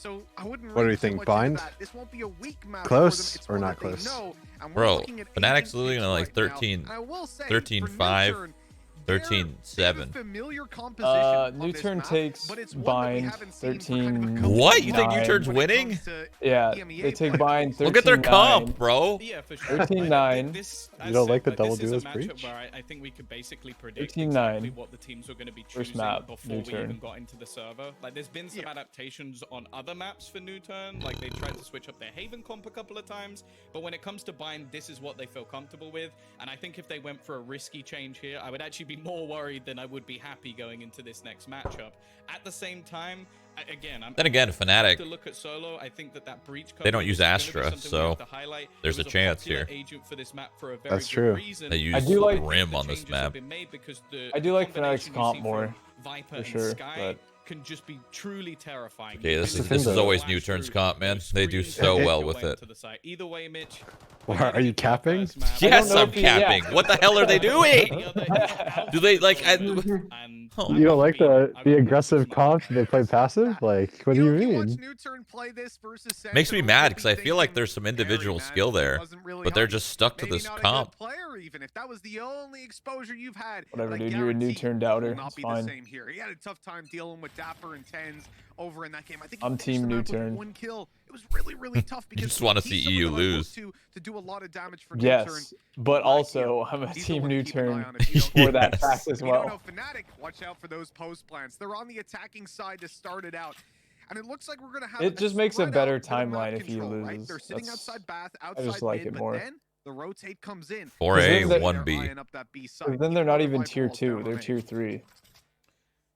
So I wouldn't What do you think, bind? This won't be a weak match close or not close? Bro, Fnatic's literally gonna like 13-5. 13-7. Nuturn takes bind 13. What? You think Nuturn's winning? Yeah, they take bind 13. Look at their comp, bro. Yeah, for sure. 13-9. You don't like the double duos duos breach? where I think we could basically predict 13-9. exactly what the teams were going to be choosing map, before we Nuturn. even got into the server. Like, there's been some adaptations on other maps for Nuturn. Like, they tried to switch up their Haven comp a couple of times. But when it comes to bind, this is what they feel comfortable with. And I think if they went for a risky change here, I would actually be more worried than I would be happy going into this next matchup. At the same time, again, Fnatic, to look at solo. I think that breach they don't use Astra, so there's a chance here. That's true. They use Rim on this map. I do like Fnatic's comp more, for sure, but can just be truly terrifying. Okay, this is always Nuturn's comp, man. They do so well with it. Either way, Mitch. Are you capping? Yes, I'm capping. What the hell are they doing? Do they like? You don't like the aggressive comp? They play passive? Like, what do you mean? Makes me mad because I feel like there's some individual skill there, but they're just stuck to this comp. Whatever, dude. You're a Nuturn doubter. It's fine. He had a tough time dealing with Dapper and Tens over in that game. I think I'm team Nuturn. One kill. It was really tough because you just want to see EU lose. To do a lot of damage for yes, Nuturn. but also I'm a team Nuturn for that fact as well. Fnatic, watch out for those post plants. They're on the attacking side to start it out. And it looks like we're gonna have. It just makes a better timeline if you lose. Right? They're sitting outside Bath, outside I just like it more. Then the rotate comes in. 4A, 1B. Then they're not even tier 2, they're tier 3.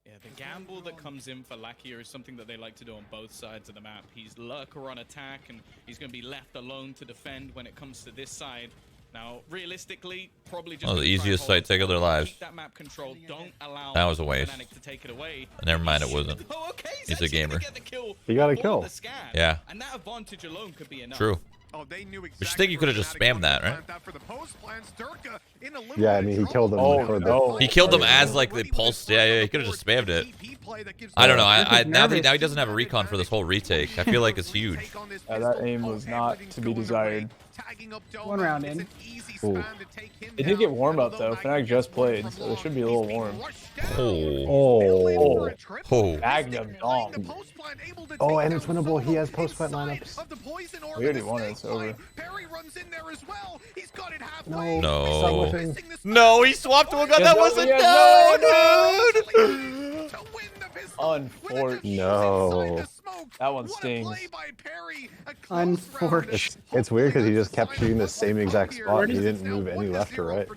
Yeah, the gamble that comes in for Lakia is something that they like to do on both sides of the map. He's lurker on attack, and he's going to be left alone to defend when it comes to this side. Now, realistically, probably just the easiest site take of their lives. That map control. Don't allow that was a waste. To take it away. Never mind, it wasn't. Oh, okay. He's a gamer. He got a kill. Yeah. And that advantage alone could be enough. True. Oh, they knew exactly. But you think you could have just spammed that, right? Yeah, I mean, he killed him. Oh, no. He killed him as like the pulse. Yeah, he could have just spammed it. I don't know. Now he doesn't have a recon for this whole retake. I feel like it's huge. That aim was not to be desired. One round in. It did get warm up though. Fnatic just played, so it should be a little warm. Oh. Magnum dong. Oh, and it's winnable. He has post plant lineups. We already won it. It's over. No. No, he swapped to a gun that wasn't dude. Unfortunate. No. That one stings. Unfortunate. It's weird because he just kept shooting the same exact spot. He didn't move any left or right.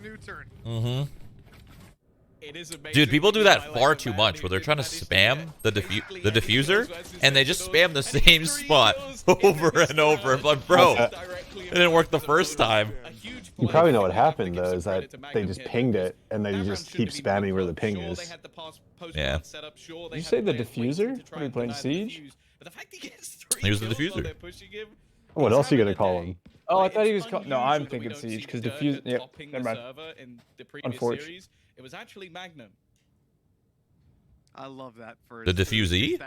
Dude, people do that far too much where they're trying to spam the diffuser and they just spam the same spot over and over. But bro, it didn't work the first time. You probably know what happened though, is that they just pinged it and then you just keep spamming where the ping is. Yeah. Did you say the diffuser? Are you playing Siege? He was the diffuser. What else are you gonna call him? Oh, I thought he was no, I'm thinking Siege because diffuse. Yep, never mind. Unfortunate. It was actually Magnum. I love that for the diffusee.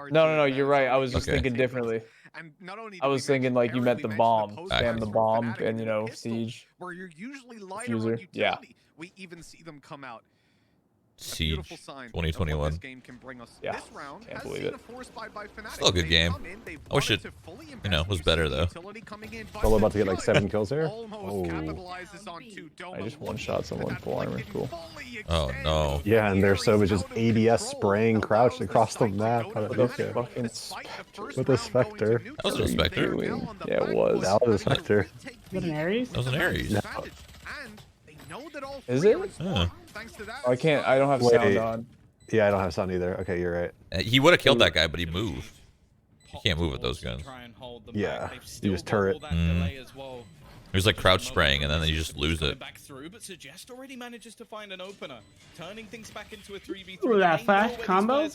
No, you're right. I was just thinking differently. I was thinking like you meant the bomb, spam the bomb, and you know Siege. Where you're usually lighter on utility. Yeah. We even see them come out. Siege 2021. Yeah, can't believe it. Still a good game. I wish it, was better though. Solo about to get like 7 kills here. Oh. I just one-shot someone full armor. Cool. Oh no. Yeah, and there's so much just ADS spraying crouched across the map. With a Spectre. That was a Spectre. Yeah, it was. That was a Spectre. Was it an Ares? That was an Ares. No. Is it? Oh, I can't. I don't have sound on. Yeah, I don't have sound either. Okay, you're right. He would have killed that guy, but he moved. You can't move with those guns. Yeah, you just turret. It was like crouch spraying, and then you just lose it. But Suggest already manages to find an opener, turning things back into a 3v3. Ooh, that fast combo. And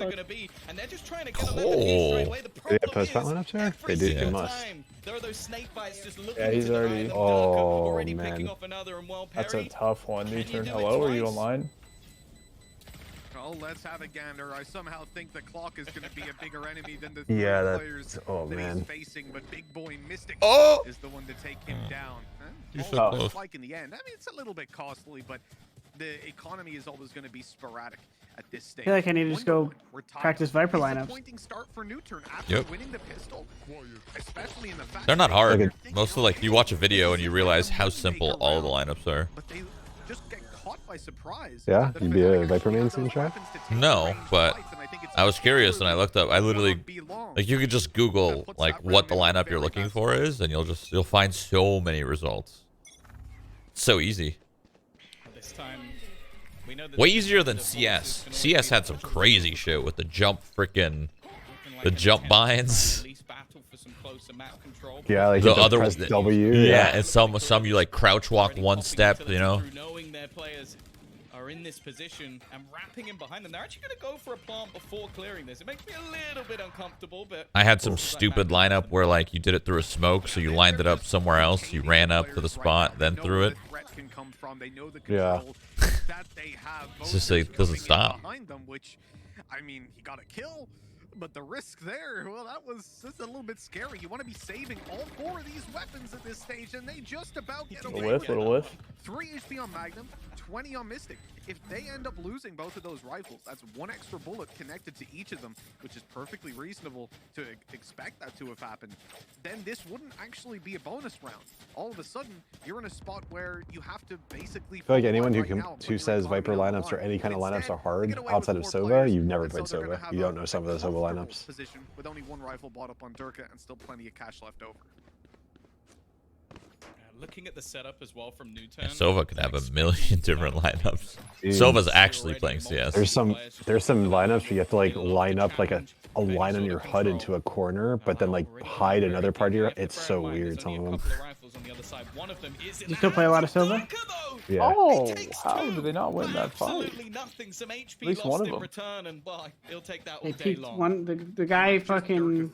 they're just trying to get a straight away. They have post plant lineups there? They do. They must. There are those snake bites just looking. Yeah, he's already. Oh man, off another, and that's a tough one. Nuturn, hello, are you online? Well, let's have a gander. I somehow think the clock is going to be a bigger enemy than the Yeah, three that's players man. he's facing, but big boy Mistic is the one to take him down. You're so close. Like in the end. I mean, it's a little bit costly, but the economy is always going to be sporadic at this stage. I feel like I need to just go practice Viper lineups. Disappointing start for Nuturn after winning the pistol, especially in the fact They're not that hard. Mostly like you watch a video and you realize how simple all the lineups are. But they just get caught by surprise. Yeah, you'd be a Viper man soon, Shroud? No, but I was curious and I looked up. I literally, like, you could just Google like what the lineup you're looking for is, and you'll find so many results. It's so easy. This time, we know that Way easier than CS. CS had some crazy shit with the jump the jump binds. Yeah, like The the other press one- W. Yeah, and some you like crouch walk one step, you know. Knowing their players are in this position and wrapping in behind them, they're actually going to go for a plant before clearing this. It makes me a little bit uncomfortable, but I had some stupid lineup where like you did it through a smoke, so you lined it up somewhere else. You ran up to the spot, then threw it. Yeah. It's just like it doesn't stop. Which, I mean, he got a kill, but the risk there, well, that's a little bit scary. You want to be saving all 4 of these weapons at this stage, and they just about get away. Little whiff. 3 HP on Magnum, 20 on Mistic. If they end up losing both of those rifles, that's 1 extra bullet connected to each of them, which is perfectly reasonable to expect that to have happened. Then this wouldn't actually be a bonus round. All of a sudden, you're in a spot where you have to basically... I feel like anyone who says Viper lineups or any kind of lineups are hard outside of Sova, you've never played Sova. You don't know some of the Sova lineups. Position with only 1 rifle bought up on Derke and still plenty of cash left over. looking at the setup as well from Nuturn. Sova could have a million different lineups. Sova's actually playing CS. There's some lineups where you have to like line up like a line on your HUD into a corner, but then like hide another part of your. It's so weird. Some of them. You still play a lot of Sova? Yeah. Oh, how did they not win that fight? At least one of them. The guy fucking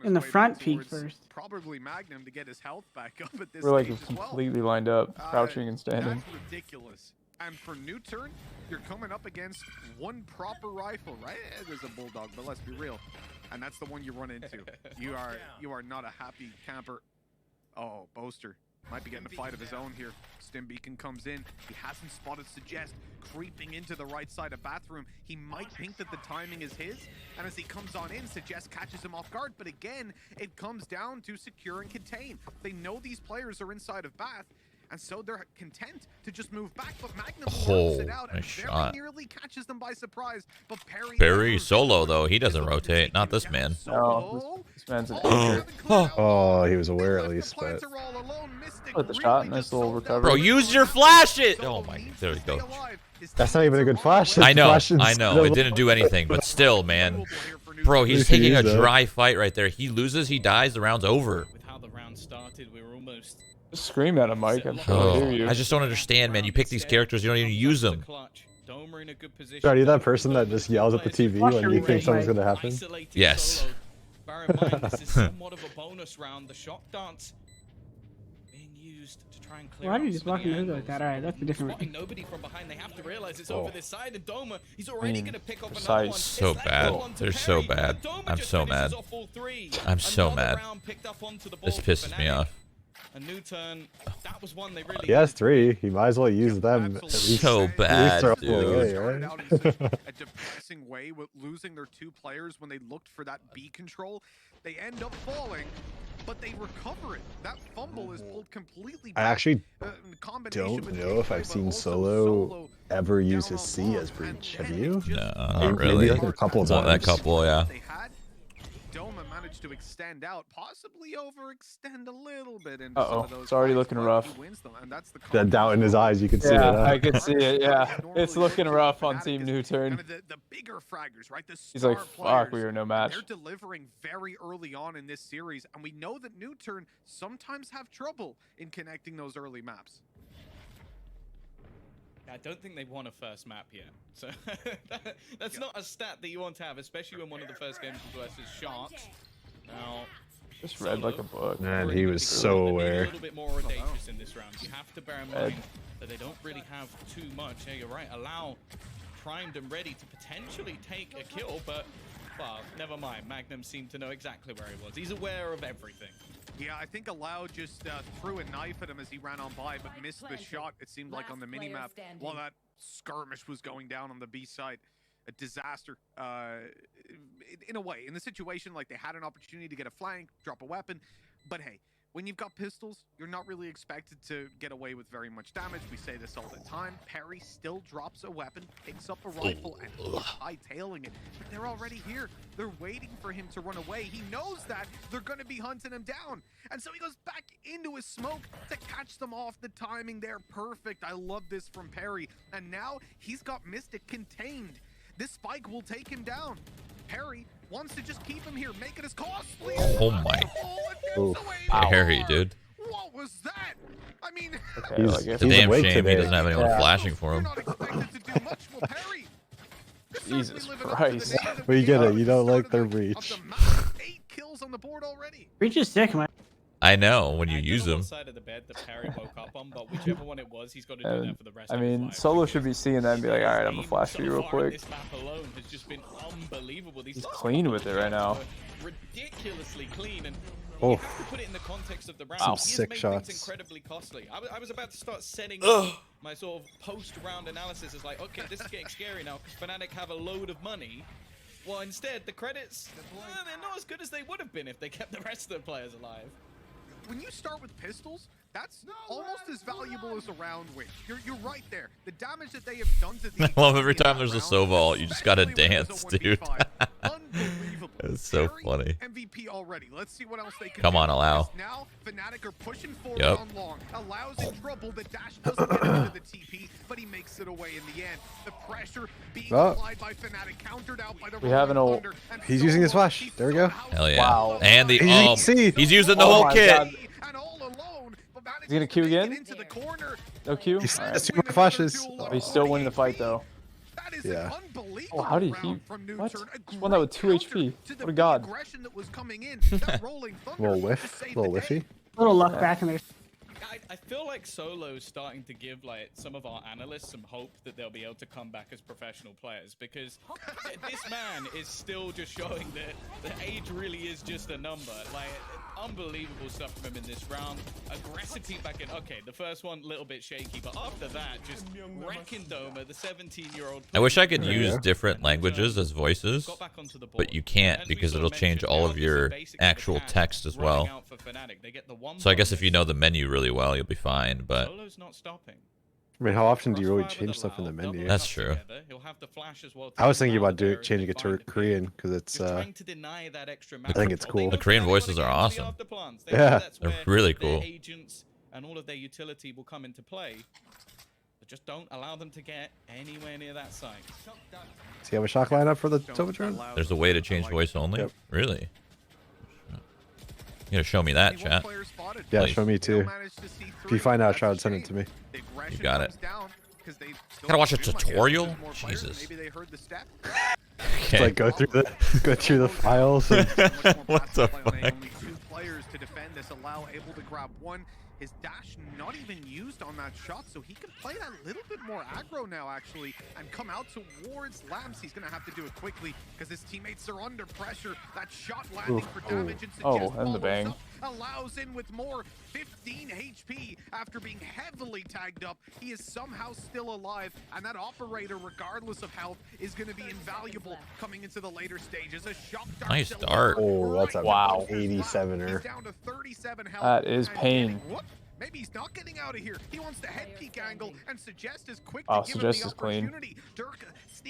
in the front peak first. Probably Magnum to get his health back up at this We're like stage as well. completely lined up, crouching and standing. That's ridiculous. And for Nuturn, you're coming up against one proper rifle, right? There's a bulldog, but let's be real. And that's the one you run into. You are not a happy camper. Oh, Boaster might be getting a fight of his own here. Stim Beacon comes in. He hasn't spotted Suggest creeping into the right side of bathroom. He might think that the timing is his. And as he comes on in, Suggest catches him off guard. But again, it comes down to secure and contain. They know these players are inside of bath. And so they're content to just move back, but Magnum works it out and very nearly catches them by surprise. But Peri solo though, he doesn't rotate. Not this man. No, this man's an idiot. Oh, he was aware at least, but Put the shot, nice little recovery. Bro, use your flash it! Oh my, there we go. that's not even a good flash. I know, it didn't do anything, but still, man. Bro, he's taking a dry fight right there. He loses, he dies, the round's over. With how the round started, we were almost... Scream at him, Mike. I'm sure hear you. I just don't understand, man. You pick these characters, you don't even use them. Are you that person that just yells at the TV when you think something's gonna happen? Yes. Bear in mind, this is somewhat of a bonus round. The shock dance being used to try and clear. Why do you just walk in like that? Alright, that's a different one. Nobody from behind. They have to realize it's over this side. And Doma, he's already going to pick up another precise. one. So bad. They're so bad. I'm so mad. I'm so mad. This pisses me off. A Nuturn, that was one they really. He has 3. He might as well use them. So bad, dude. Away, right? A depressing way with losing their 2 players when they looked for that B control. They end up falling, but they recover it. That fumble is pulled completely back. I actually don't know if I've seen Solo ever use his C as breach. Have you? No, not really. Maybe like a couple of times. That couple, yeah. Doma managed to extend out, possibly overextend a little bit into Uh-oh, some of those it's already fights, looking but rough. he wins them, and that's the That doubt in his eyes, you can see Yeah, it. I can see it. Yeah, it's looking rough on Team Nuturn. The bigger fraggers, right? The He's like, star fuck, we players, are no match. They're delivering very early on in this series, and we know that Nuturn sometimes have trouble in connecting those early maps. I don't think they've won a first map yet, so that's not a stat that you want to have, especially when one of the first games was versus Sharks. Now, just read like a book. Man, he was so aware. A little bit more audacious in this round. You have to bear in mind that they don't really have too much. Yeah, you're right. Allow primed and ready to potentially take a kill, but, well, never mind. Magnum seemed to know exactly where he was. He's aware of everything. Yeah, I think Allow just threw a knife at him as he ran on by, but missed the shot, it seemed like, on the minimap while that skirmish was going down on the B side. A disaster, in a way. In the situation, like, they had an opportunity to get a flank, drop a weapon, but hey, when you've got pistols, you're not really expected to get away with very much damage. We say this all the time. Peri still drops a weapon, picks up a rifle, and he's hightailing it. But they're already here. They're waiting for him to run away. He knows that they're going to be hunting him down. And so he goes back into his smoke to catch them off. The timing there, perfect. I love this from Peri. And now he's got Mistic contained. This spike will take him down. Peri wants to just keep him here, make it as costly. Oh my. Peri, dude. What was that? I mean, it's a damn shame he doesn't have anyone flashing for him. Jesus Christ. We get it. You don't like the reach. 8 kills on the board already. Reach is sick, man. I know when you use them. Side of the bed that Peri woke up on, but whichever one it was, he's got to do that for the rest I of mean, his life. Solo should be seeing that and be like, all right, I'm gonna flash for you real quick. This map alone has just been unbelievable. He's clean with it right now. Ridiculously clean, and Oh. you have to put it in the context of the round. Some He has sick made shots. things incredibly costly. I was about to start setting up my sort of post-round analysis as like, okay, this is getting scary now because Fnatic have a load of money. Well, instead, the credits, they're not as good as they would have been if they kept the rest of the players alive. When you start with pistols, that's almost as valuable as a round win. You're right there. The damage that they have done to the I love every time there's a Sovol, you just gotta dance, dude. Unbelievable. It's so funny. MVP already. Let's see what else they can Come do. on, Allow. Now Fnatic are pushing forward Yep. on long. Allows in trouble. The dash doesn't get into the TP, but he makes it away in the end. The pressure being applied by Fnatic, countered out by the We have an ult. Thunder, and He's using his flash. There we go. Hell yeah. Wow. And the He's- he's using the Oh whole my kit. God. And all alone, but He's gonna Q again? into the corner. No Q? He's All right. has 2 more flashes. He's still winning the fight though. That is Yeah. an unbelievable Oh, how did he? round from What? Nuturn. A Won that with 2 great HP. counter to the What a god. aggression that was coming in. That rolling thunder Little just whiff. saved Little the day. whiffy. Little luck back in there. I feel like Solo's starting to give like some of our analysts some hope that they'll be able to come back as professional players because this man is still just showing that the age really is just a number. Like unbelievable stuff from him in this round. Aggressive feedback in. Okay, the first one a little bit shaky, but after that, just wrecking Doma, the 17-year-old. I wish I could use different languages as voices, Got back onto the board. but you can't As we because sort it'll of change mentioned, all now of this your is basically the actual cast text as running well. out for Fnatic. They get the one So I guess if you bonus. know the menu really well, you'll be fine. But Solo's not stopping. I mean, how often do you really Crossfire change with stuff in the Allow, menu? That's true. together. He'll have the flash as well to I was get thinking around about there changing it and to find the Korean pin. because it's Just trying to deny that extra I think it's macro. cool. They The know Korean they wanna voices get are into the awesome. afterplans. They Yeah. know that's They're where really their cool. agents and all of their utility will come into play. But just don't allow them to get anywhere near that site. Do you have a shock lineup for the Tovatron? there's a way to change voice only. Yep. Really? You gotta show me that, Only one chat. player spotted. Yeah, Please. show me too. If you find out, Shroud, send it to me. You got it. Gotta watch a tutorial? Jesus. Maybe they heard the step. It's like go through the files. And What the fuck? Only 2 players to defend this. Allow able to grab one. His dash not even used on that shot, so he can play that little bit more aggro now, actually, and come out towards Lamps. He's going to have to do it quickly because his teammates are under pressure. That shot landing Oof. for damage and Oh, Suggest and the follows bang. up, allows in with more. 15 HP after being heavily tagged up. He is somehow still alive, and that operator, regardless of health, is going to be invaluable coming into the later stages. A shock dart Nice still dart. Oh, that's a Wow. 87er. He's down to 37 health. That is and pain. getting- whoop, maybe he's not getting out of here. He wants the head peek angle, and Suggest is quick Oh, to give Suggest him is the clean. opportunity. Derke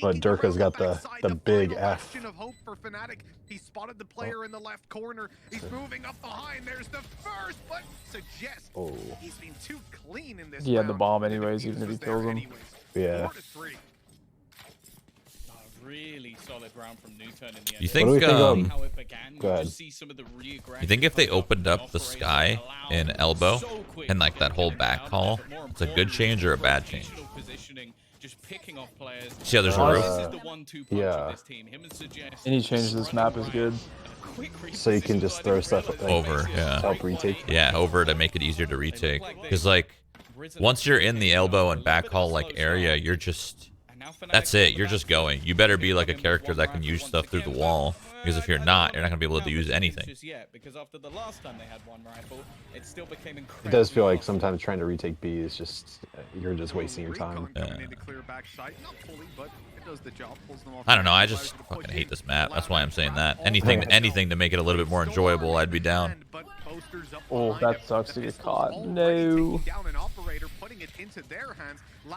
But sneaking Derke's around got the backside, big final F. bastion of hope for Fnatic. He spotted the player in the left corner. He's moving up behind. There's the first, but Suggest. Oh. He's been too clean in this He had the round. bomb The anyways, defuse even if he was there kills him. anyways. Yeah. 4-3. Really solid round from Nuturn in the end. You What think, do we think of- How it began, Go ahead. you see some of the re-aggression You think if they coming up opened from up the operators, sky allow in elbow so quick and like that whole getting back down, call, but more it's a good change or a bad change? rotational positioning, just picking off players. See how there's a Uh, roof? This is the 1-2 punch yeah. of this team. Him and Suggest Any change to this map is good. So you can just throw stuff like Over, yeah. help retake. Yeah, over to make it easier to retake. Because like once you're in the elbow and back haul like area, you're just that's it. You're just going. You better be like a character that can use stuff through the wall. Because if you're not going to be able to use anything. Because after the last time they had one rifle, it still became It does feel like sometimes trying to retake B is just, you're just wasting your time. I don't know. I just fucking hate this map. That's why I'm saying that. Anything to make it a little bit more enjoyable, I'd be down. Oh, that sucks to get caught. No.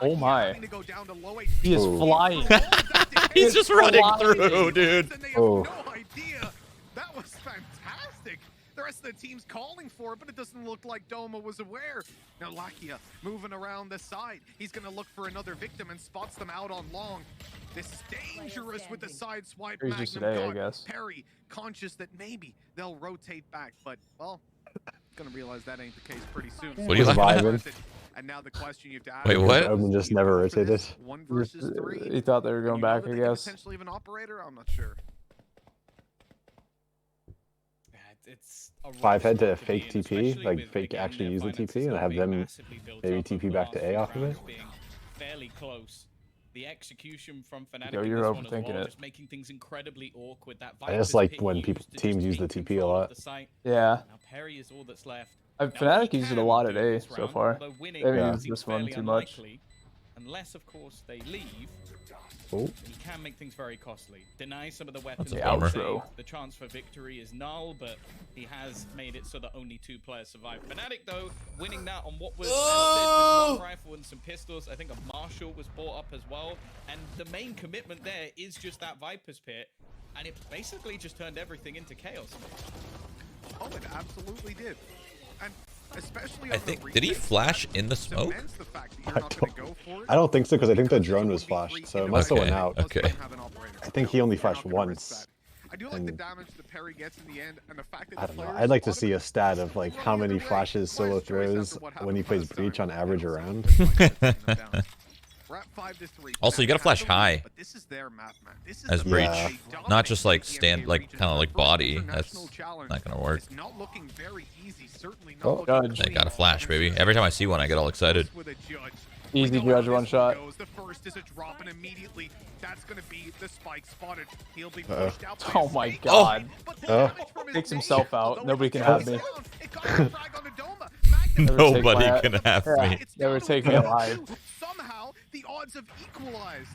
Oh my. He is flying. He's just running through, dude. Oh. That was fantastic. The rest of the team's calling for it, but it doesn't look like Doma was aware. Now Lakia moving around the side. He's going to look for another victim and spots them out on long. This is dangerous with the side swipe. Magnum today, I guess. Peri conscious that maybe they'll rotate back, but, well, going to realize that ain't the case pretty soon. What are you laughing at? And now the question you have to ask. Wait, what? Omen just never rotated. 1 versus 3. He thought they were going back, I guess. Potentially even operator? I'm not sure. It's If I've had to fake TP, like fake actually use the TP, and have them maybe TP back to A off of it. Fairly close. The execution from Fnatic. Yo, you're overthinking it. Just making things incredibly awkward. That I just like when teams use the TP a lot. Yeah. Now Peri is all that's left. Fnatic used it a lot at A so far. They haven't used this one too much. Unless, of course, they leave. Oh. He can make things very costly. Deny some of the weapons. That's a bummer. The chance for victory is null, but he has made it so that only 2 players survive. Fnatic, though, winning that on what was, as said, with 1 rifle and some pistols. I think a Marshall was brought up as well. And the main commitment there is just that Viper's Pit. And it basically just turned everything into chaos. Oh, it absolutely did. And especially I think, did he flash in the smoke? I don't think so, because I think the drone was flashed, so it must have went out. Okay. I think he only flashed once. I do like the damage that Peri gets in the end, and the fact that I don't know. I'd like to see a stat of like how many flashes Solo throws when he plays Breach on average around. Also, you gotta flash high as Breach, Yeah. not just like stand, like kind of like body. That's not gonna work. Oh, Judge. They gotta flash, baby. Every time I see one, I get all excited. Easy judge, 1 shot. The first is a drop, and immediately that's going to be the spike spotted. He'll be pushed out by Oh my god. Oh. Takes himself out. Nobody can have me. Nobody can have me. Never take me alive. Somehow the odds have equalized.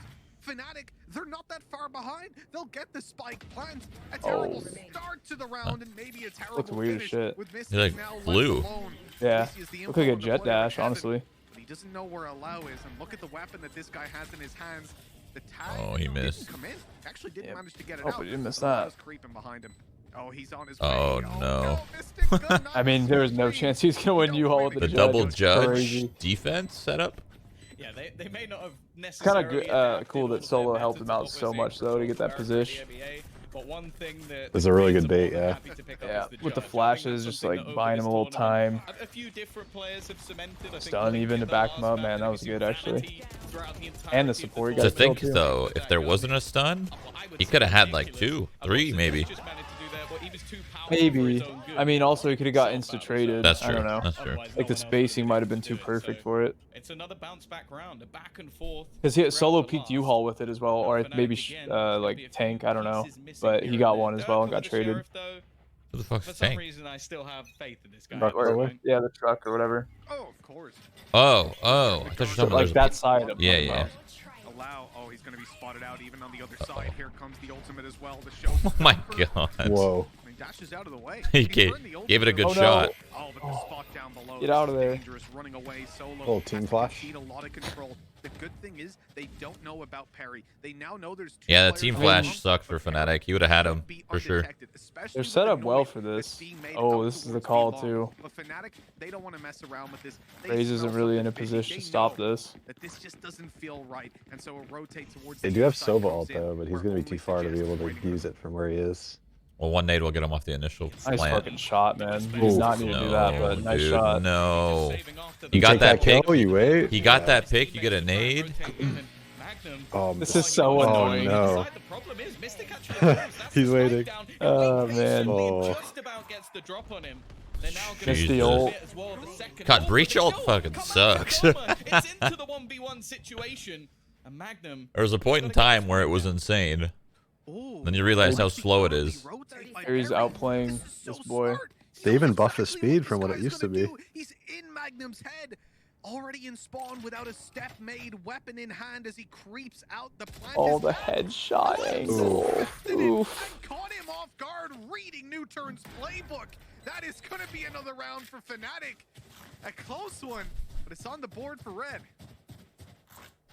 Fnatic, they're not that far behind. They'll get the spike plant. A terrible start to the round, and maybe a terrible Looks weird as shit. Mistic He's like now blue. left alone. Yeah. This is the Look like a info jet on the player dash, ahead of honestly. him, but he doesn't know where Allow is, and look at the weapon that this guy has in his hands. The tag Oh, he missed. didn't come in. Actually didn't manage to get it Oh, out. but you missed Someone that. was creeping behind him. Oh, he's on his way. Oh no. Mistic, good night. I mean, there was no chance he was gonna win U-Haul with The the judge. double It's judge crazy. defense setup. Yeah, they may not have It's kind necessarily of cool that Solo helped him out so much though to get that position. But one thing that It's a really good bait, yeah. Yeah, with the flashes, just like buying him a little time. A few different players have cemented. I think Stun even to back him up, man. That was good actually. And the support To got think killed too. though, if there wasn't a stun, he could have had like 2, 3 maybe. Maybe. I mean, also he could have got insta traded. That's I true. don't know. That's true. Like the spacing might have been too perfect for it. It's another bounce back round, a back and forth. Because he had solo peaked U-Haul with it as well, or maybe like tank. I don't know, but he got one as well and got traded. Who the fuck's For some tank? reason, I still have faith in this guy. Yeah, the truck or whatever. Oh, of course. Oh, I thought you were talking about Like that side. Of Yeah, yeah. Allow. Oh, he's going to be spotted out even on the other side. Here comes the ultimate as well. The show. Oh my god. Whoa. I mean, dashes out of the way. He He's gave earned the it a ultimate. good Oh, no. shot. Oh, but the spot down below. Get out of there. Dangerous, running away solo. Little team Has to flash. concede a lot of control. The good thing is they don't know about Peri. They now know there's 2 Yeah, the players team on flash bomb, sucked for but Fnatic. He would have had Peri him will be for sure. undetected, especially They're with set the up well noise for that's this. being made Oh, up this is the towards call B-Long. too. But Fnatic, they don't want to mess around with this. They Raze smell isn't really in a something fishy. position They to stop know this. that this just doesn't feel right, and so it rotates towards. They the do have side Sova comes ult in, though, but he's where gonna be only too far to be able to Suggestion's use it from where he is. Well, one nade will get him off the initial Nice plant. fucking shot, man. He Ooh. did not need to do that, but nice dude, shot. No. You You got take that pick. kill, you wait. He got that pick. You get a nade. This is so Oh annoying. no. He's waiting. Oh man. Oh. Missed the ult. God, Breach ult fucking sucks. It's into the 1v1 situation. And Magnum. There was a point in time where it was insane. Then you realize how slow it is. He's outplaying this boy. They even buffed the speed from what it used to be. He's in Magnum's head. Already in spawn without a step made, weapon in hand as he creeps out the plant. Oh, the headshot angle. Oof. Caught him off guard, reading Nuturn's playbook. That is going to be another round for Fnatic. A close one, but it's on the board for Red.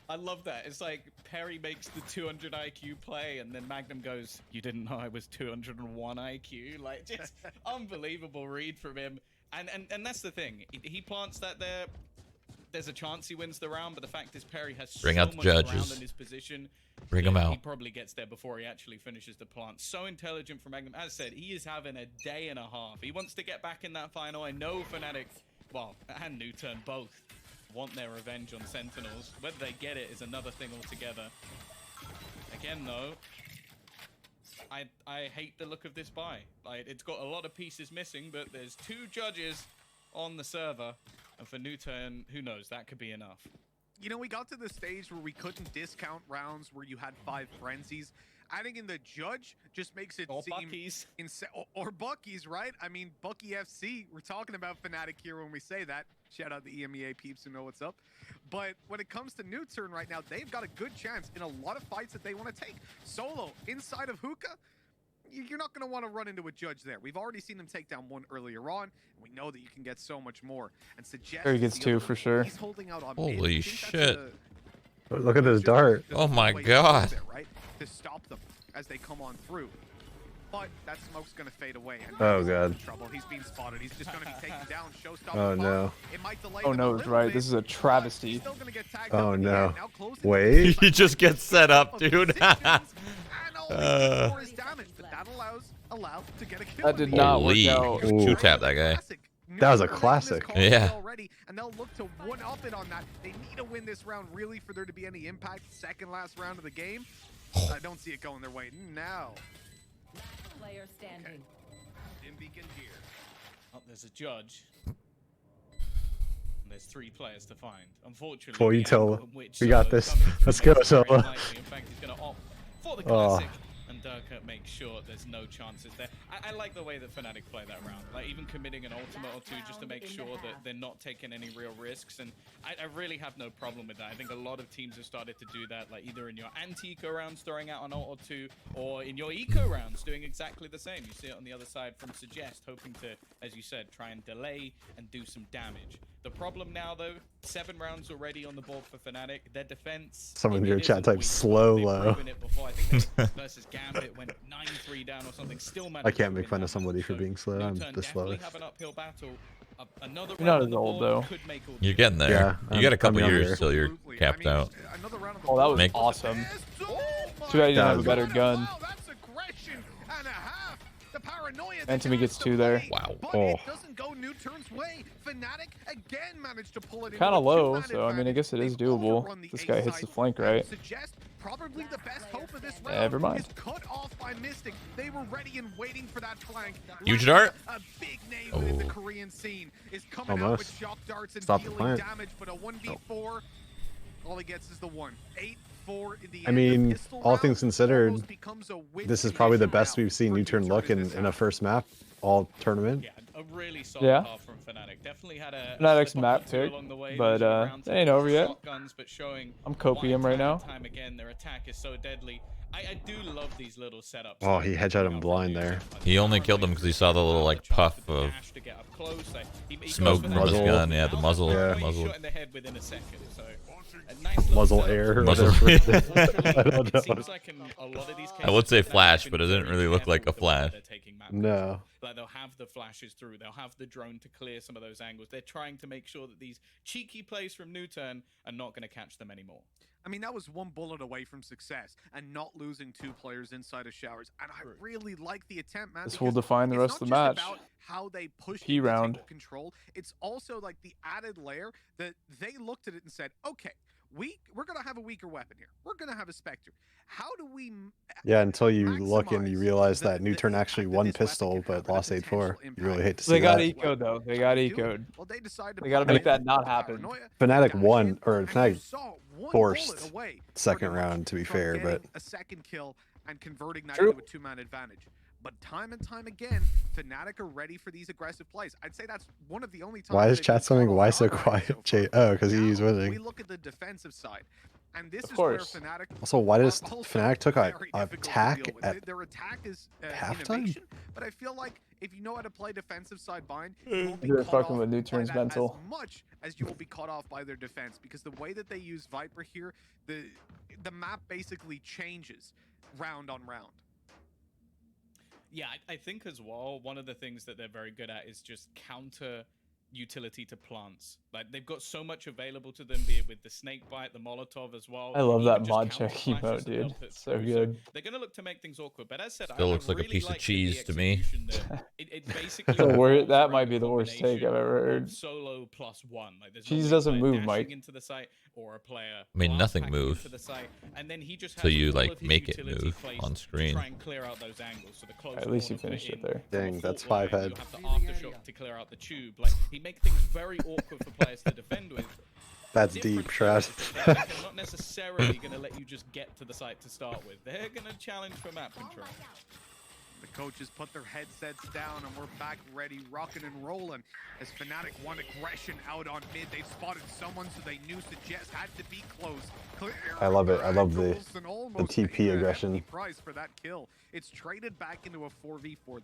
I love that. It's like Peri makes the 200 IQ play, and then Magnum goes, "You didn't know I was 201 IQ." Like, just unbelievable read from him. And that's the thing. He plants that there. There's a chance he wins the round, but the fact is Peri has so much ground in his position. Bring him out. He probably gets there before he actually finishes the plant. So intelligent from Magnum. As I said, he is having a day and a half. He wants to get back in that final. I know Fnatic, well, and Nuturn both want their revenge on Sentinels. Whether they get it is another thing altogether. Again, though, I hate the look of this buy. Like, it's got a lot of pieces missing, but there's 2 judges on the server. And for Nuturn, who knows, that could be enough. You know, we got to the stage where we couldn't discount rounds where you had 5 frenzies. Adding in the judge just makes it seem Bucky's. Or Bucky's, right? I mean, Bucky FC, we're talking about Fnatic here when we say that. Shout out the EMEA peeps who know what's up. But when it comes to Nuturn right now, they've got a good chance in a lot of fights that they want to take. Solo, inside of Hookah, you're not going to want to run into a judge there. We've already seen him take down 1 earlier on, and we know that you can get so much more. And suggest There he gets 2 for sure. He's holding out on Holy shit. Look at this dart. Oh my god. There, right? To stop them as they come on through. But that smoke's going to fade away. And Oh god. trouble. He's being spotted. He's just going to be taken down. Showstopper. Oh no. It might delay Oh them no, a it's little right. bit, This is a but he's travesty. still gonna get tagged Oh up in the no. end. Now close to Wait. He just gets set up, dude. That did not work Holy. out. Two tap that guy. That was a classic. Yeah. Already, and they'll look to one-up it on that. They need to win this round really for there to be any impact. Second last round of the game. I don't see it going their way now. Player standing. Beacon here. Oh, there's a judge. And there's 3 players to find. Unfortunately, Before you the tell, angle in which we got Solo's this. coming from Let's go, makes it very Solo. likely. In fact, he's gonna opt for the classic. And Derke makes sure there's no chances there. I like the way that Fnatic play that round. Like, even committing an ultimate or 2 just to make sure that they're not taking any real risks. And I really have no problem with that. I think a lot of teams have started to do that, like either in your anti-eco rounds, throwing out an ult or 2, or in your eco rounds, doing exactly the same. You see it on the other side from Suggest, hoping to, as you said, try and delay and do some damage. The problem now, though, 7 rounds already on the board for Fnatic. Their defense... Someone in your it chat isn't type weak. slow They've low. proven it before. I think they versus Gambit went 9-3 down or something. Still managed I can't to make win fun that of somebody one. for So being slow. I'm Nuturn the definitely slowest. have an uphill battle. Another You're not round as on the old, board though. could make all You're getting there. Yeah, you got a couple I'm years younger. till you're Absolutely. capped out. Another round on the Oh, that was Make- awesome. Oh Too bad you didn't have a my better God. gun. Wow, that's aggression and a half. The paranoia that Antony gets has to 2 there. play, Wow. But Oh. it doesn't go Nuturn's way. Fnatic again managed to pull it Kind of into a low, 2-man so I mean, I guess it is advantage. They've doable. overrun the This A guy hits side. the flank right. Suggest probably the best hope of this round Never mind. is cut off by Mistic. They were ready and waiting for that flank. Huge Lakia, dart. A big name in the Oh. Korean scene is coming out Almost. with shock darts and Stop the dealing plant. damage, but a 1v4. All he gets is the 1. 8-4 in the I end. mean, The pistol all round things considered, almost becomes a win this is probably the best now we've seen for Nuturn look in this a half. first map all tournament. Yeah, a really solid Yeah. half from Fnatic. Definitely had a Fnatic's slip map up or 2 pick, along the way, but, losing rounds they ain't over with yet. shotguns, but showing I'm copying him why right time now. and time again, their attack is so deadly. I do love these little setups. Oh, he headshot him from blind Nuturn. there. Like, He only paranoid killed him because he saw the little like chance puff with the of dash to get up close. Like, he goes smoke for from that his muzzle. gun. Yeah, the Now, muzzle. Yeah. he's Muzzle. shot in the head within a second. So a nice little Muzzle setup. air or Muzzle- whatever. I don't It know. seems like in a lot of these cases, I would say Fnatic flash, have but it been didn't very really look careful like a with the way flash. they're taking map No. control. Like, they'll have the flashes through. They'll have the drone to clear some of those angles. They're trying to make sure that these cheeky plays from Nuturn are not going to catch them anymore. I mean, that was 1 bullet away from success and not losing 2 players inside of showers. And I really like the attempt, man. This will because define the it's rest of not the just match. about how they pushed P it to take round. control. It's also like the added layer that they looked at it and said, okay, we're going to have a weaker weapon here. We're going to have a Spectre. How do we Yeah, until you look and you maximize realize the that Nuturn impact actually that won this weapon pistol can but have and the lost 8-4. potential You really hate to They see got that. ecoed though. They got ecoed. Well, they decided to They gotta play make it that with not the happen. paranoia, Fnatic dash won, in, or and you Fnatic saw forced second round, to be fair, but a second kill and converting that True. into a 2-man advantage. But time and time again, Fnatic are ready for these aggressive plays. I'd say that's one of the only times. why is they've chat been something? caught Why off so guard quiet? so far. Jay, oh, because he's Now, winning. we look at the defensive side, and this Of is course. where Fnatic. Also, why does are also Fnatic took a very difficult to attack deal with. at Their attack is halftime? innovation, but I feel like if you know how to play defensive side bind, you won't be They're caught fucking off with by Nuturn's that mental. as much as you will be caught off by their defense, because the way that they use Viper here, the map basically changes round on round. Yeah, I think as well, one of the things that they're very good at is just counter utility to plants. Like, they've got so much available to them, be it with the snake bite, the Molotov as well. I love even that just mod counter check flashes emote, that they'll dude. put So through. good. They're going to look to make things awkward, but as said, Still I looks like a really piece of like cheese to me. execution that it basically The revolves that around might a be the worst take I've combination ever of heard. Solo plus one. Like, there's Cheese no doesn't player move, dashing Mike. into the site or a player I mean, nothing backing moves. into the site, and then he just So has you, all like, of his make it utility move placed on to screen. try and clear out those angles. So the close At least you corner put finished it in there. from a Dang, that's fault 5 line, head. you have the aftershock to clear out the tube. Like, he makes things very awkward for players to defend with. That's The deep, difference Shroud. though is that they're not necessarily going to let you just get to the site to start with. They're going to challenge for map control. The coaches put their headsets down, and we're back ready, rocking and rolling. As Fnatic want aggression out on mid, they've spotted someone, so they knew Suggest had to be close. I love it. I love the Angles and almost TP paying a aggression. hefty price for that kill. It's traded back into a 4v4, low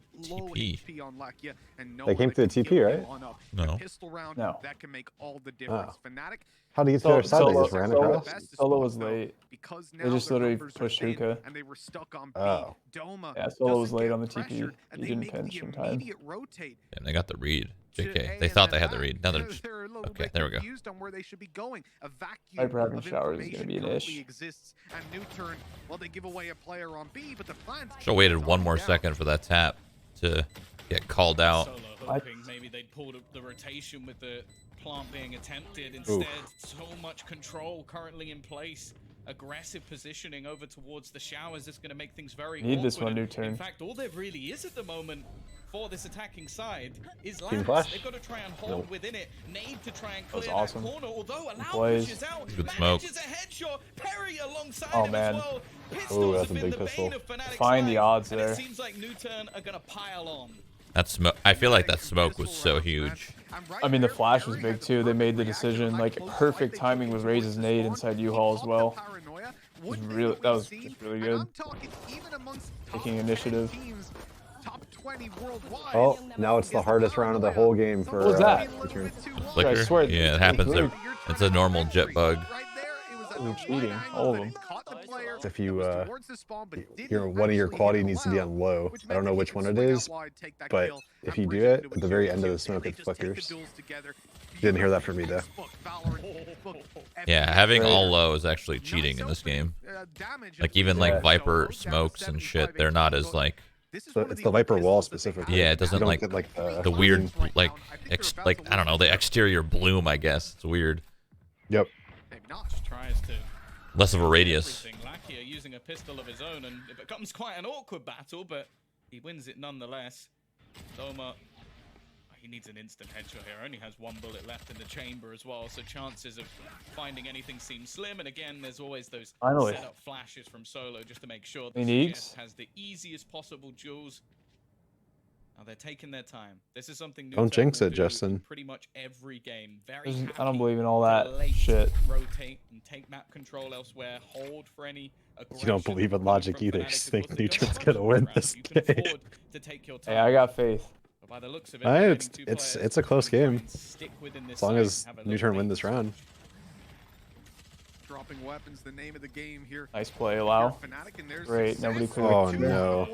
TP. HP on lakia, and no They one came that through can TP, kill right? him on up. No. A pistol round, No. that can make all the difference. Oh. Fnatic. How do you get to the other side? They just ran across? Solo was late. Because They now just their literally numbers are pushed thin, Hookah. and they were stuck on B. Oh. Doma Yeah, Solo was doesn't late get on the TP. pressured, and He they didn't make pinch the in time. immediate rotate And they got the read. to JK. A, They and thought then they had the back. read. Now they're They're just... a little Okay, bit there we go. confused on where they should be going. A vacuum Viper having of showers is gonna information be an currently ish. exists, and Nuturn, well, they give away a player on B, but the plant Should have waited is one on more down. second for that tap to get called out. Solo hoping maybe they'd pulled the rotation with the plant being attempted. Instead, so much control currently in place. Aggressive positioning over towards the showers is going to make things very Need awkward. this one, And Nuturn. in fact, all there really is at the moment for this attacking side is Team Lance. flash? They've got to try and hold Nope. within it. Nade to try and That was clear awesome. that corner. Although Allow plays. pushes out, Good smoke. manages a headshot. Peri alongside Oh, him man. as well. Ooh, Pistols that's have a been big the pistol. bane of Fnatic's Find the life, odds and there. it seems like Nuturn are going to pile on. That smoke... I feel like that smoke was so huge. I mean, the flash was big too. They made the decision, like, perfect timing with Raze's nade inside U-Haul as well. Was really, that was just really good. Taking initiative. Oh, now it's the hardest round of the whole game for What was that? Return. Flicker? I swear, Yeah, it happens. literally- It's a normal jet bug. Ooh, cheating, all of them. If you, one of your quality needs to be on low. I don't know which one it is, but if you do it, at the very end of the smoke, it flickers. Didn't hear that from me, though. Yeah, having all low is actually cheating in this game. Like, even like Viper smokes and shit, they're not as like... So it's the Viper wall specifically. Yeah, it doesn't You don't like get, like the weird, like, I don't know, the exterior bloom, I guess. It's weird. Yep. Just tries to Less of a radius. everything. Lakia using a pistol of his own, and it becomes quite an awkward battle, but he wins it nonetheless. Doma, he needs an instant headshot here. Only has one bullet left in the chamber as well, so chances of finding anything seem slim. And again, there's always those Finally. setup flashes from Solo just to make sure He that needs. Suggest has the easiest possible duels. Now they're taking their time. This is something Don't Nuturn jinx will it, do Justin. pretty much every game. Very I don't happy believe in all to that late shit. rotate and take map control elsewhere. Hold for any You don't believe in logic either. You think Nuturn's gonna win this You can game. afford to take your time. Hey, I got faith. But by the looks of it, Alright, they're it's- getting two it's- players it's a close to try game. and stick within this As long site as and have a little Nuturn bit win this round. Dropping weapons, the name of the game here. Nice play, Allow. Fnatic, and there's Great, success. nobody cleared Oh, it. no.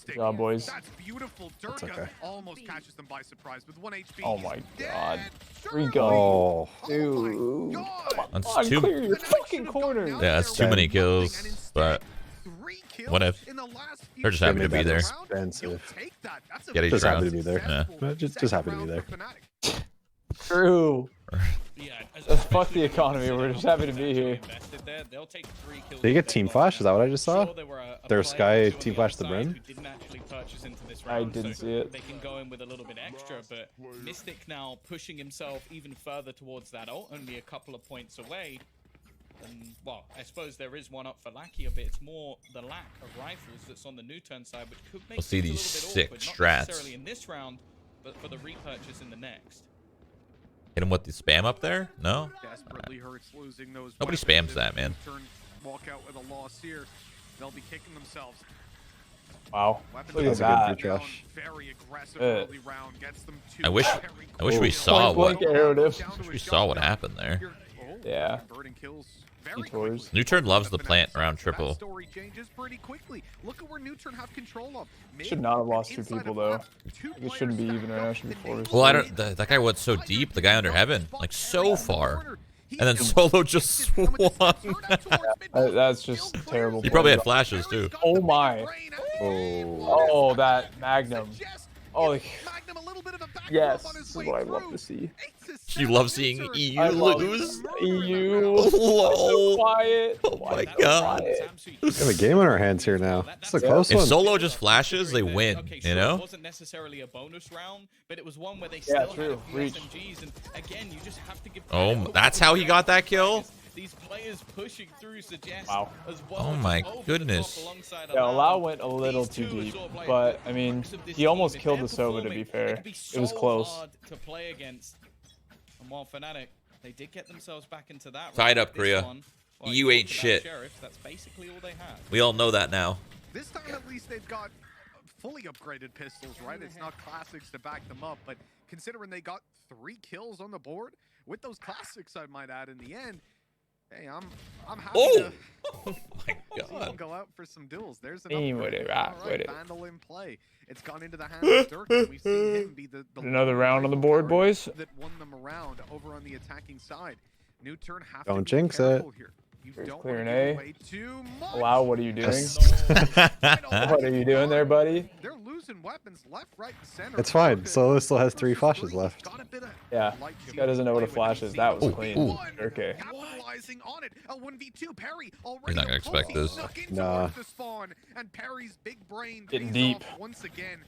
Good job, boys. That's beautiful. That's Derke okay. almost catches them by surprise with 1 HP. Oh He's my dead. god. Surely. Free gun. Oh. Dude. God. That's On, too... clear your fucking corner. Yeah, that's too many kills, but... 3 kills What if? in the last few They're just happy to Made be that there. expensive. You'll take that. That's a Get each Just happy round. to be there. Yeah. Just happy to be there. True. Yeah, Fuck the economy. We're just happy to be here. invested there, they'll take 3 kills Did you get with team their flash? boss Is that what I just now. saw? Sure, there were a There was player Sky or two on team the flash the other side brim? who didn't actually purchase into this I round, didn't so see it. They can go in with a little bit extra, but Mistic now pushing himself even further towards that ult, only a couple of points away. And, well, I suppose there is one up for lakia, but it's more the lack of rifles that's on the Nuturn side, which could make We'll see things these a little bit sick awkward. Not strats. necessarily in this round, but for the repurchase in the next. Hit him with the spam up there? No? Desperately hurts losing those Nobody weapons. spams that, man. Turn, walk out with a loss here. They'll be kicking themselves. Wow. Weapons Look at down, that. Trash. very aggressive early round. Gets them to I wish very we quick. saw what Point blank arrowed him. Down to wish a we saw what shotgun. happened there. Yeah. Birding kills He very tours. quickly. Nuturn loves the Fnatic plant side, around so triple. That story changes pretty quickly. Look at where Nuturn have control of. Should not have lost two Inside people of though. left, two It shouldn't be players even right now. It should be stacked four. up. Well, I don't. That guy went so deep. The guy under heaven, like so far, and then Solo just swung. That's just terrible. He probably had play. flashes too. Oh my. Oh. Oh, that Magnum. Oh, like, Magnum, a little bit of a back yes. rub on his This is way what I love through. to see. You love seeing Nuturn. EU I love lose. EU. Lol. So quiet. Oh my god. We have a game on our hands here now. It's a close If one. Solo just flashes, they win. Okay, You sure, know? It wasn't necessarily a bonus round, but it was one where they Yeah, still true. had a few Reach. SMGs, and again, you just have to give. Oh, credit. that's how he got that kill? These players pushing through suggest Wow. as well. Oh as my over the top goodness. alongside Yeah, Allow. Allow went a little These too two are deep, sort of like but I mean, crux of this he almost team. If killed they're the Sova. To performing, be fair, it could be it was so close. hard to play against. And while Fnatic, they did get themselves back into that. Tied round. up, This Korea. one, well, EU you ain't talked about shit. Sheriff, that's basically all they have. We all know that now. This time, at least, they've got fully upgraded pistols, right? It's not classics to back them up, but considering they got 3 kills on the board with those classics, I might add in the end. Hey, I'm happy to Oh my see them god. go out for some duels. There's an He upgrade. would have rocked All right, with it. Vandal in play. It's gone into the hands of Derke. We've seen him be the Another round on the board, boys. that won them around over on the attacking side. Nuturn have Don't to be jinx it. careful here. You Here's don't clear want an to A. give away too much. Allow, what are you doing? What What are you doing there, buddy? They're losing weapons left, right, and center. It's fine. Solo still has 3 flashes left. Got a bit of Yeah, light this to guy doesn't know what a play with. flash is. That was Ooh, clean. ooh. Okay. Capitalizing on it. A 1v2. Peri already. He's not gonna expect approaching, this. snuck in Nah. towards the spawn, and Peri's big brain Getting pays deep. off once again.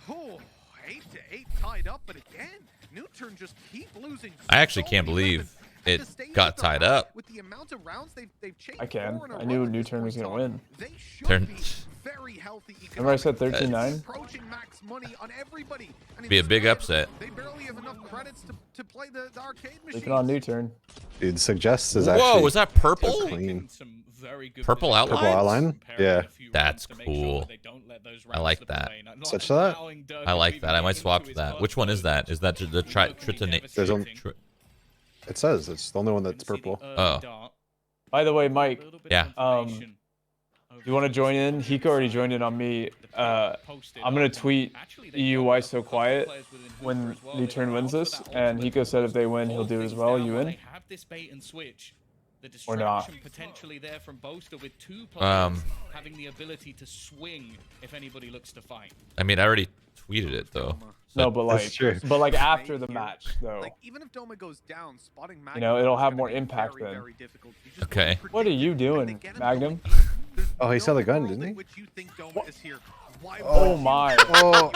Oh, 8-8 tied up, but again, Nuturn just keep losing. I actually so can't many believe weapons. it At the stage got that they're tied at, up. With the amount of rounds they've chased I can. 4 in a I row knew at this Nuturn was point gonna in win. time. They should Turn- be very healthy. Remember I said economically. 13-9? Approaching max money on everybody. And Be a big instead, upset. They barely have enough credits to play the arcade machine. Sleeping on Nuturn. Dude, Suggest is actually Whoa, was that purple? clean. Some very good Purple positions. outline? Purple outline? Yeah. That's cool. I like that. Switch to that? I like that. I might swap to that. Which one is that? Is that the There's only- It says it's the only one that's purple. Oh. By the way, Mike, Yeah. you want to join in? Hiko already joined in on me. I'm gonna tweet EU why so quiet when Nuturn wins this, and Hiko said if they win, he'll do it as well. You in? They have this bait and switch. The Or not. distraction potentially there from Boaster with 2 players having the ability to swing if anybody looks to fight. I mean, I already tweeted it though. No, but That's like, true. after the match though. Like even if Doma goes down, spotting Magnum, You know, it'll is have gonna more be impact very, then. very difficult. You just Okay. don't What are predict you when doing, they get into Magnum? the lead. There's Oh, he saw the gun, world didn't in he? which you think Doma is here. Why Oh would my. you? Oh.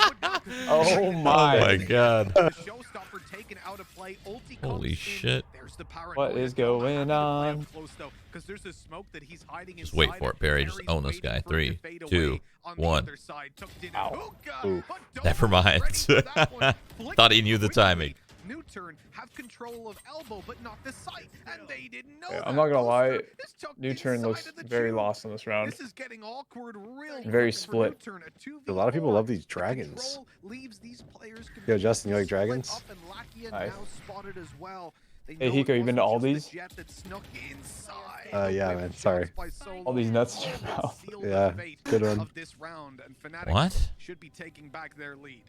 Oh my. Oh my god. The showstopper taken out of play. Ulti Holy comes in. shit. There's the paranoia. What is Doma going having to play on? up close, though, 'cause there's this smoke that he's hiding Just wait inside. for it, Barry. Just Barry's own this waiting guy. for it to 3, fade 2, away. On the 1. other side, tucked in. Ow. Hookah, Ooh. but Doma Never mind. ready for that one. Flicked Thought he knew the quickly. timing. Nuturn have control of elbow, but not the site, and they didn't know Yeah, that. I'm not gonna lie, Boaster is tucked Nuturn inside looks of the very tube. lost in this round. This is getting awkward real Very quick for split. Nuturn, a 2v4. A lot of people love these The dragons. control leaves these players Yo, Justin, you like split dragons? up, and Lakia Nice. now spotted as well. They Hey, know Hiko, it you been to wasn't just Aldi's? the jet that snuck inside. Yeah, With man, shots sorry. by Solo. All these nuts in your All mouth. sealed the Yeah, fate good one. of this round, and Fnatic What? should be taking back their lead.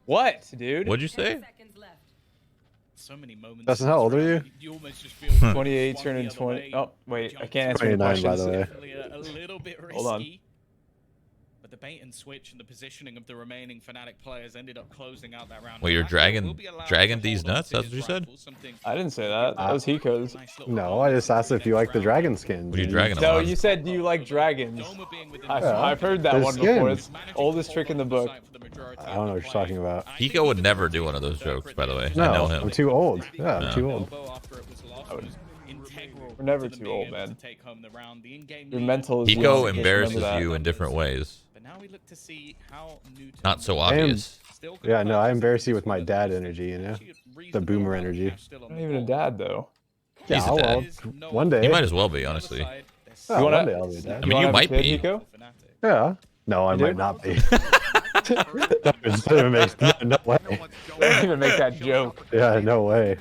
What, dude? What'd you 10 say? seconds left. So many moments. Justin, how old are you? You almost just feel 28 swung turning the other 20. way. Oh, wait, I can't answer any 29, by questions. the way. Definitely a little bit risky. Hold on. But the bait and switch and the positioning of the remaining Fnatic players ended up closing out that round. Well, you're Lakia dragging- will be allowed dragging to these hold on nuts? to That's his what you said? rifle, something- I didn't say that. That was Hiko's. Nice little No, hold I just asked if you like the next dragon round. skins. What are you dragging them No, on? you said, do you like dragons? Doma being within I've, the I've heard that They're one before. skins. It's managing oldest to trick in the hold on book. to sight for the majority I of don't know the what you're play. talking about. I think Hiko would it's never a do one of those interpret jokes, by the way. this. I know No, him. I'm too old. Yeah, I'm No. too old. Elbow after it was lost was integral. We're never to them too being old, able man. to take home the round. The in-game Your lead mental is Hiko young, just embarrasses remember that. you in different ways. But now we look to see how Newton Not so I am- obvious. still gonna Yeah, no, I practice embarrass you against with my one of the dad most- energy, you know? actually a The reasonable boomer amount of energy. cash still on Not the even a board. dad though. He's Yeah, a well, dad. There's no one one day. He He might as well on be, the other honestly. side. Yeah, You wanna- one day I'll be a dad. I mean, wanna you have a might kid, be. Hiko? Yeah. No, I You might do? not be. That doesn't even make no way. Don't even make that joke. Yeah, no way.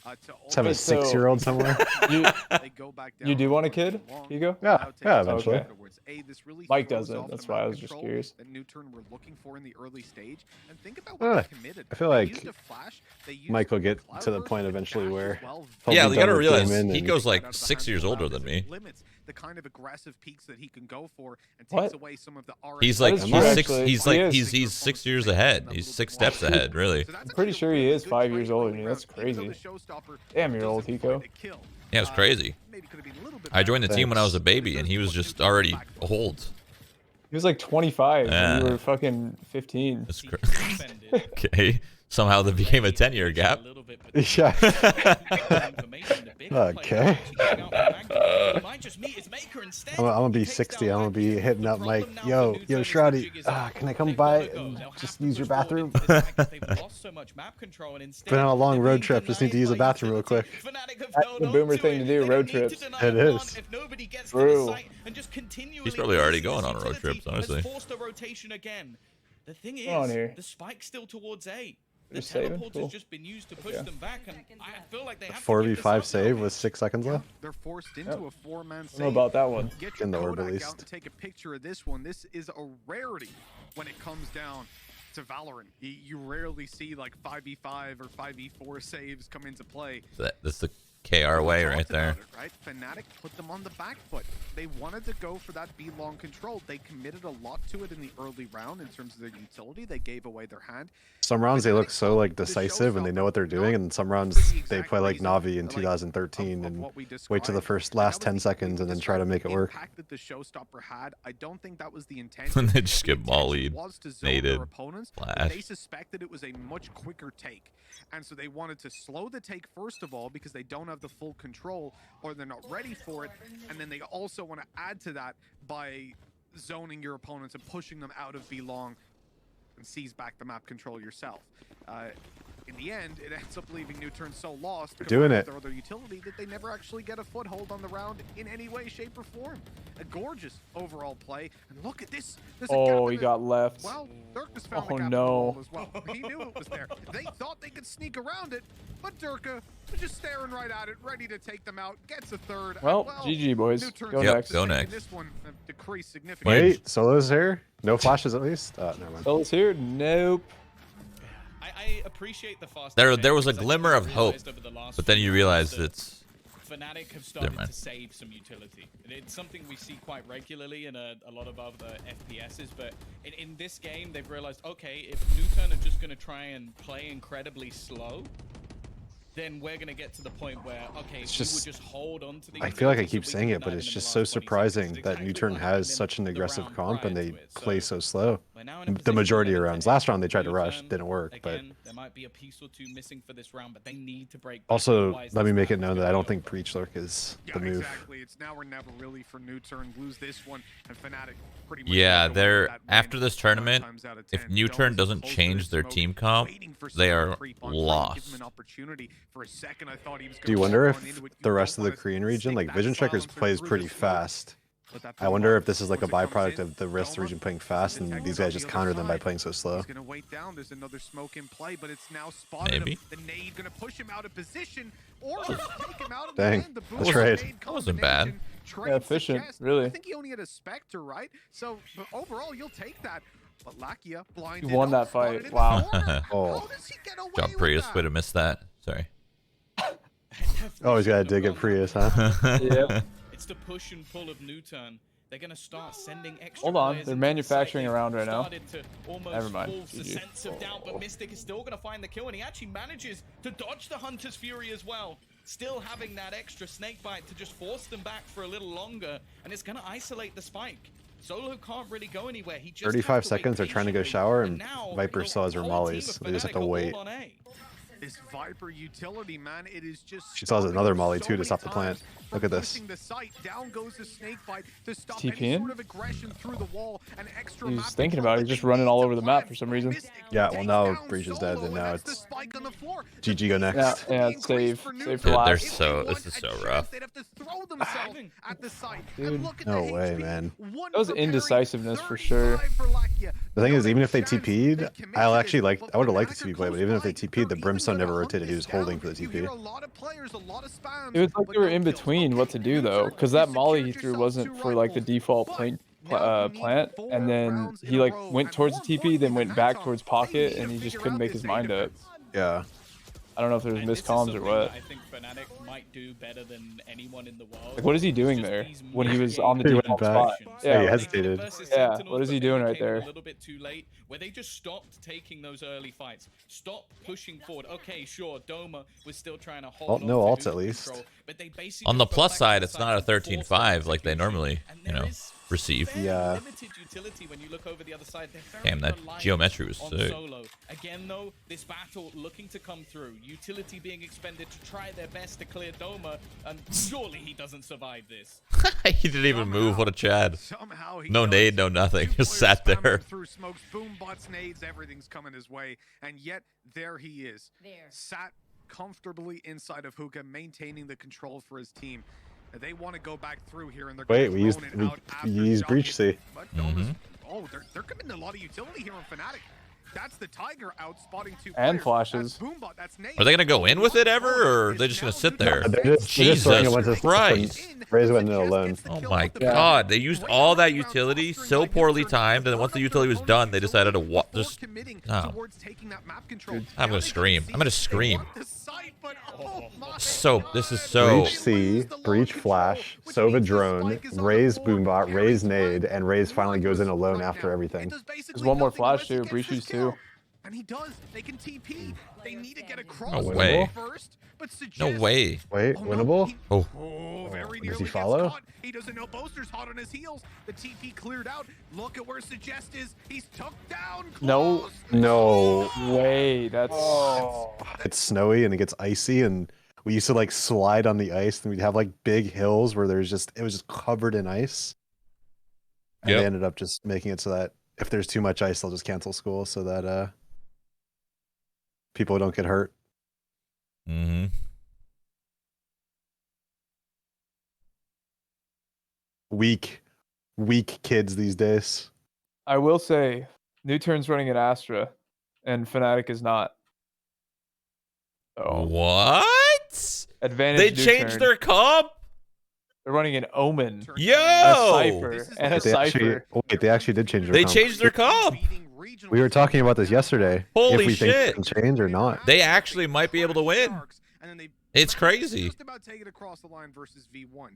Let's have a Wait, so- 6-year-old somewhere. You do want a kid, Hiko? Yeah, eventually. Okay. Mike doesn't, that's why I was just curious. That Nuturn were looking for in the early stage. And think about what they committed. I feel They like used a flash, they used Mike will the get cloud to the burst, point the eventually dash where as well. he'll Yeah, be you gotta done with realize gaming and- Hiko's Out like of the 6 years handful older around than this me. limits the kind of aggressive peaks that he can go for and What? takes away some of the He's RNG. like That is he's true, six. actually. He's He like is. he's 6 years ahead. He's 6 steps ahead, really. I'm pretty sure he is 5 years older than me. That's crazy. Damn, you're old, Hiko. Yeah, it's crazy. I joined the team when I was a baby, and he was just already old. He was like 25 Yeah. when you were fucking 15. That's okay. Somehow there became a 10-year gap. Yeah. Okay. I'm gonna be 60. I'm gonna be hitting up Mike. Yo, Shroudy, can I come by and just use your bathroom? Been on a long road trip. Just need to use the bathroom real quick. That's the boomer thing to do, road trips. It is. True. He's probably already going on road trips, honestly. The thing Come on is, here. the spike's still towards A. The Just saving? teleport Cool. has just been used to push them back, and I feel like they have to 4v5 give this up save now. with 6 seconds left. They're forced into Yep. a four-man I don't save. know about that one. Get your In the orb, at Kodak least. out and take a picture of this one. This is a rarity when it comes down to Valorant. You rarely see like 5v5 or 5v4 saves come into play. That's the KR way We right talked there. about it, right? Fnatic put them on the back foot. They wanted to go for that B-long control. They committed a lot to it in the early round in terms of their utility. They gave away their hand. Some rounds they look so like decisive and they know what they're doing, and some rounds they play like Navi in 2013 and wait to the last 10 seconds and then try to make it work. That the showstopper had, I don't think that was the intention. And they just The get mollied, intention was to zone mated, their opponents, but flash. they suspected it was a much quicker take. And so they wanted to slow the take first of all because they don't have the full control or they're not ready for it. And then they also want to add to that by zoning your opponents and pushing them out of B-long and seize back the map control yourself. In the end, it ends up leaving Nuturn so lost Doing it. their other utility that they never actually get a foothold on the round in any way, shape, or form. A gorgeous overall play. And look at this. There's a gap Oh, in he the- got left. Well, Derke found Oh, the gap in the no. wall as well. He knew it was there. They thought they could sneak around it, but Derke was just staring right at it, ready to take them out. Gets a third. Well, and, GG, boys. Nuturn's Go Yep, next. go taking next. This one decreased significantly. Wait, Solo's here? No flashes at least? Never mind. Soul's here? Nope. I appreciate the fast. There was a glimmer of hope, but then you realized it's Fnatic have started mind. to save some utility. It's something we see quite regularly in a lot of other FPSs, but in this game, they've realized, okay, if Nuturn are just going to try and play incredibly slow, then we're going to get to the point where, okay, It's we just- will just hold on to the I feel like I utility so keep we saying can it, but ignite it's them in just the so last 20 surprising seconds. that Exactly Nuturn what has happened such an in the aggressive round comp and prior they to it. play so slow. We're now in a The position majority where of they rounds. can Last round they tried to rush, Nuturn, didn't work, but again, there might be a piece or two missing for this round, but they need to break back, also otherwise let me this make it round is known that gonna I be don't think over. Preach Lurk is Yeah, the move. exactly. It's now or never really for Nuturn. Lose this one, and Fnatic pretty much yeah. walk away with They're that win after this 9 tournament. times out of If 10. Nuturn Doma's doesn't closer to change their smoke, team comp, waiting for they someone to are creep on, trying to give lost. him an opportunity. For a second, I thought he was Do you gonna wonder walk if on into it. You the rest of don't the wanna Korean region, stick like that Vision Checkers silencer plays through pretty the smoke, fast. but that's I the wonder mark. if this is like a Once it comes byproduct in, of the rest of the Doma, region playing fast, and Integral's these on guys the just other counter them by side. playing so slow. He's gonna wait down. There's another smoke in play, but it's now spotted Maybe. him. The nade gonna push him out of position, or just take him out of Dang, the end. The the boost trade. nade That wasn't bad. combination, trade efficient, suggest. really. I think he only had a Spectre, right? So but overall, you'll take that. But Lakia blinded. He won up, that fight. spotted in the Wow. corner. Oh. How does he get away Job with Prius that? would have missed that. Sorry. Oh, he's got to dig at Prius, huh? Yep. It's the push and pull of Nuturn. They're gonna start sending extra. Hold on, players they're into the manufacturing site. around right now. Started to almost Never mind, force the GG. sense of doubt, but Mistic is still gonna find the kill, and he actually manages to dodge the Hunter's Fury as well. Still having that extra snake bite to just force them back for a little longer, and it's gonna isolate the spike. Solo can't really go anywhere. He just 35 has to wait seconds, they're trying to go patiently, shower, and now, Viper still has her the whole mollies, team so of they just have Fnatic to are all wait. on A. This Viper utility, man, it is just. She saws another molly too to stop the plant. Look at this. The site. Down goes the snake bite to stop TP any in? sort of aggression through the wall. An extra He's map thinking control about it. He's just running all over the map for some reason. Mistic Yeah, well takes now down Breach is dead, Solo, and now that's the it's spike on the floor. GG go next. Yeah, save for Dude, last. this is so rough. They'd have to throw themselves at the site. Dude, And look at no the way, HP. man. One That was for peri, indecisiveness for sure. 35 for lakia. The thing is, No, even if they guys, TP'd, they committed I it, actually like. but I would have liked Fnatic the TP are play, but close even if they by. TP'd, They're the even Brimstone gonna never hunt rotated. He this was holding down. for the You hear TP. a lot of players, a lot of spams, It was like but they were no in kills. between what to do though, because that molly he threw wasn't for like the default plant, and then he like went towards the TP, then went back towards pocket, and he just couldn't make his mind up. Yeah. I don't know if there was And this is miscomms or something what. that I think Fnatic might do better than anyone in the world. Like, what is he doing Just there these when he was on the He went default back. spot? Yeah, he Yeah, hesitated. Yeah, what is he doing right there? A little bit too late, where they just stopped taking those early fights. Stop pushing forward. Okay, sure, Doma was still trying to hold. Well, no on ults to at least. control, but they basically On the just got plus back to side, the it's not a site and forced 13-5 them like they execution. normally, And you there know, is receive. very Yeah. limited utility when you look over the other side. They're very Damn, that reliant geometry was on sick. Solo. Again, though, this battle looking to come through. Utility being expended to try their best to clear Doma, and surely he doesn't survive this. He didn't even move. What a Chad. Somehow he No does. nade, no nothing. Two Just players sat there. spamming through smokes, boom bots, nades, everything's coming his way, and yet there he is, sat comfortably inside of Hookah, maintaining the control for his team. They want to go back through here, and they're Wait, gonna we used drone it out after Breach jumping. C. But Doma's, oh, they're committing a lot of utility here on Fnatic. That's the Tiger out spotting two And players. flashes. That's Boombot, that's Nate. Are they gonna go in with it ever, or are they just gonna sit there? They're just throwing a bunch Jesus of stuff Christ. and Raze went in alone. Oh my God! They used all that utility so poorly timed, and then once the utility was done, they decided to just. Oh. I'm gonna scream. I'm gonna scream. So this is so. Breach C, Breach Flash, Sova Drone, Raze Boombot, Raze Nade, and Raze finally goes in alone after everything. There's one more flash too. Breach used two. And he does. They can TP. They need to get across. No way. First, but No way. Wait, winnable? Oh. Very Does he nearly gets follow? caught. He doesn't know Boaster's hot on his heels. The TP cleared out. Look at where Suggest is. He's took down. No. Close. No. Way, that's It's snowy and it gets icy, and we used to like slide on the ice, and we'd have like big hills where it was just covered in ice. And Yep. they ended up just making it so that if there's too much ice, they'll just cancel school so that people don't get hurt. Mm-hmm. Weak kids these days. I will say, Nuturn's running an Astra, and Fnatic is not. Oh, What? advantage. They changed Nuturn. their comp? They're running an Omen, a Yo! Cypher, and a They actually, Cypher. wait, they actually did change their They comp. changed their comp. We were talking about this yesterday. Holy if we think shit. it can change or not. They actually might be able to win. It's crazy. Just about take it across the line versus V1.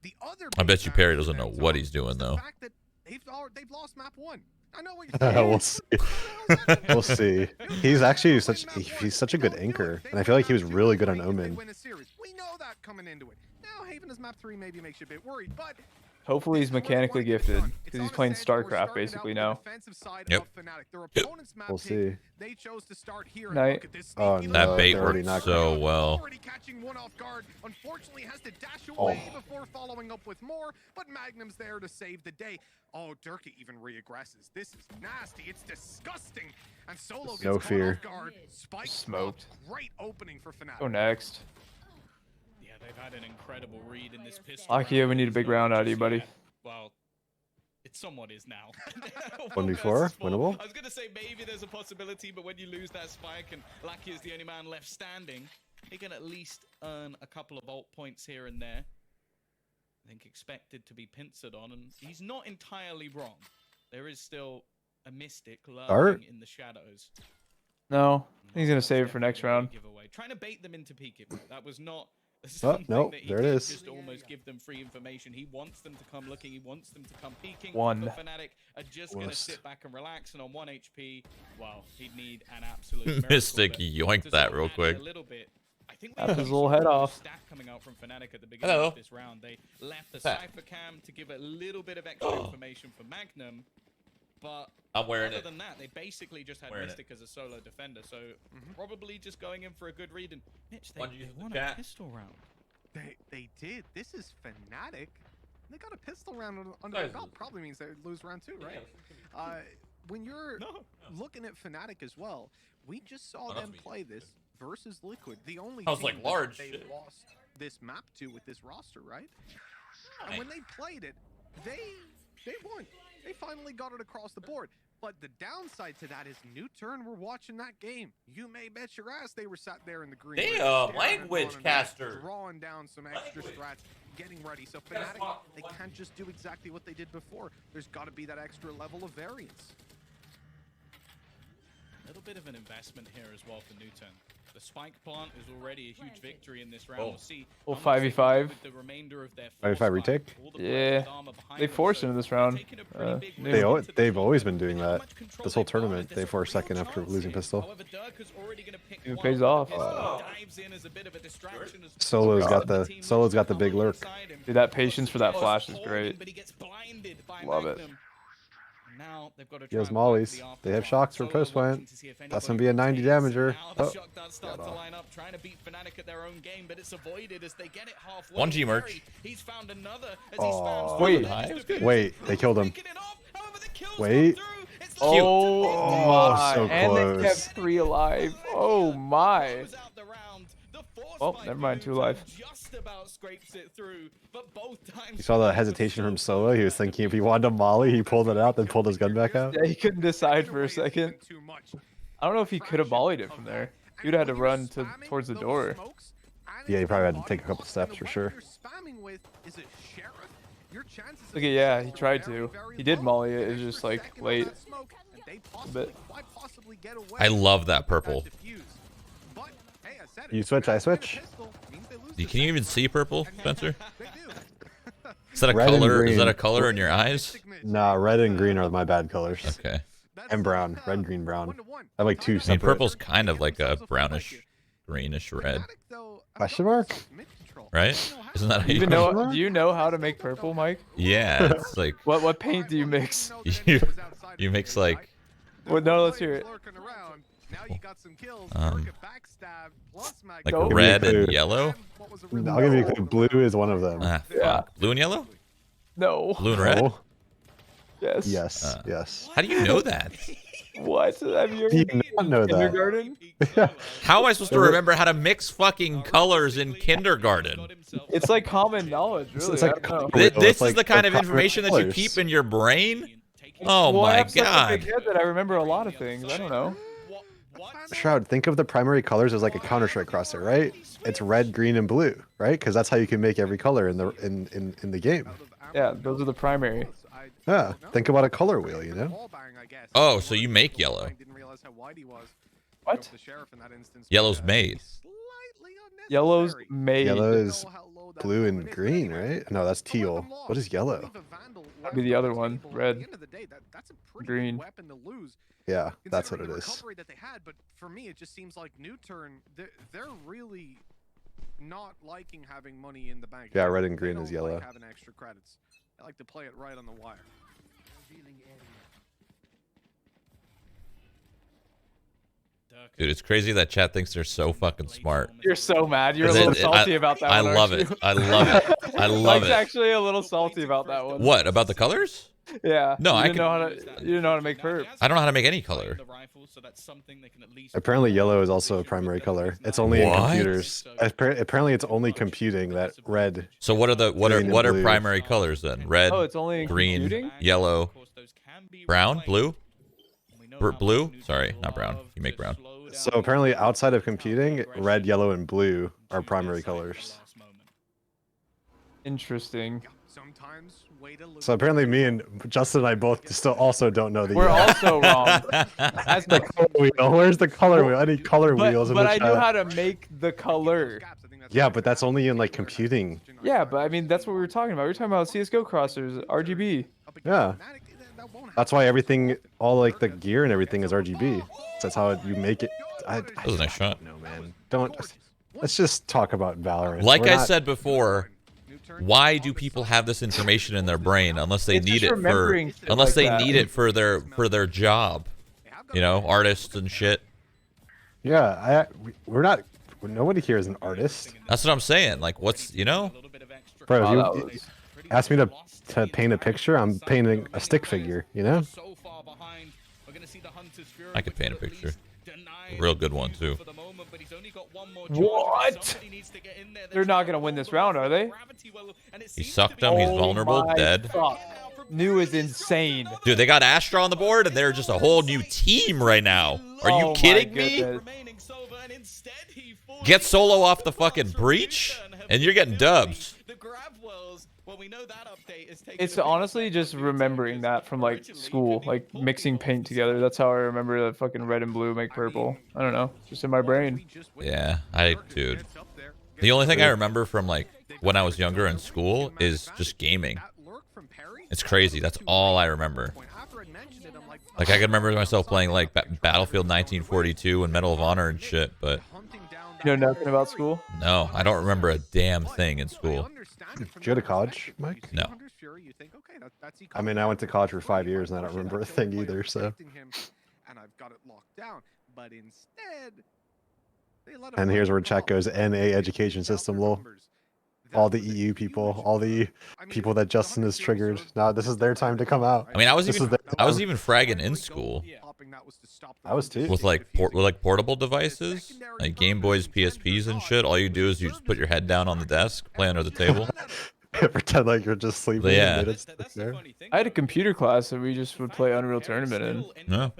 The other I bet you Perry big doesn't know factor what is he's doing, the though. fact that they've lost map 1. I know what you're saying. We'll see. We'll see. He's actually he's such a good anchor, and I feel like he was really good on Omen. We know that coming into it. Now Haven is map 3 maybe makes you a bit worried, but Hopefully he's mechanically gifted, because he's playing StarCraft basically now. Yep. We'll see. They chose to start here. Night. Oh, sneaky no, That bait they're already worked not so well. Already catching one off guard. Unfortunately, has to dash away before following up with more. But Magnum's there to save the day. Oh, Derke even re-aggresses. This is nasty. It's disgusting. And Solo gets No caught fear. off guard. Spike Smoked. Great opening for Fnatic. Go next. Yeah, they've had an incredible read in this pistol. Lakia, we need a big round out of you, buddy. Well, it somewhat is now. 1v4, winnable? I was gonna say maybe there's a possibility, but when you lose that spike and Lakia is the only man left standing, he can at least earn a couple of ult points here and there. I think expected to be pincered on, and he's not entirely wrong. There is still a Mistic lurking in the shadows. No, he's gonna save it for next round. Giveaway. Trying to bait them into peeking. That was not Oh, something no, that he there it did, is. Just almost give them free information. He wants them to come looking. He wants them to come peeking. One. But Fnatic are just going to Worst. sit back and relax. And on 1 HP, well, he'd need an absolute miracle. Mistic But yoinked to that sort of real add it quick. A little bit, I think Got we his had little head some off. Stack coming out from Fnatic at the beginning Hello. of this round. They left the That. Cypher Cam to give a little bit of extra information for Magnum. But I'm wearing other it. than that, they basically just had Mistic as a solo defender, so probably just going in for a good read. And Mitch, they won a pistol round. They did. This is Fnatic. They got a pistol round under their belt. Probably means they lose round 2, right? When you're looking at Fnatic as well, we just saw them play this versus Liquid. The only team like large they lost this map to with this roster, right? And when they played it, they won. They finally got it across the board. But the downside to that is Nuturn were watching that game. You may bet your ass they were sat there in the green. Damn, language caster. Drawing down some extra strats, getting ready. So Fnatic, they can't just do exactly what they did before. There's got to be that extra level of variance. A little bit of an investment here as well for Nuturn. The spike plant is already a huge victory in this round. We'll see. 5v5. The remainder of their 5v5 retake? Yeah. They forced into this round. They've always been doing that. This whole tournament, they forced second after losing pistol. It pays off. Solo's got the big lurk. Dude, that patience for that flash is great. Love it. Now they've got to He has mollies. They have shocks for post plant. That's gonna be a 90 damager. The shock does start to line up, trying to beat Fnatic at their own game, but it's avoided as they get it halfway. 1G merch. He's found another as he spams. Wait, they killed him. Wait. Oh my! So and close. they kept 3 alive. Oh my! Oh, never mind, 2 alive. Just about scrapes it through, but both times. You saw the hesitation from Solo. He was thinking if he wanted to molly, he pulled it out, then pulled his gun back out. Yeah, he couldn't decide for a second. I don't know if he could have mollied it from there. He'd had to run towards the door. Yeah, he probably had to take a couple steps for sure. Look at, yeah, he tried to. He did molly it. It was just like late. A bit. I love that purple. You switch, I switch. Can you even see purple, Spencer? Is that a Red and color? Is green. that a color in your eyes? Nah, red and green are my bad colors. Okay. And brown. Red, green, brown. I have like 2 I mean, separate. purple's kind of like a brownish, greenish red, Question mark? right? Isn't that how you? Do you know how to make purple, Mike? Yeah, it's like What paint do you mix? you mix like. Well, no, let's hear it. Like Go. red and yellow. I'll give you a clue. Blue is one of them. Ah, fuck. Yeah. Blue and yellow. No. Blue and red. Oh, Yes. yes, yes. How do you know that? What? Have you Do ever you not know that? kindergarten? How am I supposed to remember how to mix fucking colors in kindergarten? It's like common knowledge, really. It's like I don't know. This like is the kind the of proper information that you colors. keep in your brain? Oh Well, I my have such a big god. head that I remember a lot of things. I don't know. Shroud, think of the primary colors as like a Counter-Strike crosshair, right? It's red, green, and blue, right? Because that's how you can make every color in the game. Yeah, those are the primary. Yeah, think about a color wheel, you know? Oh, so you make yellow. What? Yellow's made. Yellow's made. Yellow is blue and green, right? No, that's teal. What is yellow? That'd be the other one. Red. Green. Yeah, that's what it is. That they had, but for me, it just seems like Nuturn, they're really not liking having money in the bank. Yeah, red and green They is don't like yellow. having extra credits. I like to play it right on the wire. Dude, it's crazy that chat thinks they're so fucking smart. You're so mad. You're a 'Cause little salty about that I one. love aren't it. you? I love it. I love Mike's it. actually a little salty about that one. What about the colors? Yeah. No, you I didn't know how to. You didn't know how to make perp. I don't know how to make any color. Apparently, yellow is also a primary color. It's only in What? computers. Apparently, it's only computing that red. So what are Green and blue. primary colors then? Red, Oh, it's only in green, computing? yellow, brown, blue? Blue? Sorry, not brown. You make brown. So apparently, outside of computing, red, yellow, and blue are primary colors. Interesting. So apparently, me and Justin and I both still also don't know the. We're also wrong. That's the color wheel. Where's the color wheel? I need color wheels. But I knew how to make the color. Yeah, but that's only in like computing. Yeah, but I mean that's what we were talking about. We were talking about CS:GO crossers, RGB. Yeah. That's why everything, all like the gear and everything is RGB. That's how you make it. That was a nice shot. No man, don't. Let's just talk about Valorant. Like We're I not- said before, why do people have this information in their brain unless they need it for their job? You know, artists and shit. Yeah, we're not. Nobody here is an artist. That's what I'm saying. Like, what's, you know? Bro, if you ask me to paint a picture, I'm painting a stick figure, you know? I could paint a picture. A real good one, too. What? They're not going to win this round, are they? He sucked him. He's vulnerable. Dead. Fuck. New is insane. Dude, they got Astra on the board, and they're just a whole new team right now. Are you kidding me? Get Solo off the fucking breach, and you're getting dubs. It's honestly just remembering that from like school, like mixing paint together. That's how I remember that fucking red and blue make purple. I don't know, just in my brain. Yeah, dude. The only thing I remember from like when I was younger in school is just gaming. It's crazy. That's all I remember. Like, I can remember myself playing like Battlefield 1942 and Medal of Honor and shit, but you know nothing about school? No, I don't remember a damn thing in school. Did you go to college, Mike? No. I mean, I went to college for 5 years and I don't remember a thing either, so. And I've got it locked down, but instead, and here's where chat goes, NA education system, lol. All the EU people, all the people that Justin has triggered. Now this is their time to come out. I mean, I was even fragging in school. I was too. With like portable devices, like Game Boys, PSPs and shit. All you do is you just put your head down on the desk, play under the table. Pretend like you're just sleeping. Yeah. I had a computer class that we just would play Unreal Tournament in. No.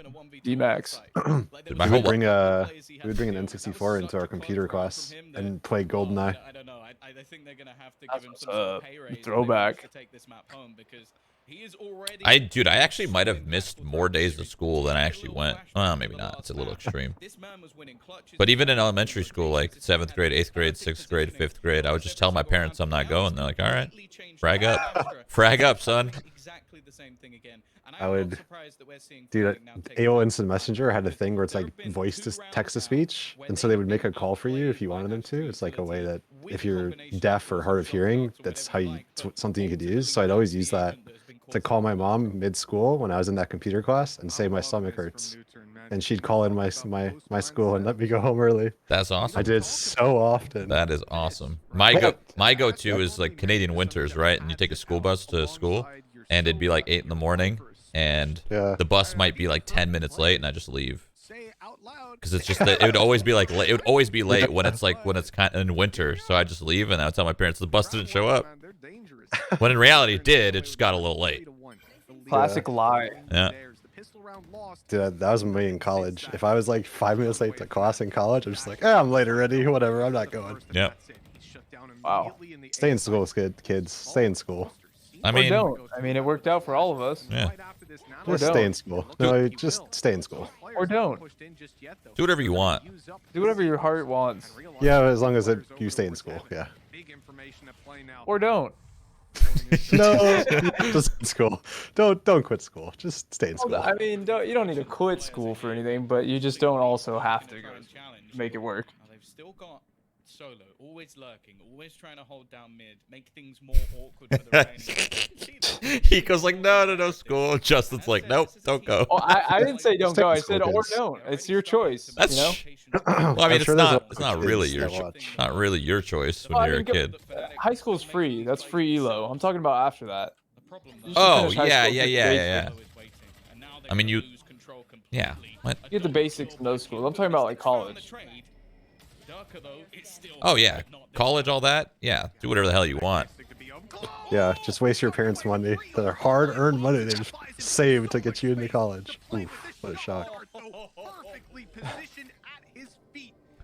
D-Max. We would bring an N64 into our computer class and play GoldenEye. I think they're gonna have to give him some pay raise throwback to take this map home because he is already. I actually might have missed more days of school than I actually went. Well, maybe not. It's a little extreme. But even in elementary school, like 7th grade, 8th grade, 6th grade, 5th grade, I would just tell my parents I'm not going. They're like, all right, frag up, frag up, son. Exactly the same thing again. I would, dude, AOL Instant Messenger had a thing where it's like voice to text to speech, and so they would make a call for you if you wanted them to. It's like a way that if you're deaf or hard of hearing, that's how something you could use. So I'd always use that to call my mom mid-school when I was in that computer class and say my stomach hurts, and she'd call in my school and let me go home early. That's awesome. I did so often. That is awesome. My go-to is like Canadian winters, right? And you take a school bus to school, and it'd be like 8 in the morning. And the bus might be like 10 minutes late, and I just leave. Because it's just that it would always be like it would always be late when it's kind of in winter. So I just leave, and I would tell my parents the bus didn't show up. When in reality it did. It just got a little late. Classic lie. Yeah. Dude, that was me in college. If I was like 5 minutes late to class in college, I'm just like, I'm late already. Whatever. I'm not going. Yeah. Wow. Stay in school, kids. Stay in school. I mean, or don't. I mean, it worked out for all of us. Yeah. Just stay in school. No, just stay in school. Or don't. Do whatever you want. Do whatever your heart wants. Yeah, as long as you stay in school. Yeah. Or don't. No, just in school. Don't quit school. Just stay in school. I mean, you don't need to quit school for anything, but you just don't also have to make it work. They've still got Solo, always lurking, always trying to hold down mid, make things more awkward for the remaining. Hiko's like, no, school. Justin's like, nope, don't go. Oh, I didn't say don't go. I said or don't. It's your choice. That's, you know? Well, I mean, it's not really your choice when you're a kid. High school's free. That's free elo. I'm talking about after that. Oh, yeah. I mean, yeah. What? You get the basics in those schools. I'm talking about like college. Oh yeah, college, all that. Yeah, do whatever the hell you want. Yeah, just waste your parents' money. Their hard-earned money they just saved to get you into college. Oof, what a shock. But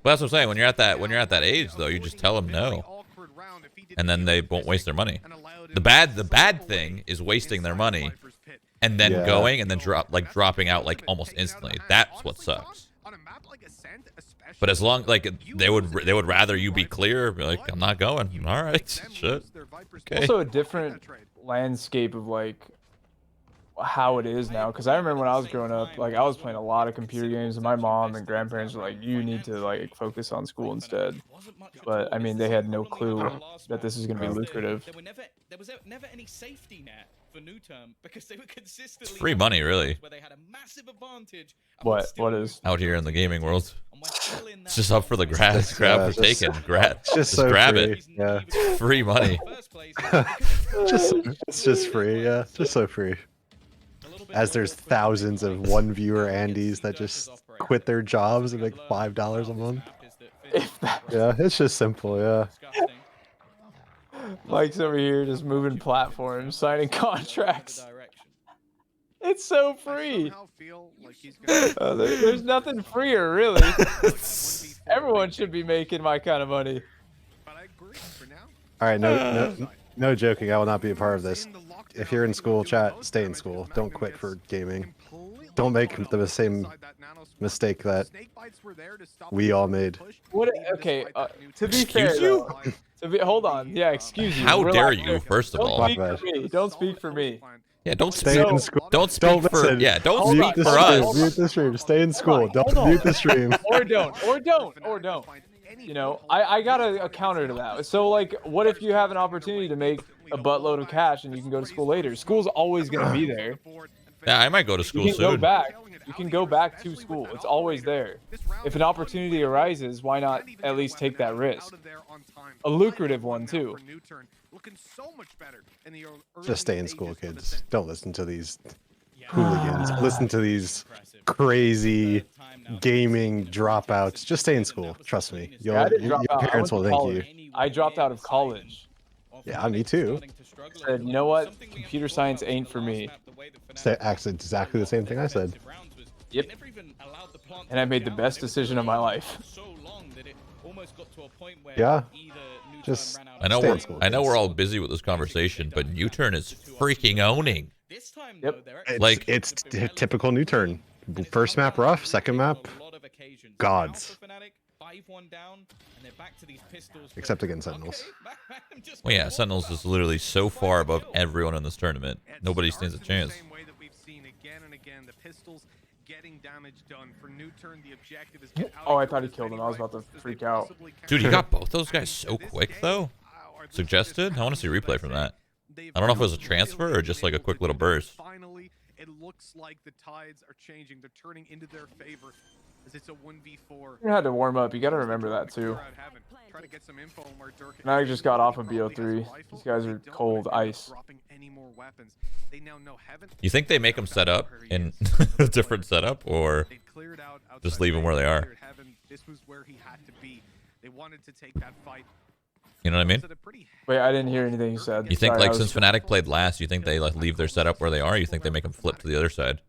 that's what I'm saying. When you're at that age, though, you just tell them no, and then they won't waste their money. The bad thing is wasting their money, and then going and then dropping out like almost instantly. That's what sucks. But as long they would rather you be clear, be like, I'm not going. All right, shit. Okay. Also a different landscape of like, how it is now, because I remember when I was growing up, like I was playing a lot of computer games, and my mom and grandparents were like, "You need to like focus on school instead." But I mean, they had no clue that this is going to be lucrative. There was never any safety net for Nuturn because they were consistently. It's free money, really. Where they had a massive advantage. What is out here in the gaming world? It's just up for the grab for taking. Just so grab free. it. Yeah. It's free money. It's just free. Yeah, just so free. As there's thousands of one viewer Andys that just quit their jobs and make $5 a month. Yeah, it's just simple. Yeah. Mike's over here just moving platforms, signing contracts. It's so free. There's nothing freer, really. Everyone should be making my kind of money. All right, no joking. I will not be a part of this. If you're in school, chat, stay in school. Don't quit for gaming. Don't make the same mistake that we all made. What? Okay, to be fair, hold on. Yeah, excuse you. How dare you? First of all, don't speak for me. Yeah, don't stay in school. Don't speak for. Yeah, don't speak for us. Mute the stream. Stay in school. Don't mute the stream. Or don't. You know, I got a counter to that. So like, what if you have an opportunity to make a buttload of cash and you can go to school later? School's always gonna be there. Yeah, I might go to school soon. Go back. You can go back to school. It's always there. If an opportunity arises, why not at least take that risk? A lucrative one too. Just stay in school, kids. Don't listen to these hooligans. Listen to these crazy gaming dropouts. Just stay in school. Trust me. Your parents will thank you. I dropped out of college. Yeah, me too. Said, you know what? Computer science ain't for me. Actually, exactly the same thing I said. Yep. And I made the best decision of my life. Yeah. Just I know we're all busy with this conversation, but Nuturn is freaking owning. Yep. It's typical Nuturn. First map rough, second map gods. Except against Sentinels. Well, yeah, Sentinels is literally so far above everyone in this tournament. Nobody stands a chance. Oh, I thought he killed him. I was about to freak out. Dude, he got both those guys so quick, though. Suggested? I want to see a replay from that. I don't know if it was a transfer or just like a quick little burst. Finally, it looks like the tides are changing. They're turning into their favor. As it's a 1v4. You had to warm up. You got to remember that too. Now I just got off of BO3. These guys are cold ice. You think they make them set up in a different setup, or just leave them where they are? You know what I mean? Wait, I didn't hear anything you said. You think, like, since Fnatic played last, you think they like leave their setup where they are? You think they make them flip to the other side?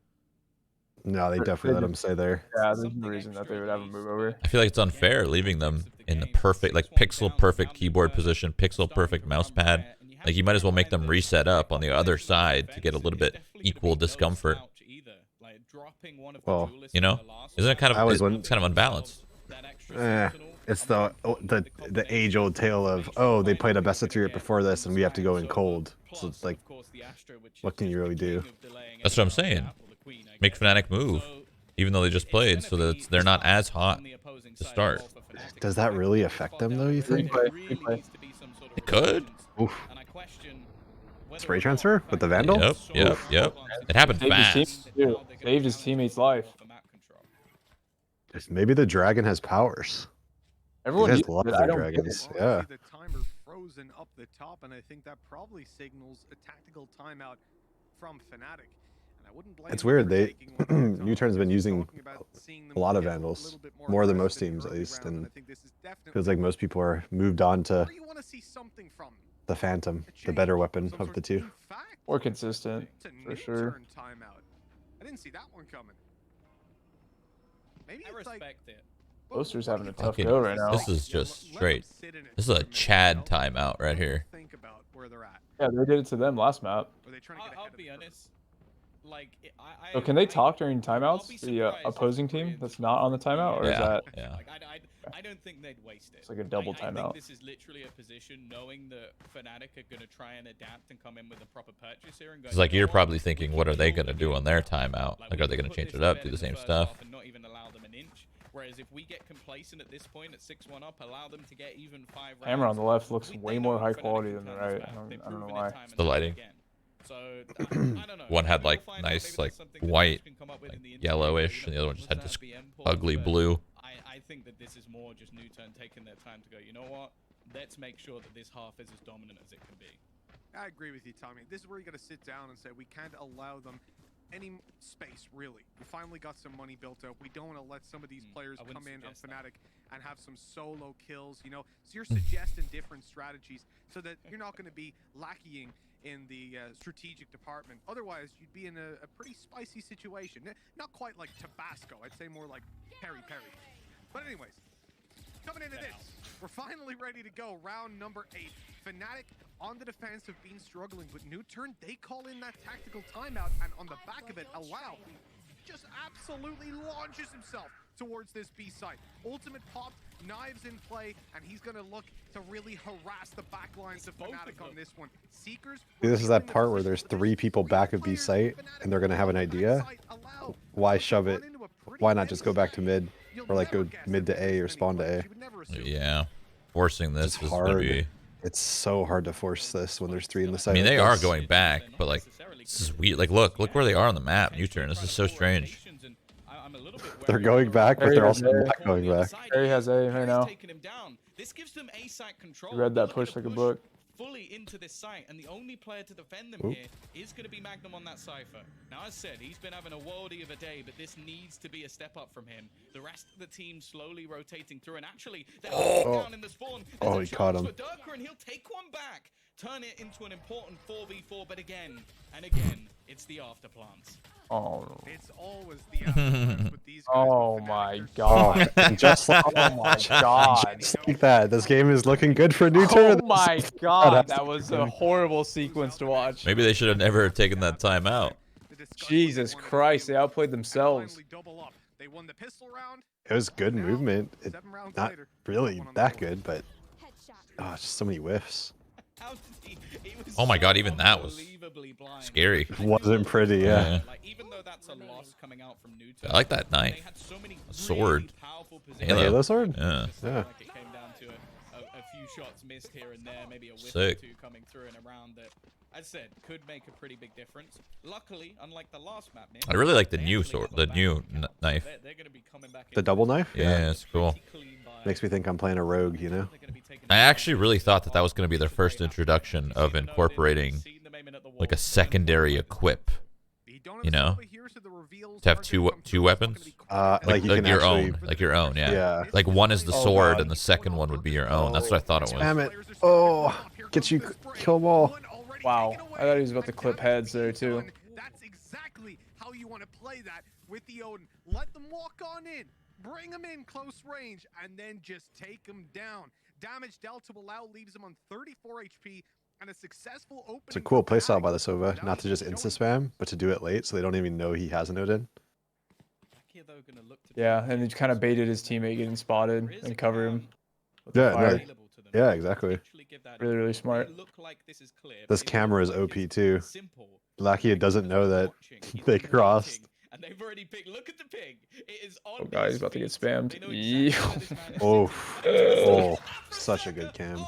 No, they definitely let them stay there. Yeah, there's no reason that they would have a move over. I feel like it's unfair leaving them in the perfect, like, pixel perfect keyboard position, pixel perfect mouse pad. Like, you might as well make them reset up on the other side to get a little bit equal discomfort. Well, you know, isn't it kind of it's kind of unbalanced? It's the age-old tale of, oh, they played a best of 3 before this and we have to go in cold. So it's like, what can you really do? That's what I'm saying. Make Fnatic move, even though they just played, so that they're not as hot to start. Does that really affect them, though, you think? It could. Oof. Spray transfer with the Vandal? Yep. It happened fast. Saved his teammate's life. Maybe the dragon has powers. Everyone has lots of dragons. Yeah. The timer frozen up the top, and I think that probably signals a tactical timeout from Fnatic. It's weird. Nuturn's been using a lot of Vandals, more than most teams at least, and feels like most people are moved on to the Phantom, the better weapon of the two. More consistent, for sure. I didn't see that one coming. Maybe I respect it. Boaster's having a tough go right now. This is just straight. This is a Chad timeout right here. Yeah, they did it to them last map. I'll be honest. Like, so can they talk during timeouts? The opposing team that's not on the timeout, or is that? Yeah. I don't think they'd waste it. It's like a double I timeout. think this is literally a position knowing that Fnatic are going to try and adapt and come in with a proper purchase here. It's like you're probably thinking, what are they going to do on their timeout? Like, are they going to change it up, do the same stuff? And not even allow them an inch. Whereas if we get complacent at this point at 6-1 up, allow them to get even 5 rounds. Camera on the left looks way more high quality than the right. I don't know why. It's the lighting. So, I don't know. One had like nice like white, like, yellowish, and the other one just had this ugly blue. I think that this is more just Nuturn taking their time to go, you know what? Let's make sure that this half is as dominant as it can be. I agree with you, Tommy. This is where you got to sit down and say we can't allow them any space, really. We finally got some money built up. We don't want to let some of these players come in on Fnatic and have some solo kills, you know? So you're suggesting different strategies so that you're not going to be lackeying in the strategic department. Otherwise, you'd be in a pretty spicy situation. Not quite like Tabasco. I'd say more like peri. But anyways, coming into this, we're finally ready to go. Round number 8. Fnatic on the defense have been struggling, but Nuturn, they call in that tactical timeout, and on the back of it, Allow just absolutely launches himself towards this B site. Ultimate popped, knives in play, and he's going to look to really harass the backlines of Fnatic on this one. Seekers. This is that part where there's 3 people back of B site, and they're going to have an idea. Why shove it? Why not just go back to mid? Or like go mid to A or spawn to A? Yeah. Forcing this is going to be... It's so hard to force this when there's 3 in the site. I mean, they are going back, but like, this is weird. Like, look where they are on the map, Nuturn. This is so strange. They're going back, but they're also not going back. Peri has A right now. This gives them A site control. You read that push like a book. Fully into this site, and the only player to defend them here is going to be Magnum on that cipher. Now, as said, he's been having a worldie of a day, but this needs to be a step up from him. The rest of the team slowly rotating through, and actually, they're down in the spawn. He caught him. Derke, and he'll take one back, turn it into an important 4v4, but again and again, it's the afterplants. Oh. It's always the afterplants with these guys. Oh my god. Just like, oh my god. just like that. This game is looking good for Nuturn. Oh my god. That was a horrible sequence to watch. Maybe they should have never taken that time out. Jesus Christ, they outplayed themselves. They won the pistol round. It was good movement. Not really that good, but just so many whiffs. Oh my god, even that was scary. It wasn't pretty, yeah. Even though that's a loss coming out from Nuturn, I like that knife. Sword. Halo sword? Yeah. Yeah. Like it came down to a few shots missed here and there, maybe a whiff Sick. or 2 coming through in a round that, as I said, could make a pretty big difference. Luckily, unlike the last map, I really like the new sword, the new knife. they're going to be coming back The double knife? Yeah, it's cool. Makes me think I'm playing a rogue, you know? I actually really thought that was going to be their first introduction of incorporating like a secondary equip. You know, to have two weapons, like your own, yeah. Like one is the sword, and the second one would be your own. That's what I thought it was. Damn it! Oh, get you, kill them all. Wow, I thought he was about to clip heads there too. That's exactly how you want to play that with the Odin. Let them walk on in, bring them in close range, and then just take them down. Damage dealt to Allow leaves him on 34 HP. And a successful opening. It's a cool playstyle by the Sova, not to just insta-spam, but to do it late so they don't even know he has an Odin. Yeah, and he kind of baited his teammate getting spotted and cover him. Yeah, yeah, exactly. Really, really smart. This camera is OP too. Lakia doesn't know that they crossed. And they've already picked. Look at the ping. It is on. Oh, God, he's about to get spammed. Oh, such a good cam.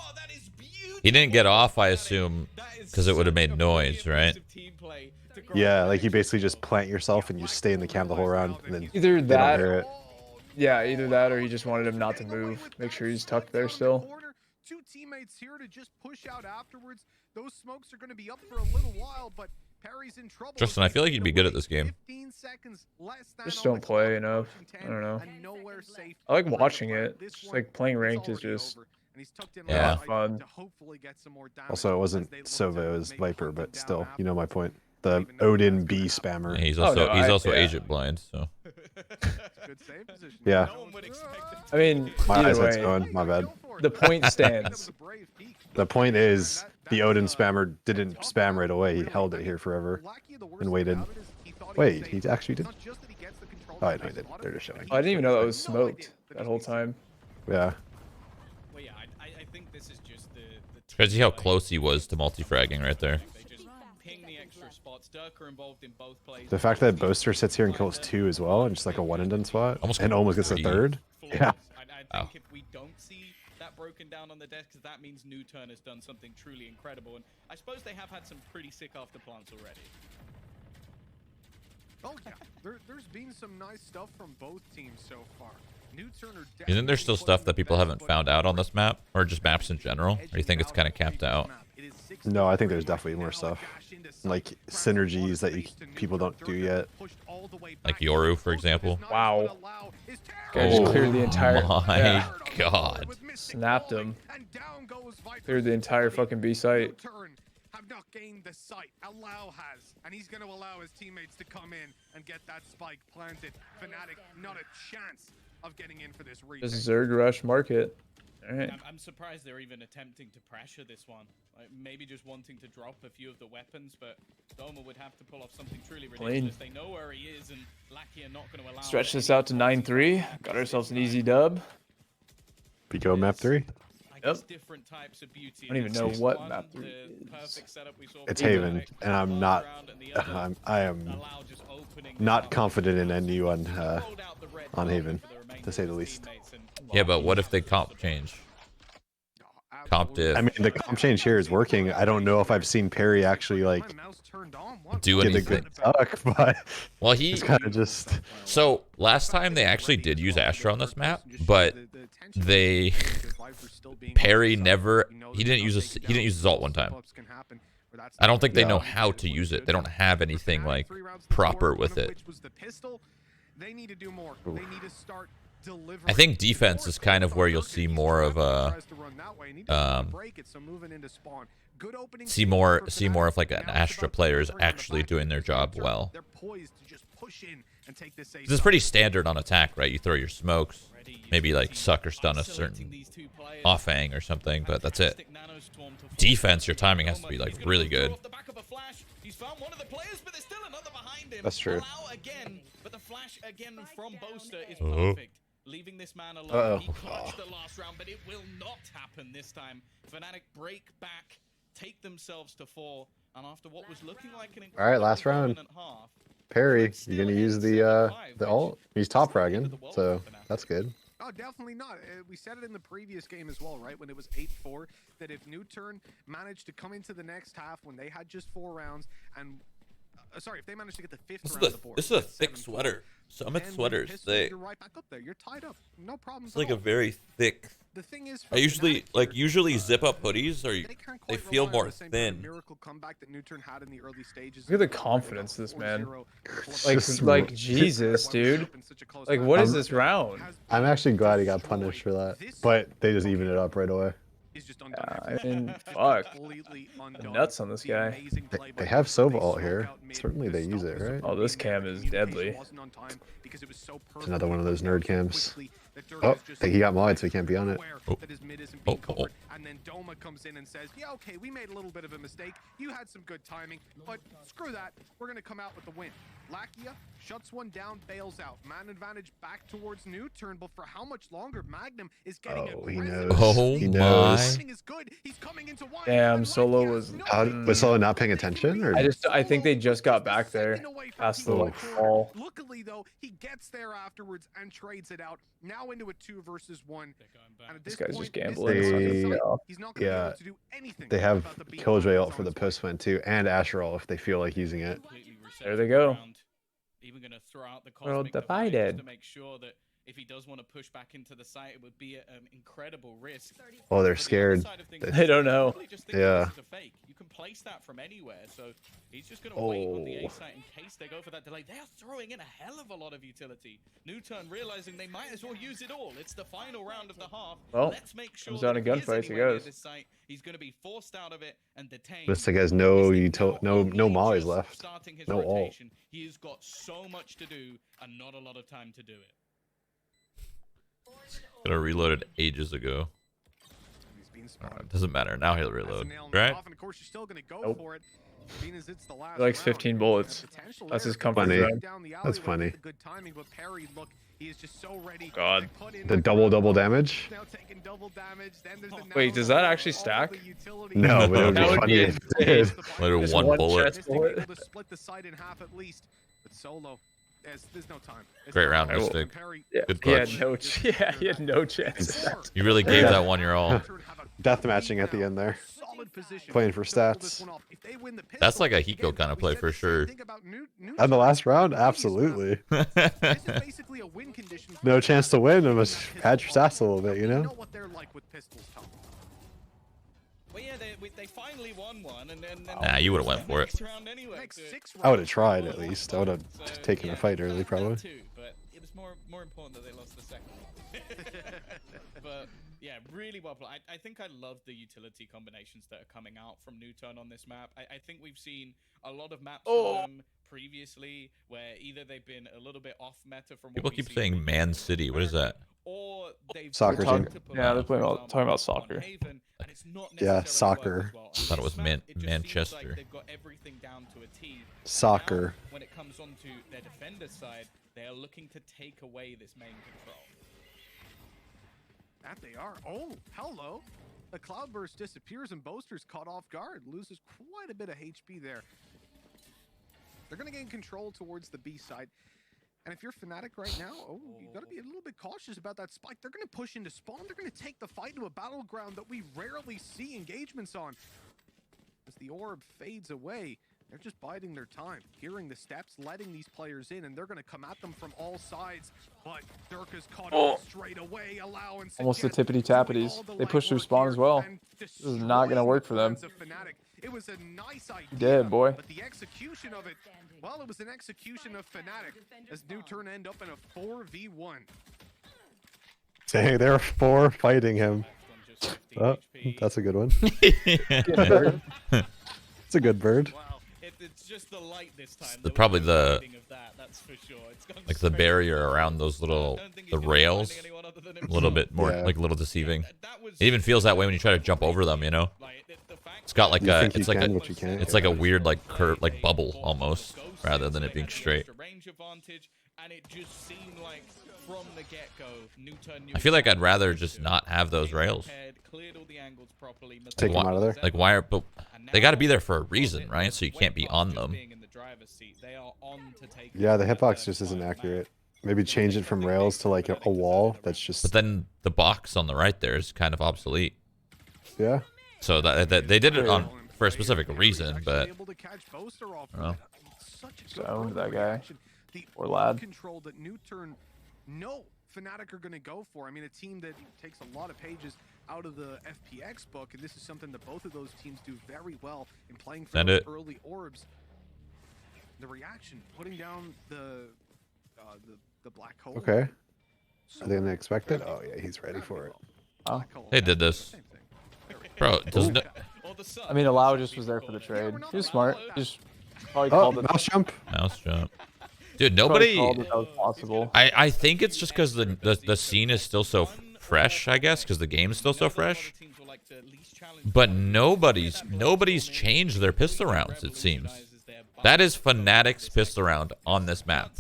He didn't get off, I assume, because it would have made noise, right? Yeah, like you basically just plant yourself and you stay in the cam the whole round, and then either that, hear it. Yeah, either that, or he just wanted him not to move. Make sure he's tucked there still. 2 teammates here to just push out afterwards. Those smokes are going to be up for a little while, but Perry's in trouble. Justin, I feel like you'd be good at this game. 15 seconds less than Just don't play enough. I don't know. I like watching it. Just like playing ranked is just fun. Also, it wasn't Sova, it was Viper, but still, you know my point. The Odin B spammer. Yeah, he's also agent blind, so. Yeah. I mean, my either eyesight's way, going. My bad. the point stands. The point is, the Odin spammer didn't spam right away. He held it here forever and waited. Wait, he actually did? Oh, no, he didn't. They're just showing. I didn't even know that was smoked that whole time. Yeah. Well, yeah, I think this is just the It's crazy how close he was to multi-fragging right there. They just ping the extra spots. Derke involved in both plays. The fact that Boaster sits here and kills 2 as well, and just like a 1-and-done spot, and almost gets a 3rd. Yeah. I think if we don't see that broken down on the desk, that means Nuturn has done something truly incredible. And I suppose they have had some pretty sick after plants already. Oh yeah, there's been some nice stuff from both teams so far. Isn't there still stuff that people haven't found out on this map, or just maps in general? Or do you think it's kind of capped out? No, I think there's definitely more stuff, like synergies that people don't do yet. Like Yoru, for example. Wow. Guy just cleared the entire. My God. Snapped him. Cleared the entire fucking B site. Have not gained the site. Allow has, and he's going to allow his teammates to come in and get that spike planted. Fnatic, not a chance of getting in for this retake. This is Zerg Rush market. All right. I'm surprised they're even attempting to pressure this one. Like, maybe just wanting to drop a few of the weapons, but Doma would have to pull off something truly ridiculous. They know where he is, and lakia not going to allow. Stretch this out to 9-3. Got ourselves an easy dub. Pico map 3. Yep. Different types of beauty. I don't even know what map 3 is. It's Haven, and I'm not. I am not confident in NU on Haven, to say the least. Yeah, but what if they comp change? Comp diff. I mean, the comp change here is working. I don't know if I've seen Peri actually like do get anything. a good tuck, but well, he's kind of just. So last time they actually did use Astra on this map, but they Peri never. He didn't use his ult one time. I don't think they know how to use it. They don't have anything like proper with it. They need to do more. They need to start delivering. I think defense is kind of where you'll see more of a see more of like an Astra players actually doing their job well. This is pretty standard on attack, right? You throw your smokes, maybe like suck or stun a certain offhang or something, but that's it. Defense, your timing has to be like really good. That's true. But the flash again from Boaster is perfect. Leaving this man alone. He clutched the last round, but it will not happen this time. Fnatic break back, take themselves to 4, and after what was looking like an all right, last round. Half, Peri, you're gonna use the ult. He's top fragging, so that's good. Oh, definitely not. We said it in the previous game as well, right? When it was 8-4, that if Nuturn managed to come into the next half when they had just 4 rounds and sorry, if they managed to get the 5th round of the board. This is a thick sweater. Summit sweaters. You're right back up there. You're tied up. No problem. It's like a very thick. The thing is, I usually zip up hoodies, or they feel more thin. Miracle comeback that Nuturn had in the early stages. Look at the confidence of this man. Like Jesus, dude. Like, what is this round? I'm actually glad he got punished for that, but they just even it up right away. Yeah, I mean, fuck. Nuts on this guy. They have Sova ult here. Certainly they use it, right? Oh, this cam is deadly. It's another one of those nerd cams. Oh, he got modded, so he can't be on it. And then Doma comes in and says, yeah, okay, we made a little bit of a mistake. You had some good timing, but screw that. We're going to come out with the win. Lakia shuts one down, bails out. Man advantage back towards Nuturn, but for how much longer? Magnum is getting he knows. Oh, he knows. Damn, Solo was... Was Solo not paying attention? Or? I think they just got back there past the wall. Luckily, though, he gets there afterwards and trades it out. Now into a 2 versus 1. And This guy's just gambling. Yeah, they have Killjoy ult for the post win too, and Asher ult if they feel like using it. There they go. Even gonna throw out the World cosmic divided. to make sure that if he does want to push back into the site, it would be an incredible risk. Oh, they're scared. They don't know. Yeah. You can place that from anywhere, so he's just gonna wait on the A site in case they go for that delay. They are throwing in a hell of a lot of utility. Nuturn realizing they might as well use it all. It's the final round of the half. Well, let's make sure comes down to gunfights. He goes. this site. He's going to be forced out of it and detained. Mistic has no mollies left. Starting his No ult. rotation. He has got so much to do and not a lot of time to do it. Could have reloaded ages ago. It doesn't matter. Now he'll reload. Right? Nope. He likes 15 bullets. That's his comfort zone. That's funny. He is just so ready. God. to put in The double damage? Now taking double damage. Then there's the Wait, does that actually stack? No, but it would be That would funny be if it did. Literally Just one one bullet. chest bullet. Able to split the side in half at least. But solo, there's no time. Great round, Mistic. Yeah, Good he had clutch. no. Yeah, he had no chance. You really gave that one your all. Death matching at the end there. Playing for stats. That's like a Hiko kind of play for sure. And the last round, absolutely. No chance to win, and just pad your stats a little bit, you know? what they're like with pistols, Tom. Well, yeah, they finally won one, and then Nah, you would've went for it. next round anyway, Next so- 6 I would have rounds. tried at least. I would have taken a fight early, probably. Too, but it was more important that they lost the second one. But yeah, really well played. I think I love the utility combinations that are coming out from Nuturn on this map. I think we've seen a lot of maps from them previously where either they've been a little bit off meta from what People we keep see saying from Man City. What is that? or they've Soccer tried team. to pull Yeah, out, they're playing for about- talking about example, soccer. on Haven, and it's not Yeah, necessarily soccer. worked as well. On I thought it was this map, it just feels Manchester. like they've got everything down to a T. And Soccer. now, when it comes onto their defender side, they are looking to take away this main control. That they are. Oh, hello. The cloudburst disappears and Boaster's caught off guard. Loses quite a bit of HP there. They're going to gain control towards the B side. And if you're Fnatic right now, you got to be a little bit cautious about that spike. They're going to push into spawn. They're going to take the fight into a battleground that we rarely see engagements on. As the orb fades away, they're just biding their time, hearing the steps, letting these players in, and they're going to come at them from all sides. But Derke's caught up straight away, allowing Almost the Suggest tippity doing all tappities. the They pushed through legwork spawn here as well. and This is not gonna work for them. destroying the plans of Fnatic. It was a nice idea, did, boy. but the execution of it, well, it was an execution of Fnatic as Nuturn end up in a 4v1. Dang, there are 4 fighting him. Just 50 Oh, HP. that's a good one. Bird. It's a good bird. Wow, it's just the light this time. Probably the that's for sure. It's gone like the straight barrier through. around those little I don't think the he's gonna be rails. finding anyone other than A little bit more Yeah. like a little deceiving. That was It even feels that way when you try to jump over them. You know, like the fact it's got like You a think you it's like can, a but you can't. it's like a weird like curve like bubble almost rather than it being straight. range advantage, and it just seemed like from the get-go, Nuturn knew I feel like I'd exactly rather what to just do. not have those rails. Cleared all the angles properly, Take them out of there. Like why are but they got to be there for a reason, right? So you can't be on them. Yeah, the hitbox just isn't accurate. Maybe change it from rails to like a wall that's just... But then the box on the right there is kind of obsolete. Yeah. So that they did it on for a specific reason, but Able to catch Boaster off I don't know. Such a Just good owned that early guy. reaction. The Or lad. control that Nuturn know Fnatic are going to go for. I mean, a team that takes a lot of pages out of the FPX book, and this is something that both of those teams do very well in playing for Send those it. early orbs. The reaction, putting down the black hole. Okay. So Are they gonna expect it? Oh yeah, he's ready for it. Oh. black hole. They did this. Same thing. Bro, does no, I mean, Allow just was there for the trade. He was smart. He just probably Oh, called it. mouse jump. mouse jump. Dude, Probably nobody. called it that was possible. I think it's just because the scene is still so fresh, I guess, because the game's still so fresh. But nobody's changed their pistol rounds, it seems. That is Fnatic's pistol round on this map.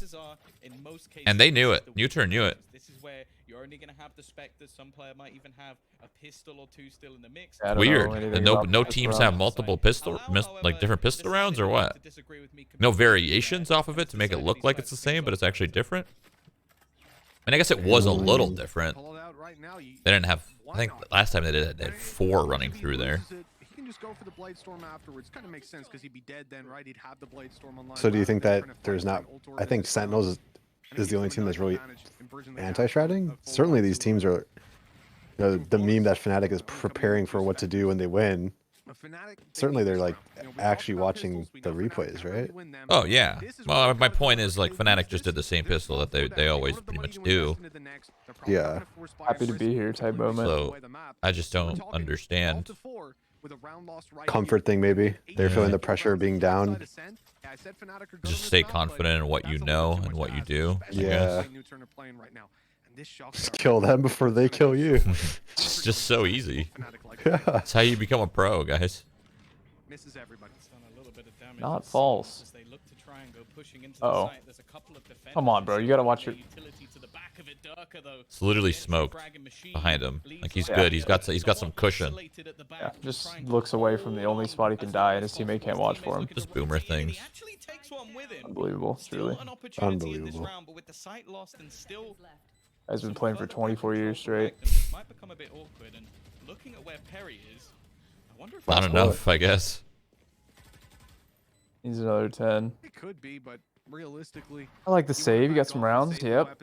And they knew it. Nuturn knew it. This is where you're only going to have the Spectres. Some player might even have a pistol or two still in the mix. Yeah, I don't Weird. know anything And no about no this teams round. have multiple pistol like different pistol rounds or what? No variations off of it to make it look like it's the same, but it's actually different. And I guess it was a little different. Pull it out right now. They didn't have. I think last time they did it, they had 4 running through there. He can just go for the Blade Storm afterwards. Kind of makes sense because he'd be dead then, right? He'd have the Blade Storm online. So do you think that Trying to there's fight not... for an ult or I think an Sentinels and is it the only gives team them that's another really advantage in bridging the gap anti-shrouding? of full Certainly these rounds. teams are... the meme that Fnatic is preparing for what to do when they win. But Fnatic, Certainly they're like we talked actually about watching pistols, we the know Fnatic replays, can't really right? win them. Oh yeah. This is Well, where my the point Fnatic is like lose Fnatic just this. did the same They're pistol that so they good. always don't have the pretty money much to do. invest into the next. They're probably Yeah. not gonna force buy Happy to risk be here type completely moment. give So, away the map. I just We're don't talking understand. 12-4 with a round lost right Comfort thing maybe. They're feeling the pressure of being down. Just stay confident in what you know and what you do. I Yeah. guess. Just kill them before they kill you. It's just so easy. Yeah. That's how you become a pro, guys. Misses everybody. Not false. As they look to try and go pushing into Uh-oh. the site, there's a couple of defenders Come on, bro. You gotta watch your... utility to the back of it, Derke, though. It's literally smoked behind him. Like he's good. He's got some cushion. Yeah, just looks away from the only spot he can die, and his teammate can't watch for him. Just boomer things. Unbelievable, truly. Unbelievable. Guy's been playing for 24 years straight. Might become a bit awkward, and looking at where Peri is, I wonder if Not enough, I guess. He's another 10. It could be, but realistically, I like the save. You got some rounds. Yep.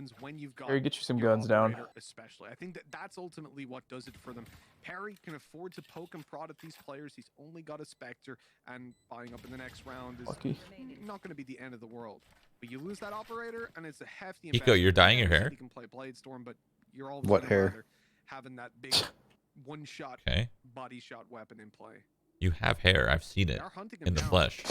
Here, get you some guns down. Especially, I think that's ultimately what does it for them. Peri can afford to poke and prod at these players. He's only got a Spectre, and buying up in the next round is not going to be the end of the world. But you lose that operator, and it's a hefty. Hiko, you're dyeing your hair? You can play Blade Storm, but you're all What hair? having that big one-shot body shot weapon in play. You have hair. I've seen it in the flesh.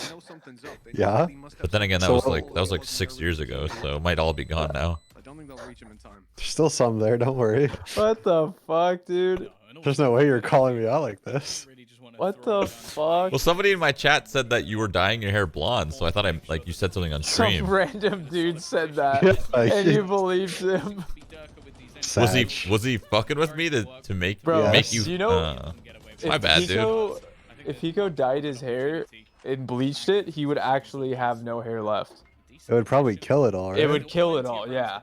Yeah. But then again, that was like 6 years ago, so it might all be gone now. I don't think they'll reach him in time. There's still some there. Don't worry. What the fuck, dude? There's no way you're calling me out like this. What the fuck? Well, somebody in my chat said that you were dyeing your hair blonde, so I thought you said something on stream. Some random dude said that, Yeah, and you believed him. Was he fucking with me to make Yes. you? You know, my bad, dude. If Hiko dyed his hair and bleached it, he would actually have no hair left. It would probably kill it all, right? It would kill it all, yeah.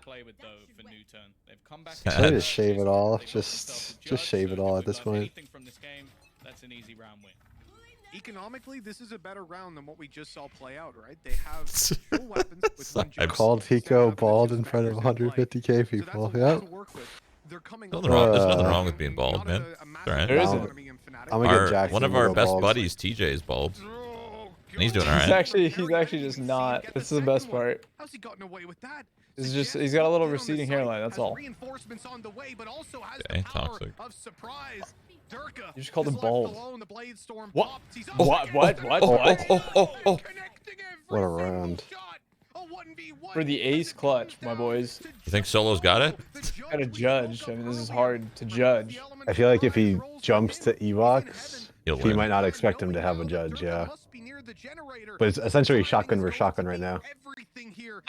I just shave it all. Just shave it all at this point. Economically, this is a better round than what we just saw play out, right? They have full weapons with one I called Hiko bald in front of 150k people. Yep. There's nothing wrong with being bald, man. Alright. There isn't. I'm gonna get Jackson One of to our go best bald. buddies, TJ, is bald. And he's doing alright. He's actually just not. This is the best part. How's he gotten away with that? It's just he's got a little receding hairline. That's all. Reinforcements on the way, but also has Okay, the power toxic. of surprise. Derke You just called him is left bald. alone. The Blade Storm What? pops. He's up What? again. What? Connecting every What a single round. shot. A 1v1 For the ace clutch, my boys. You think Solo's got it? Gotta judge. I mean, this is hard to judge. I feel like if he jumps to Evox, He'll he win. might not expect him to have a judge, yeah. But it's essentially shotgun versus shotgun right now.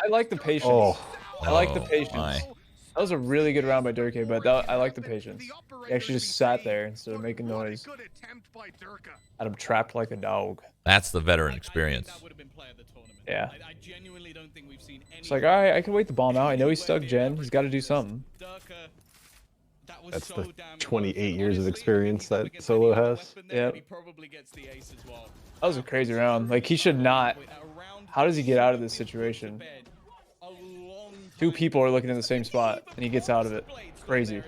I like the patience. Oh, I like the Oh, patience. my. That was a really good round by Derke, but I like the patience. He actually just sat there instead of making noise. Had him trapped like a dog. That's the veteran experience. Yeah. I genuinely don't think we've seen any. It's like, alright, I can wait the bomb out. I know he's stuck Gen. He's got to do something. that's the 28 years of experience that Solo has. Yep. That was a crazy round. Like, he should not. How does he get out of this situation? Two people are looking in the same spot, and he gets out of it. Crazy.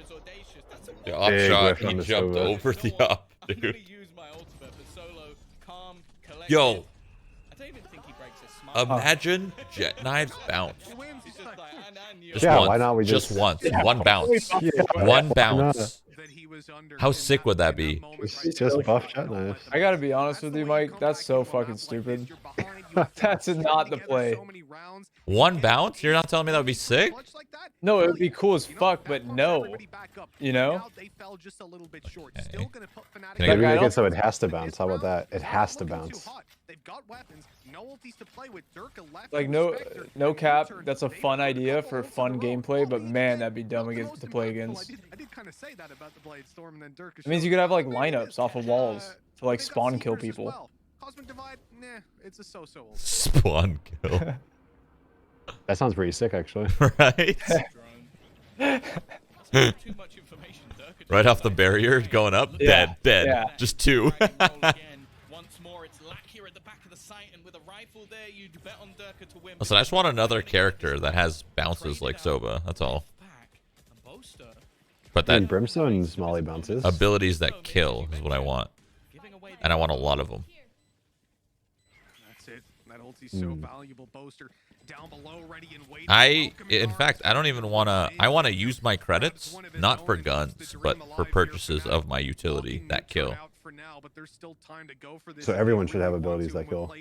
The op Big shot, whiff he on the jumped Solo. over the op, dude. Yo, imagine Jet Knives bounce. Just Yeah, once. why not we just just- once. One bounce. Yeah, One why bounce. How sick would that be? Just buff Jet Knife. I gotta be honest with you, Mike. That's so fucking stupid. That's not the play. One bounce? You're not telling me that would be sick? No, it would be cool as fuck, but no. You know? Okay. Maybe Like, I make don't- it so it has to bounce. How about that? It has to bounce. Like, no cap. That's a fun idea for fun gameplay, but man, that'd be dumb to play against. It means you could have like lineups off of walls to like spawn kill people. Cosmic Divide, nah, it's a so-so. Spawn kill. That sounds pretty sick, actually. Right? Right off the barrier, going up, Yeah, dead. yeah. Just two. Listen, I just want another character that has bounces like Soba. That's all. But And that Brimstone's Molly bounces. abilities that kill is what I want, and I want a lot of them. That's it. That ulti's so valuable. Boaster down below, ready and waiting. In fact, I don't even want to. I want to use my credits not for guns, but for purchases of my utility that kill. So everyone should have abilities that kill.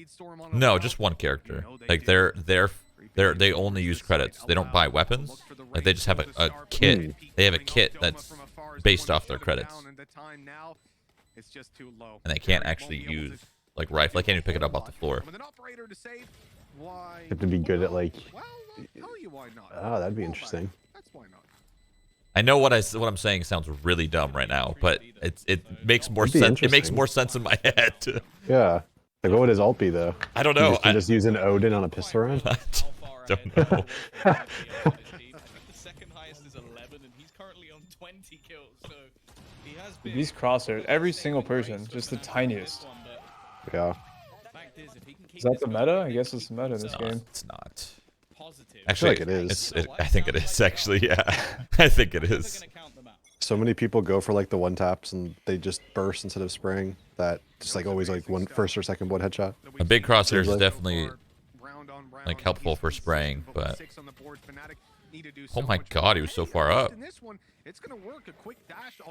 No, just one character. Like they only use credits. They don't buy weapons. Like they just have a kit. They have a kit that's based off their credits, and they can't actually use like rifle. They can't even pick it up off the floor. You have to be good at like Tell you why not. Oh, that'd be interesting. That's why not. I know what I'm saying sounds really dumb right now, but it makes more sense. It makes more sense in my head. Yeah. Like, what would his ult be, though? I don't know. Just use an Odin on a pistol round? I don't know. The second highest is 11, and he's currently on 20 kills. So he has been. These crosshairs, every single person, just the tiniest. Yeah. Is that the meta? I guess it's the meta in this game. It's not. Positive. Actually, like it is. I think it is, actually, yeah. I think it is. So many people go for like the one taps and they just burst instead of spraying. That just like always like one first or second blood headshot. A big crosshair is Like- definitely like helpful for spraying, but oh my god, he was so far up.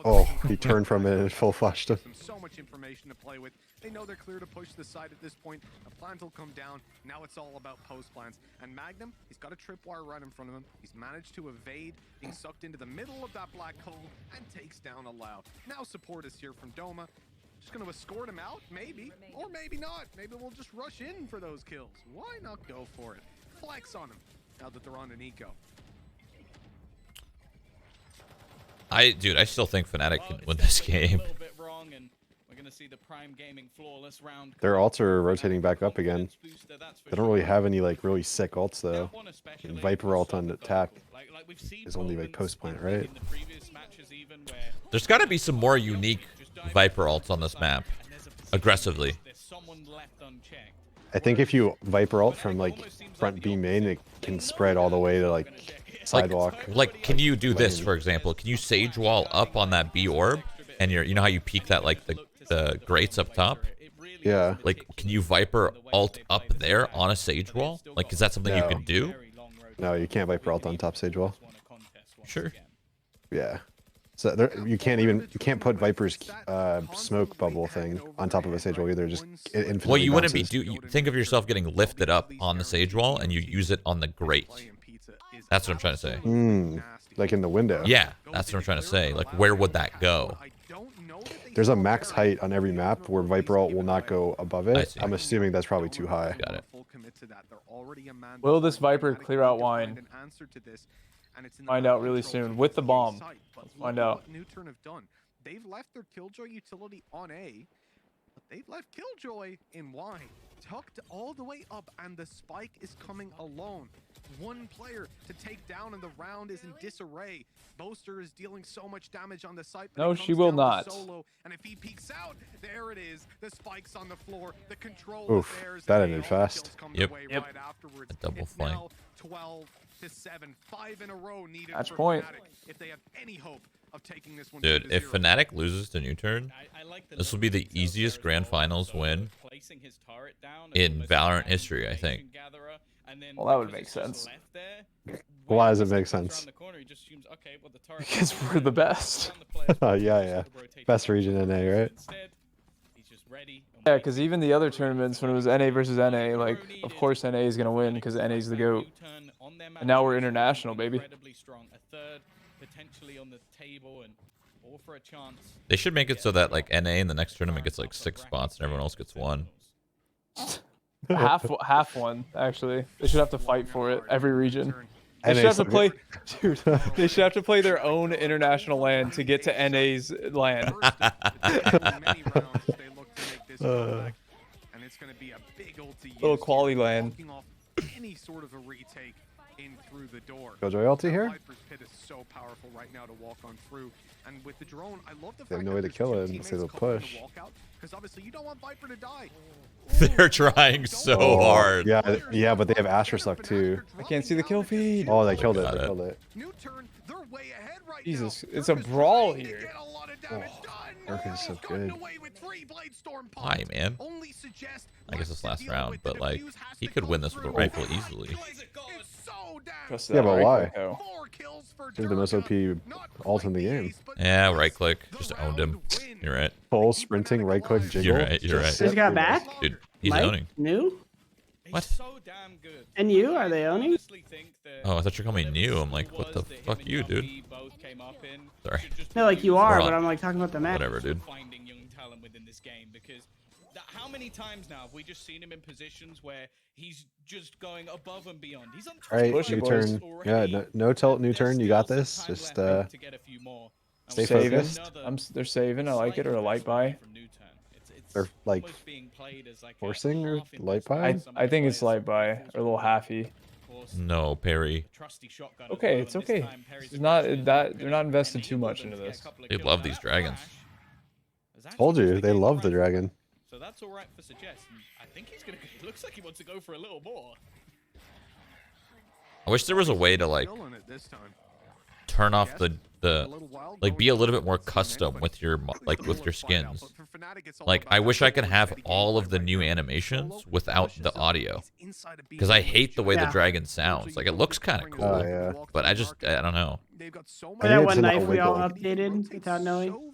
Oh, he turned from it and full flashed him. So much information to play with. They know they're clear to push the side at this point. A plant will come down. Now it's all about post plants. And Magnum, he's got a tripwire right in front of him. He's managed to evade being sucked into the middle of that black hole and takes down a Lao. Now support is here from Doma. Just going to escort him out, maybe, or maybe not. Maybe we'll just rush in for those kills. Why not go for it? Flex on him now that they're on an Hiko. Dude, I still think Fnatic can win this game. Their ults are rotating back up again. They don't really have any like really sick ults though. Viper ult on attack is only like post plant, right? There's got to be some more unique Viper ults on this map, aggressively. I think if you Viper ult from like front B main, it can spread all the way to like sidewalk. Like, can you do this, for example? Can you Sage Wall up on that B orb, and you know how you peek that like the grates up top? Yeah. Like, can you Viper ult up there on a Sage Wall? Like, is that something you can do? No, you can't Viper ult on top Sage Wall. Sure. Yeah. So there, you can't put Viper's smoke bubble thing on top of a Sage Wall either. Just infinitely Well, you wouldn't be bounces. you think of yourself getting lifted up on the Sage Wall, and you use it on the grate. That's what I'm trying to say. Like in the window. Yeah, that's what I'm trying to say. Like, where would that go? There's a max height on every map where Viper ult will not go above it. I'm assuming that's probably too high. Got it. Will this Viper clear out wine? Find out really soon. With the bomb. Let's find out. Nuturn have done. They've left their Killjoy utility on A, but they've left Killjoy in Y, tucked all the way up, and the spike is coming alone. One player to take down, and the round is in disarray. Boaster is dealing so much damage on the site. No, she will not. Solo, and if he peeks out, there it is. The spike's on the floor. The control Oof, is theirs. that ended fast. Yep. Right afterwards. A double It's flank. now 12 to 7, 5 in a row needed Match for point. Fnatic if they have any hope of taking this one. Dude, if Fnatic loses to Nuturn, this will be the easiest grand finals win in Valorant history, I think. Well, that would make sense. Why does it make sense? Because we're the best. Yeah. Best region in A, right? Yeah, because even the other tournaments, when it was NA versus NA, like, of course NA is going to win because NA's the GOAT. And now we're international, baby. They should make it so that like NA in the next tournament gets like 6 spots and everyone else gets 1. half one, actually. They should have to fight for it, every region. They should NA's have to play, dude. They should have to play their own international land to get to NA's land. And it's going to be a big ult to use Little quality here, land. blocking off any sort of a retake in through the door. Killjoy ulti here? Viper's pit is so powerful right now to walk on through. And with the drone, I love the They have fact no that way to there's kill two it unless teammates they will calling the push. walkout, because obviously you don't want Viper to die. They're trying so hard. Yeah, but they have Asher Suck too. I can't see the kill feed. Oh, they killed it. Got They it. killed it. Nuturn, they're way ahead right Jesus, now. it's a brawl They here. get a lot of damage done. Derke is so They've gotten good. away with 3 Blade Storm Why, pops. man? Only suggest I guess left it's to last deal round, with. but The like defuse has he to could go win this with a through. rifle easily. It's so damn Trust Yeah, that, but right, why? Hiko? 4 kills for He's the most OP Derke. Not ult in the quite game. ace, but Yeah, nice. right click. The Just owned him. round win. You're right. Full sprinting, right click, jiggle. You're right, you're right. Just Just got sit back? there. Dude, he's Mike? owning. New? What? So damn good. And you? Are they owning? Oh, I thought you were calling me new. I'm like, what the fuck you, dude? Sorry. No, like you are, We're but on. I'm like talking about the match. Whatever, dude. Finding young talent within this game because How many times now have we just seen him in positions where he's just going above and beyond? He's on All right, Push it, new boys. turn. Yeah, no tilt, new turn. You got this. Just stay focused. They're saving. I like it. Or a light buy. They're like forcing or light buy. I think it's light buy or a little halfy. No, Perry. Okay, it's okay. It's not that they're not invested too much into this. They love these dragons. Told you, they love the dragon. So that's all right for suggest. I think he's gonna. It looks like he wants to go for a little more. I wish there was a way to like turn off the like be a little bit more custom with your with your skins. Like I wish I could have all of the new animations without the audio, because I hate the way the dragon sounds. Like it looks kind of cool, but I don't know. Or that one knife we all updated without knowing.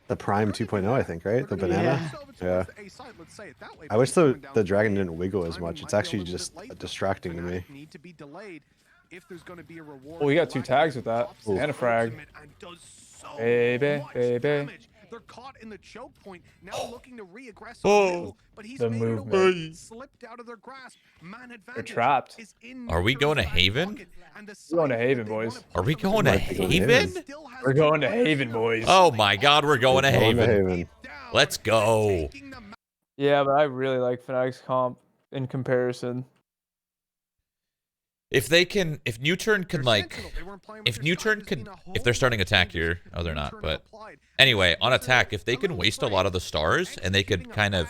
The Prime 2.0, I think, right? The banana. Yeah. I wish the dragon didn't wiggle as much. It's actually just distracting to me. Oh, we got 2 tags with that. And a frag. Baby, baby. They're caught in the choke point, now looking to re-aggress but he's the movement slipped out of their grasp. They're trapped. Are we going to Haven? We're going to Haven, boys. Are we going to Haven? We're going to Haven, boys. Oh my God, we're going to Haven. Let's go. Yeah, but I really like Fnatic's comp in comparison. If Nuturn can like, if they're starting attack here, oh they're not, but anyway, on attack, if they can waste a lot of the stars and they could kind of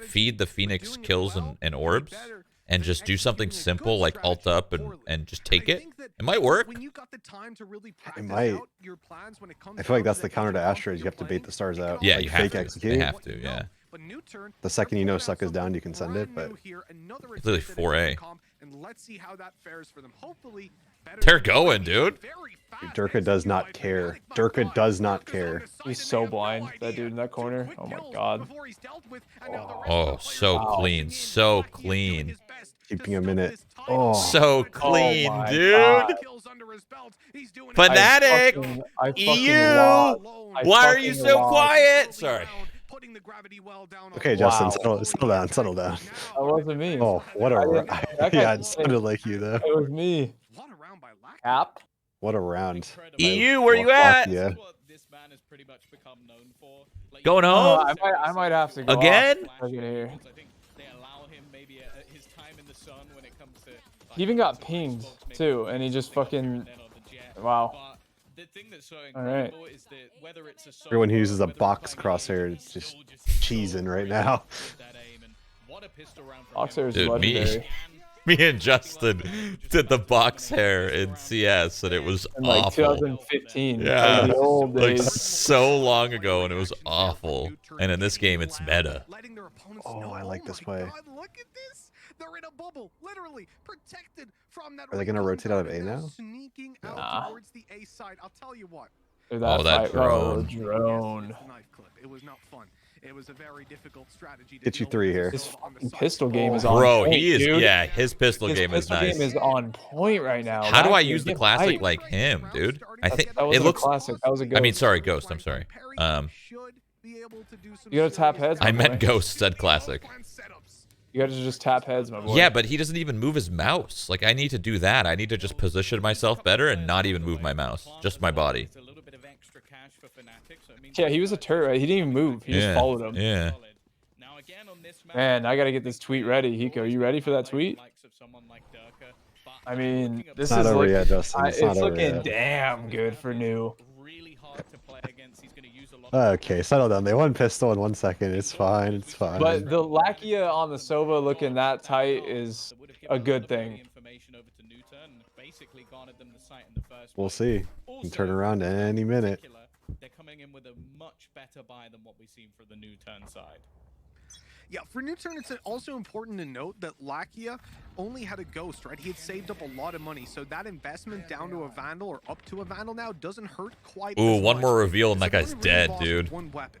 feed the Phoenix kills and orbs and just do something simple like ult up and just take it, it might work. It might. I feel like that's the counter to Asteroid. You have to bait the stars out. Yeah, like you have fake to. execute. They have to, yeah. The second you know Suck is down, you can send it, but it's really 4A. They're going, dude. Derke does not care. Derke does not care. He's so blind, that dude in that corner. Oh my God. Oh, so clean, so clean. Keeping a minute. Oh, so clean, dude. God. Fnatic, EU. Why are you so quiet? Sorry. Okay, Justin, settle down. That wasn't me. Oh, what a yeah, it sounded like you though. It was me. Cap. What a round. EU, where you at? Yeah. Going home? I might have to go again. Here. He even got pinged too, and he just fucking wow. All right. Everyone who uses a box crosshair is just cheesing right now. Boxhair is Dude, legendary. Me and Justin did the box hair in CS, and it was in like awful. 2015. Yeah, like the old like days. so long ago, and it was awful. And in this game, it's meta. Oh, I like this play. Look at this. They're in a bubble, literally protected from that. Are they gonna rotate out of A now? Sneaking out Nah. towards the A side. I'll tell you what. Oh, that drone. Drone. It was not fun. It was a very difficult strategy. Get you 3 here. His fucking pistol game is on Bro, point, he is. dude. Yeah, his pistol His game is pistol nice. game is on point right now. How do I That use the kid classic hype. like him, dude? I think That was it looks. classic. That was a good. I mean, sorry, Ghost. I'm sorry. You gotta tap heads. I my meant boy. Ghost said classic. You gotta just tap heads, my boy. Yeah, but he doesn't even move his mouse. Like I need to do that. I need to just position myself better and not even move my mouse, just my body. Yeah, he was a turret. He didn't even move. He just followed him. Yeah. Man, I gotta get this tweet ready. Hiko, you ready for that tweet? I mean, this Not is over look, yet, Justin. It's not over looking yet. damn good for new. Okay, settle down. They won pistol in 1 second. It's fine. It's fine. But the lakia on the Sova looking that tight is a good thing. We'll see. You can turn around any minute. They're coming in with a much better buy than what we've seen for the Nuturn side. Yeah, for Nuturn, it's also important to note that Lakia only had a Ghost, right? He had saved up a lot of money, so that investment down to a Vandal or up to a Vandal now doesn't hurt quite. Ooh, as one much. more reveal and that They've guy's only dead, lost dude. One weapon,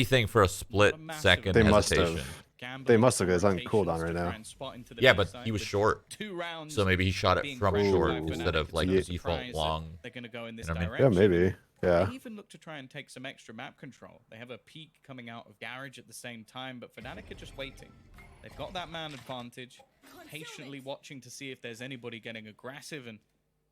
anything for a split second They must hesitation. have. They must have, because it's on cooldown right now. Yeah, but he was short. So maybe he shot it from short instead of like Yeah. default long. They're going to go in this You know what I mean? Yeah, direction. maybe. Yeah. They even look to try and take some extra map control. They have a peak coming out of Garage at the same time, but Fnatic are just waiting. They've got that man advantage, patiently watching to see if there's anybody getting aggressive, and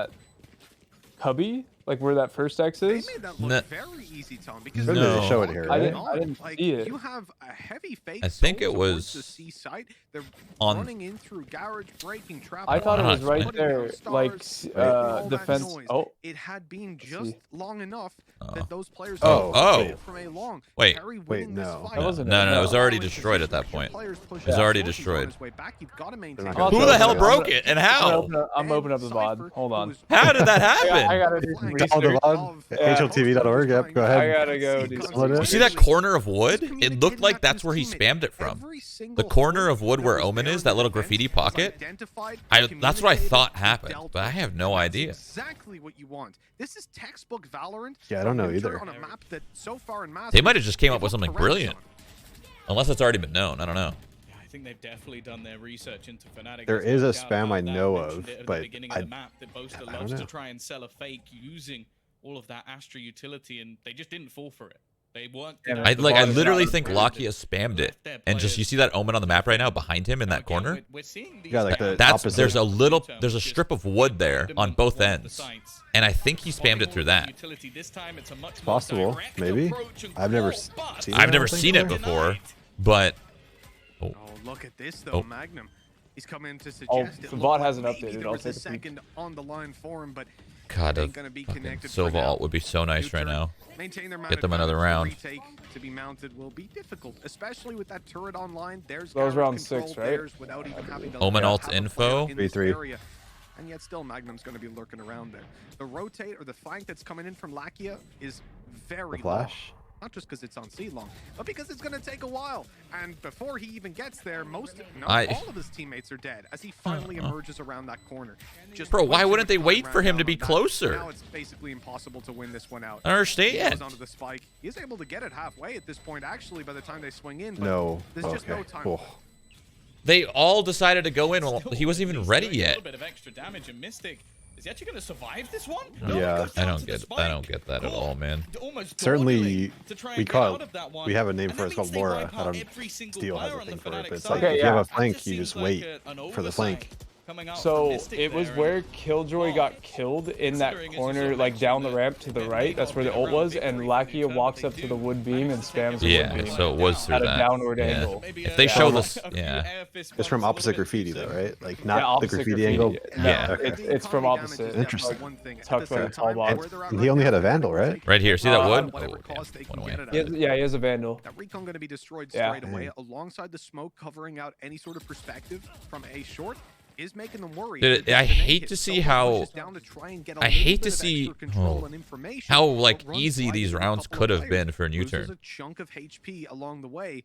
that Cubby Like where that first X They is? made that look very easy, Tom, because Couldn't No. they show it here, I right? didn't like, see it. You have a heavy fake I think zone it towards was the C site. They're on- running in through garage, breaking trap. I thought it was right putting down there, stars, like making all that defense. noise. Oh, It had been see. just long enough that those players Oh. could from a long. Wait. Perry Wait, winning this no. fight. That wasn't No, it. it was already Always destroyed at that position point. players push It was back. already Forces on destroyed. his way back. You've got to maintain not gonna Who show the it. hell I'm broke gonna- it and I'm how? opening up the VOD. Hold on. How did that I happen? gotta do some Down research. the VOD, Yeah. HLTV.org. Yep, go I ahead. gotta go do some What is You it? see that corner of wood? It looked like that's where he spammed it from. The corner of wood where Omen is, that little graffiti pocket. That's what I thought happened, but I have no idea. Exactly what you want. This is textbook Valorant. Yeah, I don't know Nuturn either. On a map that so far in They might have just came up with they've something looked around brilliant. on. Unless it's already been known. I don't know. Yeah, I think they've definitely done their research into Fnatic. There There's is no a doubt spam about I that. know Mentioned of, it at but the beginning of the map that Boaster I don't loves to know. try and sell a fake using all of that Astra utility, and they just didn't fall for it. They weren't. Yeah, I the like. I ball is literally not think really Lakia spammed it, and just you see that Omen on the map right now behind him in that corner. Yeah, like the That's opposite. there's a strip of wood there on both ends, and I think he spammed it through that. It's possible, maybe. I've never seen it. I've never I don't seen think, it before, but Oh, look at this though, Oh. Magnum. He's coming to suggest Oh, it the looked bot like hasn't maybe updated. there I'll was a take a peek. second on the line for him, but God, a ain't gonna be fucking connected for Silva now. alt would be so nice right Nuturn, now. maintain their mount Get them another advantage. round. Retake to be mounted will be difficult, especially with that turret online. There's That was garage round control, 6, right? there's without even having to Omen have alt a player info. in this 3-3. area. And yet still Magnum's going to be lurking around there. The rotate or the flank that's coming in from Lakia is very The flash. long. Not just because it's on C long, but because it's going to take a while. And before he even gets there, all of his teammates are dead as he finally emerges around that corner. Just Bro, why way too wouldn't they much wait time for him ran to down be on that. closer? Now it's basically impossible to win this one out. I don't understand. He goes onto the spike. He's able to get it halfway at this point, actually, by the time they swing in. But No. there's just no Okay. time. Cool. They all decided to go in while he wasn't even ready A yet. little bit of extra damage, and Mistic is he actually going to survive this one? Yeah. I don't get that at all, man. Certainly, we call out of that one. we have a name And for that it called means they Laura. wipe I out don't. every single Steel has player a on thing the for it, Fnatic but it's side. like Okay, if you have yeah. a flank, That you just just seems wait like an for the oversight flank. coming out from So Mistic it was there, where and- Killjoy got killed in that Considering it's corner, just like down the mentioned ramp that to the they right. That's where the got ult was, around and victory Lakia for walks Nuturn, up they to the do wood beam and spams the Yeah, wood beam. so it was through At a that. downward Yeah. angle. Maybe If they a- show Oh. this, a few yeah. air fist It's from bumps, a opposite little bit graffiti too though, soon. right? Like Yeah, not the opposite graffiti graffiti. angle. No, Yeah. it's from opposite. Interesting. Tucked by the tall box. And he only had a vandal, right? Right here. See that wood? Whatever Oh, cost they yeah. can Went get away. it He out has, of yeah, he has a vandal. That recon going to be destroyed Yeah. straight away, alongside the smoke covering out any sort of perspective from a short is making them worry. Dude, I hate to see how how like easy these rounds could have been for Nuturn. A chunk of HP along the way.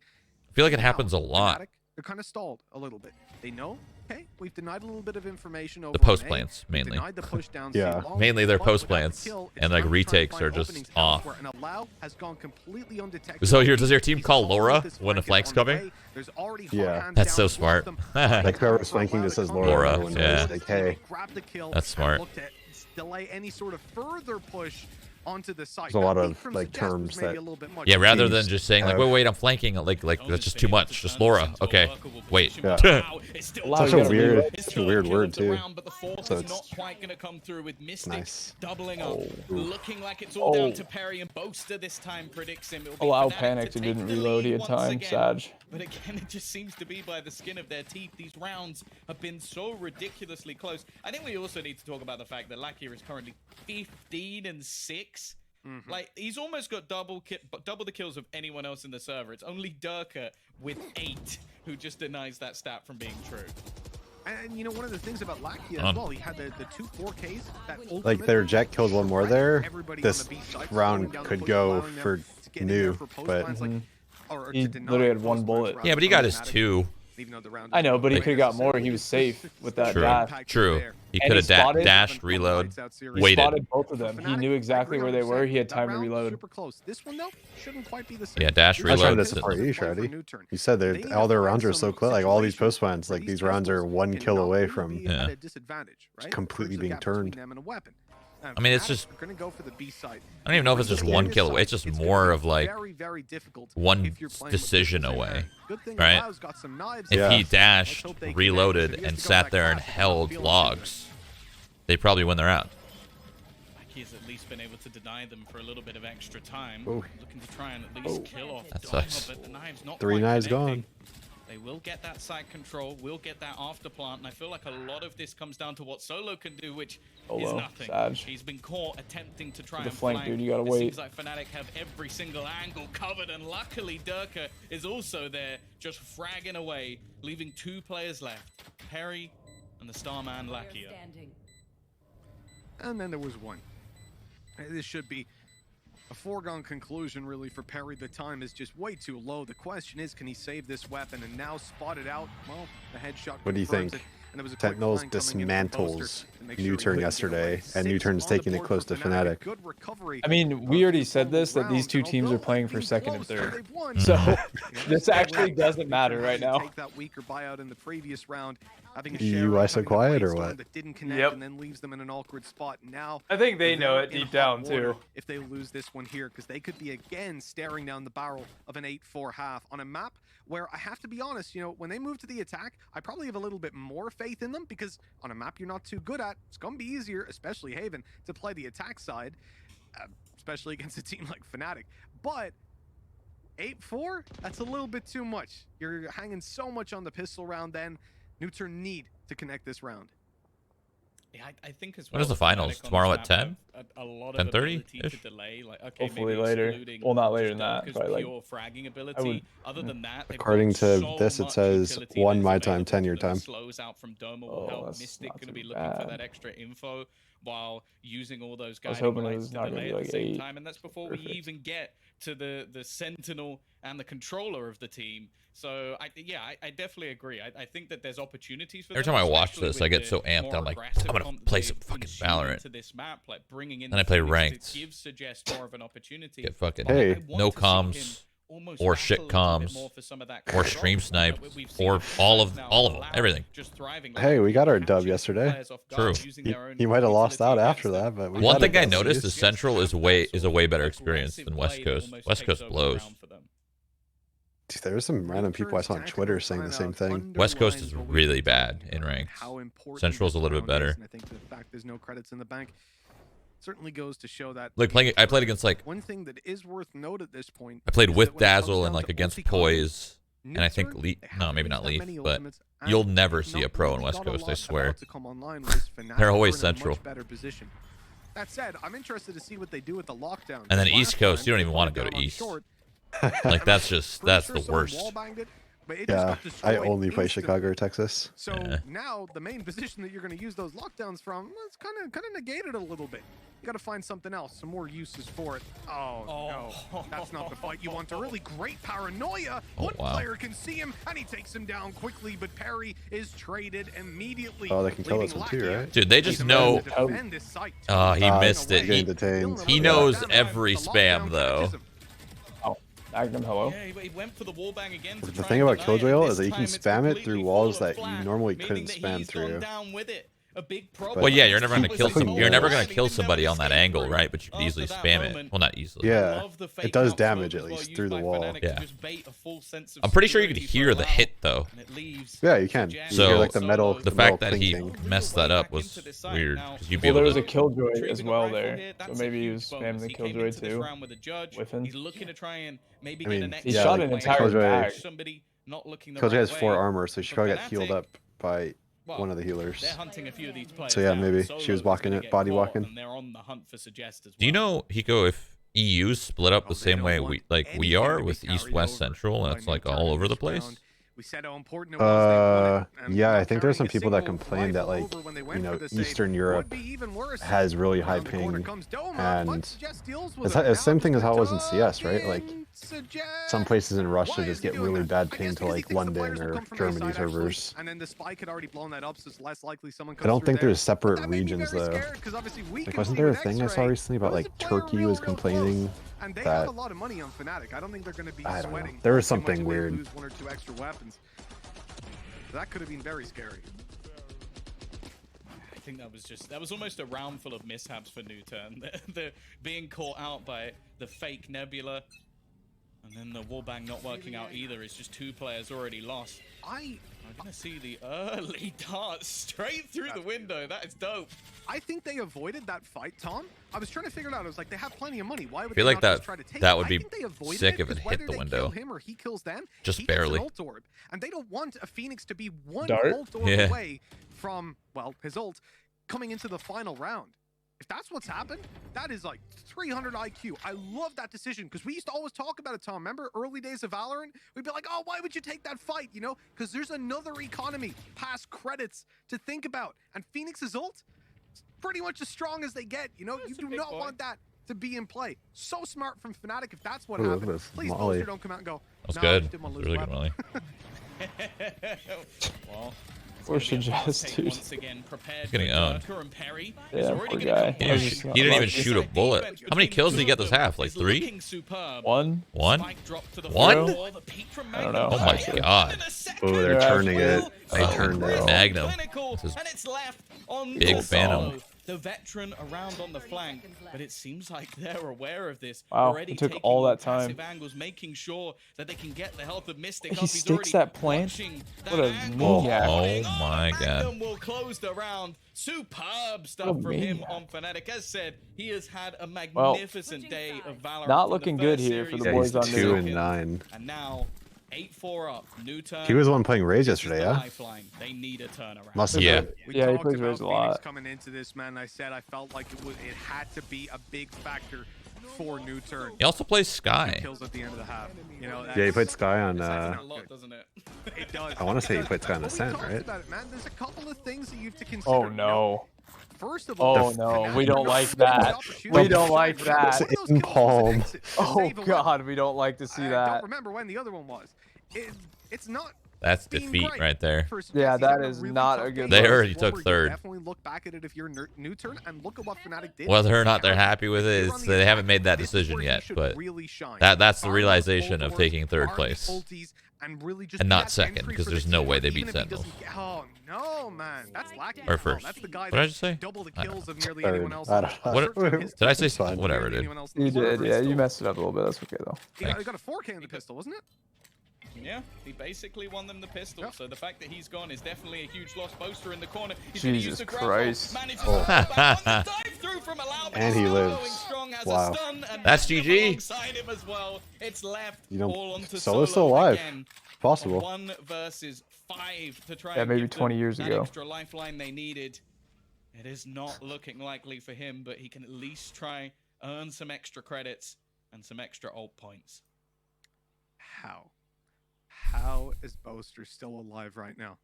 I feel like it happens a lot. They're kind of stalled a little bit. They know, okay, we've denied a little bit of information over The post on A. plants We've mainly. denied the push down Yeah. C long, Mainly their but post without the plants, kill, it's and like time to try and retakes find are just openings off. elsewhere, and Allow has gone completely undetected. So does your team He's call following Laura this when a flank flank's on the coming? way. There's already hard Yeah. hands That's down so towards smart. them. Like whoever's flanking just says Laura. Laura, Everyone knows, yeah. like, hey. Grab the kill That's and smart. look to delay any sort of further push onto the site. There's a lot That of, lead from like, Suggest was terms maybe that- a little bit much. Yeah, rather Teams than just saying like, have- wait, I'm flanking. Like that's just too much. Just Laura. Okay, wait. Yeah. Allow Such you a gotta weird, reload. such a weird word too. So So it's not it's quite going to come through with Mistic nice. doubling up, Oh. looking like it's all down to Perry, and Boaster this time predicts him. It'll be Allow Fnatic panic to to take didn't the reload. He lead had once time. again. Sag. But again, it just seems to be by the skin of their teeth. These rounds have been so ridiculously close. I think we also need to talk about the fact that Lakia is currently 15-6. Like, he's almost got double the kills of anyone else in the server. It's only Derke with 8 who just denies that stat from being true. And you know, one of the things about Lakia as well, he had the 2 4Ks. That Like their jet killed one more there. Everybody on This the B side round slowing down the could push, go allowing them for to get in there new, for post but plans, like, or He to deny literally had one post bullet. plans Yeah, but he rather got than his 2. even though the round I know, but he is could have got more. He was safe with that True. dash. True. He And could he have spotted- dashed, reload, He waited. spotted both of them. He knew exactly where they were. He had time to reload. Super close. This one though shouldn't quite be the same. Yeah, dash, I was trying to reload. support you, Shroudie. Nuturn. You said They that need all to their find rounds are so some close. Like all these post situations plans, where like these these rounds are pistols one can kill not away only from. be at Yeah. a disadvantage, right? completely Bridge the being gap between turned. them and a weapon. I mean, it's Fnatic just- are gonna go for the B side. I don't even know if it's just one kill away. It's just It's gonna more be of like very, very difficult one if you're playing with decision this away, hand. Good thing right? Alau's got some knives If Yeah. he Let's dashed, hope they connect. reloaded, If he has and to go sat back there and fast, held feeling logs, they probably win the round. Lakia's at least been able to deny them for a little bit of extra time. Ooh. Looking to try and at least kill off That Doma, sucks. but the knives not 3 quite knives connecting. gone. They will get that side control, will get that after plant, and I feel like a lot of this comes down to what Solo can do, which is nothing. Sag. He's been caught attempting to try The and flank, dude, you gotta It wait. seems like Fnatic have every single angle covered, and luckily Derke is also there, just fragging away, leaving 2 players left. Peri and the Starman Player Lakia. standing. And then there was one. This should be a foregone conclusion, really, for Peri. The time is just way too low. The question is, can he save this weapon? And now spotted out, well, the headshot. What do you confirms think? it. And there was a quick Sentinels flank coming in from dismantles Boaster to make sure he Nuturn couldn't get yesterday, away. and 6 Nuturn's on the taking it board close for to Fnatic. Good recovery. I mean, we already said this, that these 2 teams are playing for second and third. So this actually doesn't matter right now. Take that weaker buyout in the previous round. Having a You Sheriff are so coming to quiet or brainstorm what? that didn't connect Yep. and then leaves them in an awkward spot. Now I think they know they're it in deep hot down water too. if they lose this one here, because they could be again staring down the barrel of an 8-4 half on a map where I have to be honest, you know, when they move to the attack, I probably have a little bit more faith in them, because on a map you're not too good at, it's gonna be easier, especially Haven, to play the attack side, especially against a team like Fnatic. But 8-4, that's a little bit too much. You're hanging so much on the pistol round. Then Nuturn need to connect this round. Yeah, I think as well. When is the finals? Fnatic on Tomorrow this at map 10? have a lot of 10:30 ability -ish? to delay. Like, okay, Hopefully maybe later. excluding Well, not later just than that, Derke's probably, like, pure fragging ability. Other than that, they've According got to so this, it much says utility 1 that's my time, available 10 to your them. time. Slows out from Doma will Oh, help. that's Mistic not going to be too looking for bad. that extra info while using all those I was guiding hoping it lights was to not gonna delay be at like the same 8. time, and that's before we Perfect. even get to the Sentinel and the controller of the team. So I definitely agree. I think that there's opportunities for Every them, time I watch especially this, with I get the so amped. more I'm like, aggressive I'm gonna comp that play they've some fucking consumed Valorant. to this map, like bringing in Then I the play Phoenix ranked. to give Suggest more of an opportunity. Get fucking Hey. I want no to see him comms, almost or battle shit a little bit comms, more for some of that or control. stream snipe, We've seen or all of now them, allow everything. just thriving. Hey, we got our dub catching yesterday. players off guard, True. using their own He might have lost utility out after against that, them. but we One got thing it I done. noticed is Central is a way better experience than West Coast. West Coast blows. Dude, there were some random people I saw on Twitter saying the same thing. West Coast is really bad in ranked. Central's a little bit better. And I think the fact there's no credits in the bank certainly goes to show that. Like I played against like One thing that is worth note at this point. I played is with that when it comes Dazzle down and like to against ulti combos, Poise, and I think Nuturn, Leaf. they No, haven't maybe used not that Leaf, many but ultimates, and you'll never they've see a not pro really in West got a Coast. I lot swear. about to come online, whereas Fnatic They're are always in a much Central. better position. That said, I'm interested to see what they do with the lockdown. And then Last East Coast, time, you don't they even want to put go it to down on East. short. Like that's just Pretty that's sure the someone worst. wallbanged it, but it just Yeah, got I destroyed only play instantly. Chicago or Texas. So Yeah. now the main position that you're going to use those lockdowns from, it's kind of negated a little bit. You got to find something else, some more uses for it. Oh, no, that's not the fight you want. A really great paranoia. Oh, One wow. player can see him, and he takes him down quickly, but Peri is traded immediately. Oh, they can kill leaving this one too, Lakia right? Dude, they to just the know. man to defend this site. Oh, he missed it. Getting He detained. he knows every spam though. Magnum, hello. Yeah, he went for the wallbang again. The to try thing and about deny it. Killjoy This is that you can time it's spam it completely through walls fallen that you flat, normally meaning couldn't that spam he's gone through. down with it. A big problem. Well, yeah, you're never gonna Keep kill clicking some. You're never gonna walls. kill somebody on that angle, right? But you can easily spam it. Well, not easily. Yeah, Love the it fake does out damage smoke at as well least used through the by wall. Fnatic to Yeah. just bait a full sense of I'm pretty sure you could security hear for the Lau, hit though. and it leaves Yeah, you can. Suggest You hear So, like the metal. the The metal fact that cling he thing. messed that up was weird because you'd be Well, there able was a to. Killjoy Retrieving as a well rifle there, here, so that's a maybe he huge was bonus. spamming the He came Killjoy into this too. round with a judge. with him. He's looking to try and maybe I get mean, an extra He yeah, shot like an entire Killjoy- bag. somebody not looking the Killjoy right has 4 way. armor, so she For probably got healed Fnatic, up by well, one of the healers. They're hunting a few of these players So yeah, down. maybe Solo's she was walking gonna it, get body caught, walking. And they're on the hunt for Suggest as well. Do you know, Hiko, if EU's split up Oh, the they same don't way want we anything are to be with East, carried West, over Central, and by it's like Nuturn all in over the this place? round. We said how important it was they won it, and Yeah, not I think there's some carrying a people that single complain that rifle like, over when they went you for know, the save Eastern would Europe be even worse. has really high Around the corner ping, comes Doma, and but Suggest deals with it's it. the Now same thing as how it was in tuck CS, right? Like, in Suggest. some places in Russia Why just is he get doing really that? bad I ping guess to because he like thinks the London players will or come from Germany A side, actually, servers. and then the spike had already blown that up, so it's less likely someone I comes don't through think there. there's But separate that made me regions very though. scared, 'cause obviously we Like, can wasn't see there a with thing I saw X-ray, recently about what like is the player Turkey real, was real complaining close? And they that have a lot of money on Fnatic. I don't think they're going to be I don't know. sweating There was too much something if they weird. lose 1 or 2 extra weapons. That could have been very scary. I think that was almost a round full of mishaps for Nuturn. They're being caught out by the fake Nebula, and then the wallbang not working out either. It's just 2 players already lost. I We're gonna see the early dart straight through the window. That is dope. I think they avoided that fight, Tom. I was trying to figure it out. I was like, they have plenty of money. Why would I feel they like not just try to take that it? would I be think they avoided sick if it 'cause hit whether the they window. kill him or he kills them, Just he gets barely. an ult orb, and they don't want a Phoenix to be one Dart? ult orb Yeah. away from, well, his ult coming into the final round. If that's what's happened, that is like 300 IQ. I love that decision because we used to always talk about it, Tom. Remember early days of Valorant? We'd be like, oh, why would you take that fight? You know, because there's another economy past credits to think about. And Phoenix's ult, is pretty much as strong as they get. You know, you That's a do big not point. want that to be in play. So smart from Fnatic if that's what Ooh, look at happened. this Please, Molly. Boaster, don't come out and go, That's "Nah, I good. just didn't want to lose Really good, weapon." Molly. Well, Or should just, dude. once again prepared He's getting with owned. Derke and Peri. Yeah, He's already poor gonna guy. come He back. didn't, not he didn't even lucky. shoot a bullet. How many kills did he get this half? Like 3? Looking superb. One? One? Spike drop to the One? floor, the peak from I don't Magnum. know. Oh my Actually. god. And a second Oh, they're Yeah, turning it. They Oh, turned it. Magnum. Clinical, This is and it's left on big the Phantom. solo. The veteran around on the flank, but it seems like they're aware of this. Wow, Already it took taking all that passive time. angles, making sure that they can get the health of Mistic He up. He's sticks already that plant? watching What a that angle. maniac. Oh my god. Magnum will close the round. Superb stuff What a from him maniac. on Fnatic. As said, he has had a magnificent day of Valorant. Not from looking the good first here for series the Yeah, boys he's on 2 the and 9. and now 8-4 up. Nuturn. He was the one playing Raze This is yesterday, the yeah? lifeline. They need a turnaround. Must have Yeah. been. We Yeah, he talked plays about Raze a Phoenix lot. coming into this, man. I said I felt like it had to be a big factor for Nuturn. He also plays Sky. Kills at the end of the half. You know, Yeah, he that's- played Sky on. It's happening a lot, doesn't it? It does. I wanna It say he does. played Sky on But we Ascent, talked right? about it, man. There's a couple of things that you have to consider. Oh you know? no. First of all, Oh no, we don't like that. We We don't like that. In palm. Oh god, we don't like to see I that. don't remember when the other one was. It's not. That's being defeat great right there. for Yeah, Jesse. that Having is really not tough a good game. They already One took where you third. Definitely look back at it if you're Nuturn and look at what Fnatic did. Whether or not they're happy with it, If you're on is the they haven't attack, made that this is decision where he yet. should But really shine. that's the Farm realization those of ults, taking third farm place. ulties, and really just And be not that second, entry 'cause for there's the no team. way they Even beat if he Sentinels. doesn't- Oh no, man, that's lakia. Or first. That's the guy What did I that just say? double the I don't kills know. of nearly Third. anyone else. I on don't the know. court from his Did I say team. fine. whatever, dude? Anyone else in You the did, yeah. pistol. You messed it up a little bit. That's okay though. He got a 4K in the pistol, wasn't it? Yeah, he basically won them the pistol. Yep. So the fact that he's gone is definitely a huge loss. Boaster in the corner. He's gonna use Jesus the grapple, Christ. manages Oh. to pull back on the dive through from Allow, but And he he's lives. following strong, has Wow. a stun, and That's Magnum GG. alongside him as well. It's left You know, all onto Solo's still alive. again. Possible. 1 versus 5 to try Yeah, and maybe give them 20 years that ago. extra lifeline they needed. It is not looking likely for him, but he can at least try earn some extra credits and some extra ult points. How is Boaster still alive right now?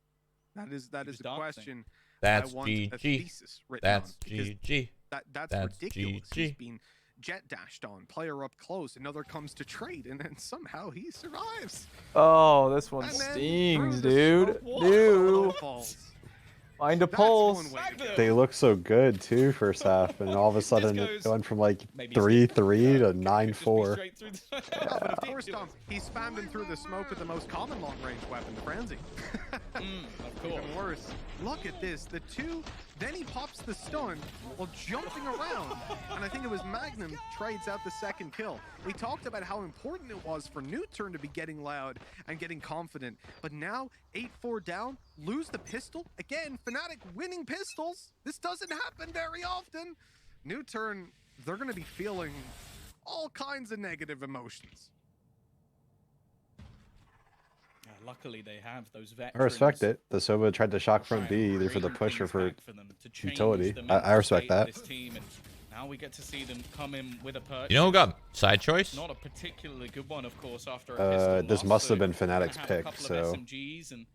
That is was a dancing. question. That's I want a GG. thesis written That's on, because GG. That's That's ridiculous. He's GG. been jet dashed on, player up close, another comes to trade, and then somehow he survives. Oh, this one And then stings, through the dude. smoke Dude, falls. find a That's pulse. one way to Magnum. go. They look so good too first half, and all of a sudden it went from like Maybe 3-3 to Could just be 9-4. straight through the- Yeah, but of course, Tom, he spammed him through the smoke with the most common long-range weapon, the frenzy. Of course. Even worse. Look at this. The two, then he pops the stun while jumping around. And I think it was Magnum trades out the second kill. We talked about how important it was for Nuturn to be getting loud and getting confident. But now, 8-4 down, lose the pistol. Again, Fnatic winning pistols. This doesn't happen very often. Nuturn, they're going to be feeling all kinds of negative emotions. Yeah, luckily, they have those veterans. I respect it. The Sova tried to shock front B either for the push or for utility. I respect that. Now we get to see them come in with a purchase. You know who got side choice? Not a particularly good one, of course, after a pistol This loss, must have so been Fnatic's have a pick, couple of so SMGs and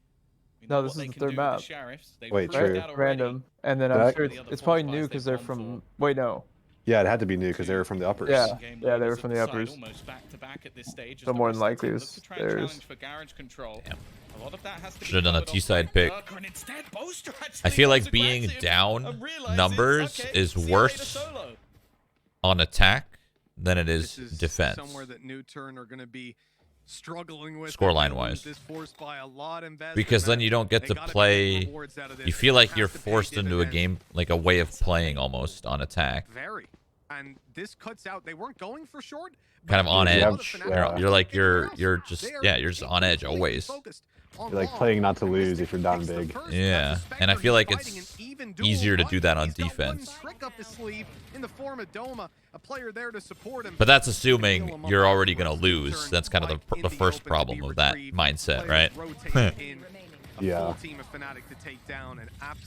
we No, know this what they is the can third do with map. the sheriffs. They've Wait, proved true. that already. Random. And then Did I'm I- sure The other it's four probably spies new they've because they're gone from. for. Wait, no. Yeah, it had to be new because they were from the uppers. Yeah. Game Yeah, they leaders were at from the side, uppers. almost back to back at this stage as So the more rest than of the likely team it's look to try and theirs. challenge for garage control. Damn. A lot of that has to be Should've done a covered off T-side by pick. Derke, and instead Boaster I actually feel like goes being aggressive down and realizes, numbers okay, is see you later, worse solo. on attack than it is This is defense. somewhere that Nuturn are going to be struggling with. Scoreline They lose wise. this force by a lot investment, Because then man. you don't get They to gotta play. get rewards out of You this. feel like Has you're to pay forced into a dividends. game, like a way of playing almost on attack. Very. And this cuts out. They weren't going for short. Kind of on You edge. have- You're just on edge always. You're like playing not to lose if you're down big. Yeah, and I feel like it's easier to do that on defense. But that's assuming you're already gonna lose. That's kind of the first problem of that mindset, right? Yeah.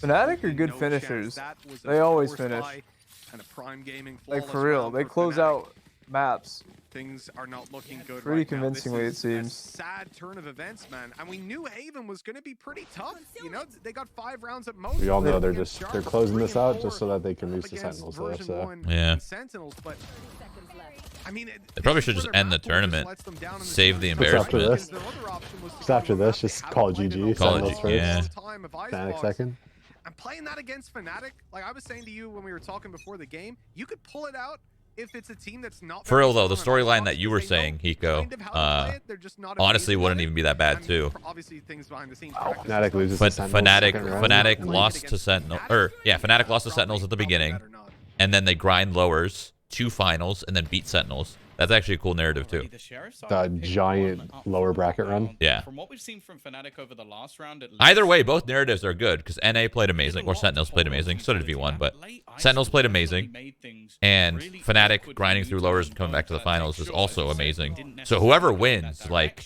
Fnatic are good finishers. They always finish. Like for real, they close out maps. Things are not looking good Pretty right now. convincingly, This is it seems. a sad turn of events, man. And we knew Haven was going to be pretty tough. You know, they got 5 rounds at most. We all know they're against they're Sharp, closing 3 this and out 4 just so that they can reach up the against Sentinels though. version So 1 Yeah. and Sentinels, but I mean, They probably should just end the tournament. Save the embarrassment. just after this, just call it GG. Call it Sentinels GG, first. yeah. Fnatic second. And playing that against Fnatic, like I was saying to you when we were talking before the game, you could pull it out if it's a team that's not For real though, the strong on storyline Xbox that you were because they know saying, Hiko, kind of how to play it. They're just not honestly amazing wouldn't at it. even be that bad And too. obviously things behind the scenes. Fnatic loses But to Sentinels Fnatic second round. Fnatic lost to Sentinel, or yeah, Fnatic lost to Sentinels at the beginning, and then they grind lowers 2 finals and then beat Sentinels. That's actually a cool narrative too. The giant lower bracket run. Yeah. From what we've seen from Fnatic over the last round, at Either way, both narratives are good because NA played amazing, or Sentinels played amazing. So did V1, but Sentinels played amazing, and Fnatic grinding through lowers and coming back to the finals is also amazing. So whoever wins, like,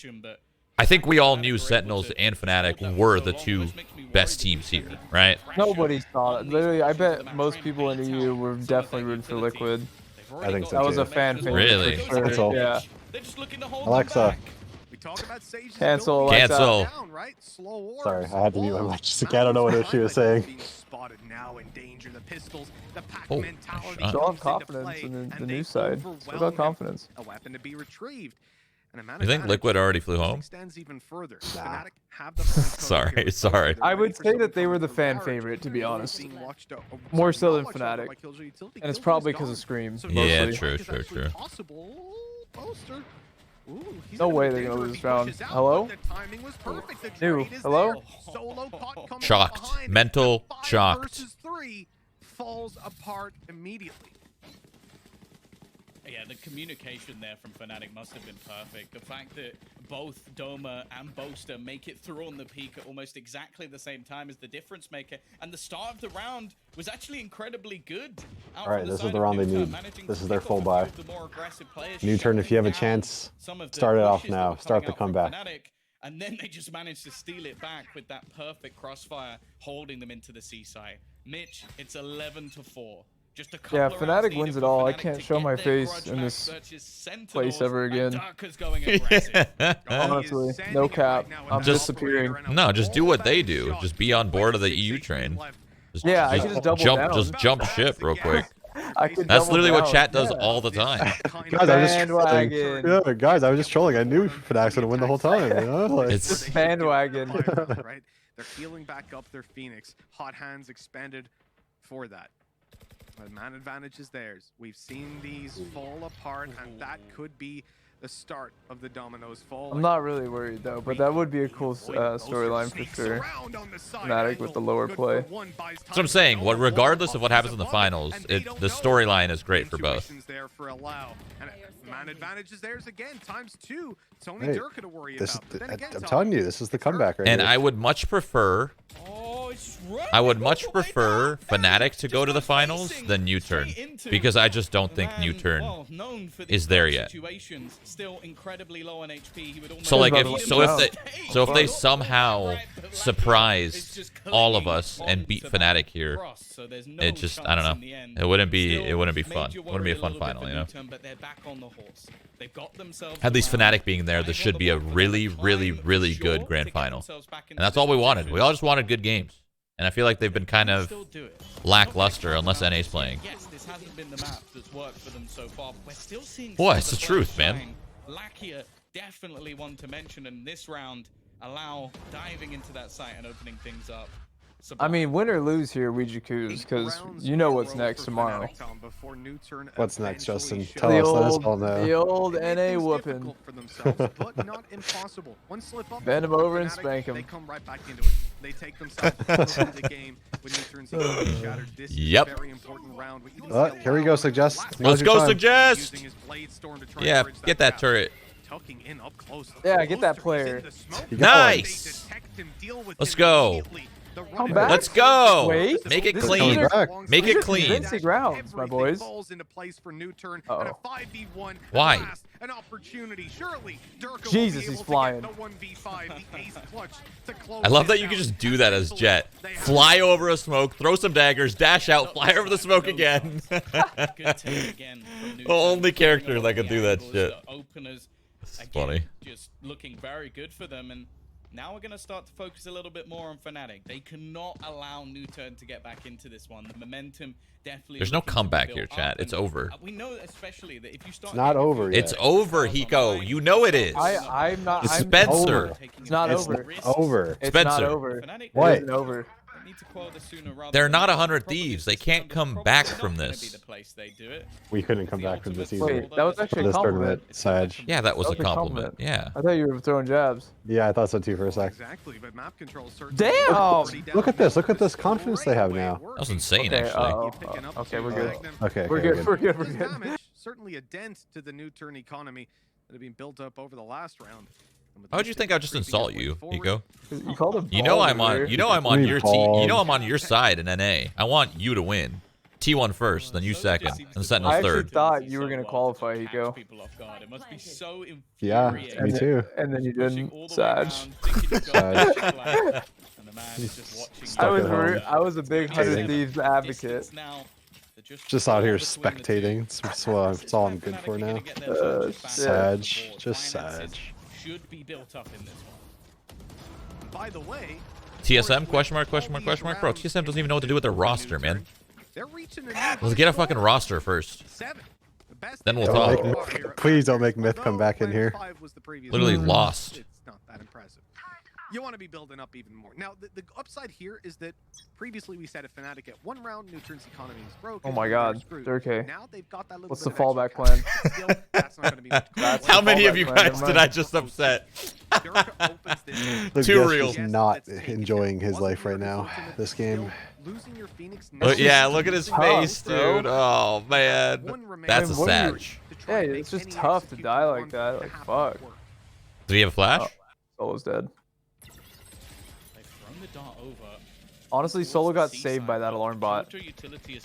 I think we all knew Sentinels and Fnatic were the 2 best teams here, right? Nobody saw it. Literally, I bet most people in EU were definitely rooting for Liquid. I think so That was too. a fan favorite. Really? For sure. Cancel. Yeah. Alexa. We talk about Sage's Cancel, ability to Cancel. down, right? Slow orb. Sorry, I had to mute my mic. Just I don't know what she was saying. Being spotted now in danger. The pistols, the pack Oh, mentality nice shot. Still comes have into confidence play, in the and new they side. Still overwhelm got him. confidence. A weapon to be retrieved. And a man You think advantage Liquid already flew home? extends even further. Nah. Fnatic have the point Sorry, code here. sorry. They're I ready would for say something that they were the from fan Barrage. favorite, to be honest. Being watched More so than not watched over Fnatic. by Killjoy Utility. And it's Killjoy probably is because of gone. Scream. So Yeah, Boaster true, is true, actually true. possible. Boaster. Ooh, he's No gonna way be they're gonna dangerous lose if this round. he pushes out, Hello? but the timing was perfect. The Ew, trade is hello? there. Solo pot coming Shocked. behind. Mental 5 shocked. versus 3 falls apart immediately. Yeah, the communication there from Fnatic must have been perfect. The fact that both Doma and Boaster make it through on the peak at almost exactly the same time is the difference maker. And the start of the round was actually incredibly good. All right, this is the round they need. This is their full buy. Nuturn, if you have a chance, start it off now. Start the comeback. And then they just managed to steal it back with that perfect crossfire, holding them into the seaside. Mitch, it's 11-4. Just a couple Yeah, of rounds Fnatic needed wins it for all. I Fnatic can't to show get my their face grudge in back this versus Sentinels, place ever and again. Derke's going aggressive. Honestly, no cap. I'm disappearing. No, just do what they do. Just be on board of the EU train. Just, Yeah, I can just double jump, down. just jump ship real quick. I could That's double literally what down. chat does Yeah. all the time. Guys, I was just trolling. Bandwagon. Yeah, guys, I was just trolling. I knew Fnatic's gonna win the whole time. You know? Like, It's Bandwagon. Right? They're healing back up their Phoenix. Hot hands expanded for that. The man advantage is theirs. We've seen these fall apart, and that could be the start of the dominoes falling. I'm not really worried though, but that would be a cool storyline for sure. Fnatic with the lower play. That's what I'm saying. What, regardless of what happens in the finals, the storyline is great for both. There for Allow. And man advantage is theirs again, ×2. It's only Hey, Derke to worry this, about. But then again, I'm Tom, telling you, this is the comeback right And here. I would much prefer prefer Fnatic to go to the finals than Nuturn, because I just don't think Nuturn is there yet. So like if they somehow surprised all of us and beat Fnatic here, it just, I don't know. It wouldn't be fun. It wouldn't be a fun final, you know. At least Fnatic being there, this should be a really, really, really good grand final. And that's all we wanted. We all just wanted good games. And I feel like they've been kind of lackluster unless NA's playing. Yes, this hasn't been the map that's worked for them so far, but we're still seeing Boy, it's the truth, man. Lakia definitely one to mention, and this round Allow diving into that site and opening things up. I mean, win or lose here, we Jukus, because you know what's next tomorrow. What's next, Justin? Tell us, let us all know. The old NA whooping. Bend him over and spank him. They come right back into it. They take themselves into the game when Nuturn sees shattered. This is a very important round. Here we go, Suggest. Let's go, Suggest. Using his blade storm to try Yeah, and bridge get that gap. turret. Tucking in up close. Yeah, get that player. Nice. Let's go. Come back. Let's go. Wait. Make it This is clean. coming back. Make it clean. Convincing rounds, my boys. Falls into place for Nuturn. Uh-oh. And a 5v1. Why? At last, an opportunity. Surely Derke Jesus, will be he's able flying. to get the 1v5, the ace clutch to close I love this that you can out. just do that as Jet. They have Fly over a smoke, throw some daggers, dash out, fly over the smoke again. Good take again from The only character that could do that angles, shit. the openers, This is again, funny. just looking very good for them. And now we're going to start to focus a little bit more on Fnatic. They cannot allow Nuturn to get back into this one. The momentum definitely. There's no looking to comeback build here, up, chat. It's and, over. We know especially that if you start. It's not over yet. It's over, Hiko. You know it is. I'm not. It's I'm Spencer. over. It's not It's over. over. It's not Spencer. over. Fnatic, What? It isn't over. they need to quell this sooner rather They're than not later. 100 Probably thieves. They this can't is come probably back not from gonna this. be the place they do it. We couldn't come back from this either. Wait, that was actually a This tournament, compliment. Sag. Yeah, that was a That was a compliment. compliment. Yeah. I thought you were throwing jabs. Yeah, I thought so too for a sec. Exactly, but map control certainly. Damn! Look at this. Look at this confidence they have now. That was insane, Okay, actually. okay, we're good. Okay, We're okay, good. We're good. We're This good. damage, certainly a dent to the Nuturn economy that had been built up over the last round. And with How would you Mistic think I'd just creeping insult his way you, forward, Hiko? You called him. You know bald I'm on. earlier. You know I'm on Really your team. You bald. know I'm on your side in NA. I want you to win. T1 first, then you second, and Sentinel I actually third. thought you were gonna qualify, Hiko. People off guard. It must be so Yeah, infuriating. me too. And then you Pushing didn't. all the way Sag. down, thinking you've got Sag. a flag, and the man is just watching. Stuck I was at home. I was a big 100 Thieves advocate. Distance now, they're Just out here between the two. spectating. That's all I'm good for now. Sag, just Sag. Should be built up in this one. By the way, TSM? Question mark? Question mark? Question mark? Bro, TSM doesn't even know what to do with their roster, man. they're reaching a Let's get a fucking roster first. 7. The best Then we'll Don't talk. make Myth, please don't make Myth come back in here. Literally lost. It's not that impressive. You want to be building up even more. Now, the upside here is that previously we said if Fnatic get one round, Nuturn's economy is broken. Oh my they're God, screwed. Derke. Now they've got that little What's bit the of fallback extra plan? cash. Still, that's not going to be much That's How the many of fallback you plan, guys never did mind. I just upset? Derke opens this Too Suggest real. is not enjoying his life right now. This game. losing your Phoenix Look, yeah, look at his tough, face, bro. dude. Oh, man. That's a what are you- Sag. Yeah, it's just tough to die like that. Like, fuck. Did he have a flash? Oh. Solo's dead. They've thrown the dart over. Honestly, Solo got saved by that alarm bot. He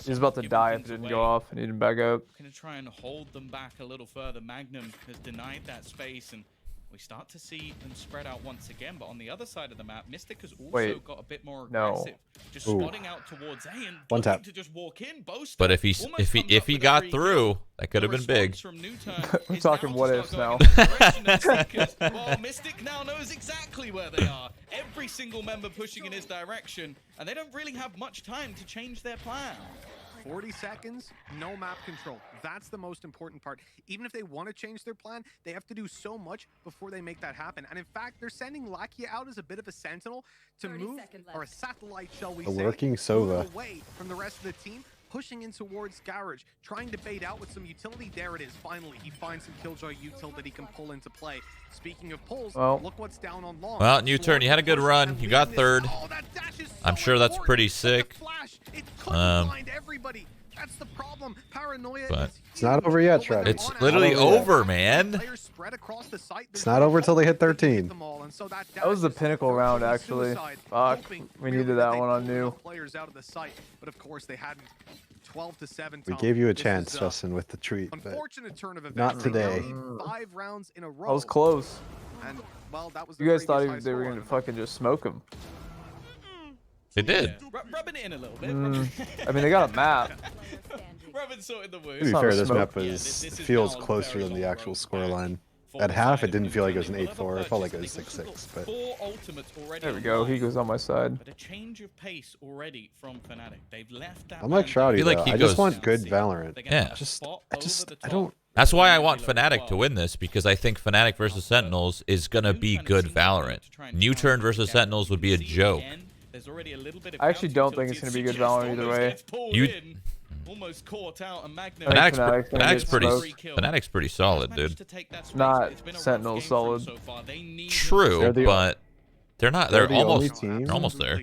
was about to die if it didn't go off. I need him back up. Gonna try and hold them back a little further. Magnum has denied that space, and we start to see them spread out once again. But on the other side of the map, Mistic has also Wait. got a bit more No. aggressive, just Ooh. spotting out towards A and One looking tap. to just walk in. Boaster But if he almost if comes he up with a got free through, kill. that could have The been big. response from Nuturn I'm is talking now what to ifs start now. going in the direction of Seekers, while Mistic now knows exactly where they are. Every single member pushing in his direction, and they don't really have much time to change their plan. 40 seconds, no map control. That's the most important part. Even if they want to change their plan, they have to do so much before they make that happen. And in fact, they're sending Lakia out as a bit of a sentinel to 30 move, seconds or a left. satellite, shall we A say, lurking move Sova. away from the rest of the team, pushing in towards Garage, trying to bait out with some utility. There it is. Finally, he finds some Killjoy util that he can pull into play. Speaking of pulls, Well. look what's down on long. Well, Nuturn, you had a good run. You got third. Oh, that dash is so I'm sure that's important. pretty But the sick. flash, it couldn't find everybody. That's the problem. Paranoia But is It's not huge. over yet, But when Shroud. they're It's on literally average, over, man. players spread across the site, It's there's not no over till they hit hope to beat 13. them all, and so that That was the dash is pinnacle round, virtually actually. suicide, Fuck. hoping We really needed that that they one on pull new. enough players out of the site, but of course they hadn't. 12-7. We Tom. gave you a This chance, is, Justin, with the treat, but unfortunate turn of events. not They today. lead 5 rounds in a row. I was close. And well, that was You the guys thought previous high they were score. gonna fucking just smoke him. They did. Rubbing it in a little bit. I mean, they got a map. Rubbing sorted the wound. to be not fair, a this smoke. map Yeah, was this is feels now a closer very than the long actual road score back. line. For At the half, side it didn't of feel like it was an Nuturn. They've 8-4. It felt like it was purchased, they've also 6-6, got but 4 ultimates already There we go. online. Higo's on my side. But a change of pace already from Fnatic. They've left that. I'm like man Shroudy feel like though. he I just goes- want good They're Valorant. gonna Yeah. have a spot over the I top. don't. That's why I want Fnatic to win this, because I think Fnatic versus Sentinels is going to be good Valorant. Nuturn versus Sentinels would be a joke. I actually don't think it's gonna be good Valorant either way. You- almost caught out, and Magnum I think Fnatic's Fnatic's gonna Fnatic's get pretty smoked. Fnatic's pretty solid, dude. Not Sentinel solid. True, They're the- but They're not. They're the only almost. team. They're almost there.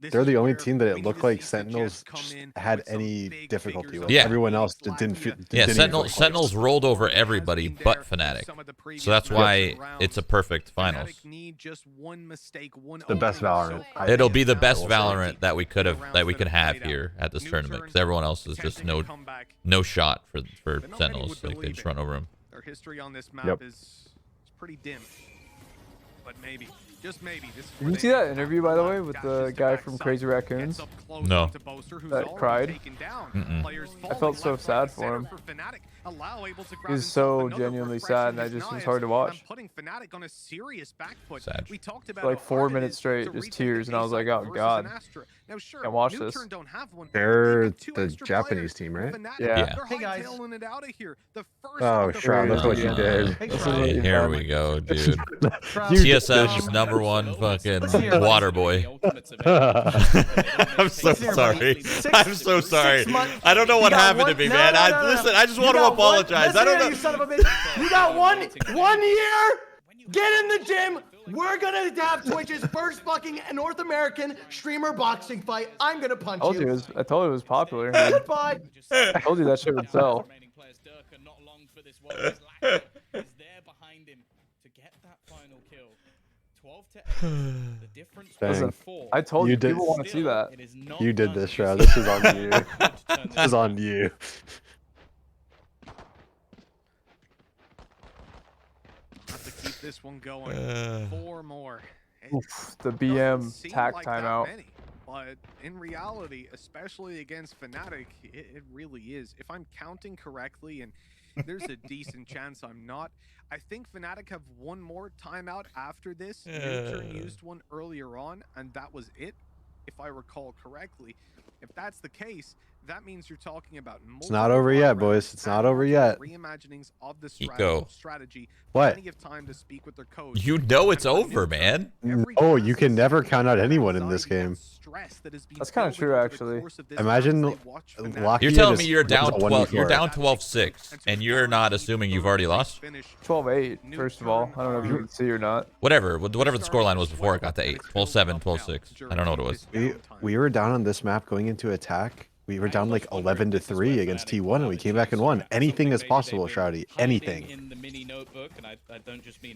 They're the only team that it looked like Sentinels had any difficulty with. Yeah. Everyone else didn't. Yeah, didn't even feel Sentinels rolled over everybody but Fnatic. So that's why it's a perfect finals. The best Valorant. It'll be the best Valorant that we could have here at this tournament, because everyone else is just no shot for Sentinels. Like they just run over them. Their history on this map is pretty dim, but maybe. Just maybe. Did you see that interview, by the way, with the guy from Crazy Raccoons? No. That cried? I felt so sad for him. He was so genuinely sad, and I just was hard to watch. Sad. For like 4 minutes straight, just tears, and I was like, oh god, can't watch this. They're the Japanese team, right? Yeah. Hey guys. Oh, Shroud, that's what you did. Hey, here we go, dude. TSM's #1 fucking water boy. I'm so sorry. I'm so sorry. I don't know what happened to me, man. Listen, I just want to apologize. I don't know. You son of a bitch. You got one year. Get in the gym. We're gonna have Twitch's first fucking North American streamer boxing fight. I'm gonna punch you. I told you it was popular. Goodbye. I told you that shit would sell. Listen, I told you people want to see that. You did this, Shroud. This is on you. This is on you. Have to keep this one going. 4 more. Oof, the BM tack timeout. But in reality, especially against Fnatic, it really is. If I'm counting correctly, and there's a decent chance I'm not, I think Fnatic have 1 more timeout after this. Nuturn used one earlier on, and that was it, if I recall correctly. If that's the case, that means you're talking about It's not over yet, boys. It's not over yet. Reimaginings of the Hiko. strategy. What? Plenty of time to speak with their coach. You know it's over, man. Oh, you can never count out anyone in this game. That's kind of true, actually. Imagine Lakia You're telling me just you're down was a 12. You're 1v4. down 12-6, and you're not assuming you've already lost. 12-8, first of all. I don't know if you can see or not. Whatever the scoreline was before it got to 8. 12-7, 12-6. I don't know what it was. We were down on this map going into attack. We were down like 11-3 against T1, and we came back and won. Anything is possible, Shroudy. Anything.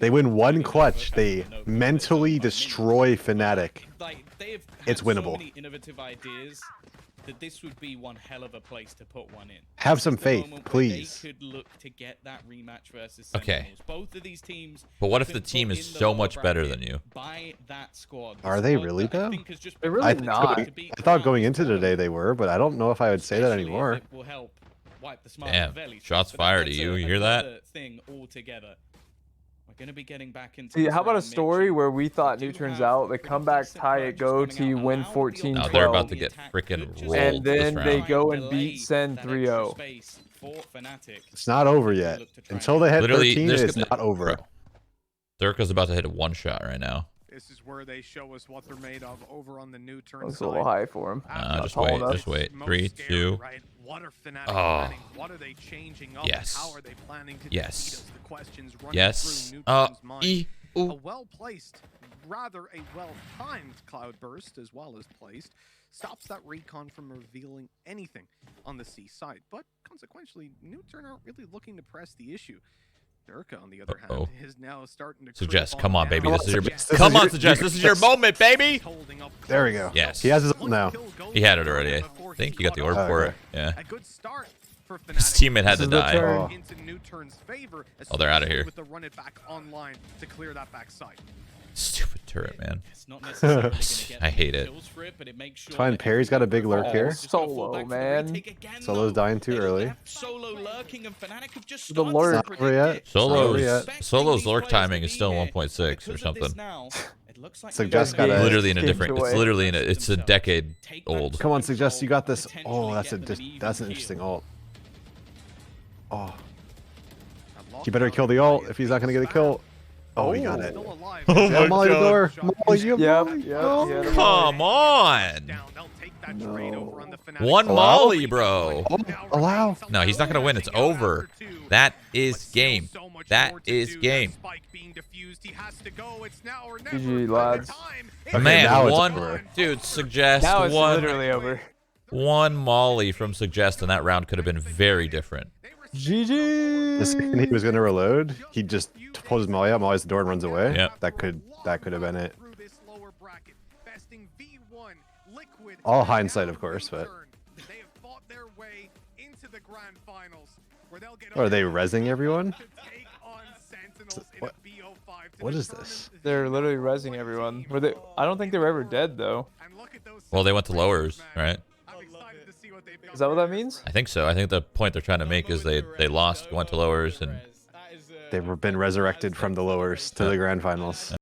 They win 1 clutch. They mentally destroy Fnatic. It's winnable. That this would be one hell of a place to put one in. Have some faith, please. They could look to get that rematch versus Okay. Sentinels. Both of these teams. But what if the team is so much better than you? By that squad. Are they really though? They're really not. I thought going into today they were, but I don't know if I would say that anymore. Damn, shots fired at you. You hear that? Thing altogether. We're gonna be getting back into. See, how about a story where we thought Nuturn's out, they come back, tie it, go to win 14-12. No, they're about to get freaking rolled. And then this they round. go and beat Sen 3-0. It's not over yet. Until they hit 13, it's not over. Derke's about to hit a 1 shot right now. This is where they show us what they're made of over on the Nuturn That's side. a little high for him. Just wait. Just wait. 3, 2. Right? What are Fnatic Oh. planning? What are they changing up? Yes. How are they planning to Yes. defeat us? The questions running Yes. through Nuturn's mind. A Ooh. well-placed, rather a well-timed cloudburst, as well as placed, stops that recon from revealing anything on the C side. But consequently, Nuturn aren't really looking to press the issue. Derke, on the other hand, is now starting to Suggest, come on, baby. down. This is your. Come on, Suggest. This is your moment, baby. There we go. Yes. He has his own now. He had it already. I think he got the orb for it. Yeah. A good start for His Fnatic. teammate had to die. Oh. Into Nuturn's favor, Oh, they're outta here. With the run it back online to clear that backside. Stupid turret, man. It's not necessarily gonna get I hate it. kills for it, but it makes sure It's fine. that Perry's got a big lurk here. Solo, man. Solo's dying too early. Solo lurking, and Fnatic have just The lurk. Not over yet. Solo's lurk timing is still 1.6 or something. Suggest got a. Literally in a Games different. away. It's literally in a. It's a decade old. Come on, Suggest. You got this. Oh, that's an interesting ult. Oh. He better kill the ult if he's not gonna get a kill. Oh, he got it. Oh Yeah, Molly the door. Molly, you Yep, Molly. yep, Oh. yeah. Come on. that trade over on the Fnatic One side. molly, bro. Oh, allow. No, he's not gonna win. It's over. That is game. That is game. GG, lads. Okay, Man, now it's one over. dude suggest Now it's one literally over. one molly from suggest, and that round could have been very different. GG. The second he was gonna reload, he just pulls his molly out, mollies the door, and runs away. Yep. That could have been it. All hindsight, of course, but. Oh, are they rezzing everyone? What is this? They're literally rezzing everyone. Were they? I don't think they were ever dead though. Well, they went to lowers, right? Is that what that means? I think so. I think the point they're trying to make is they lost, went to lowers, and They've been resurrected from the lowers to the grand finals.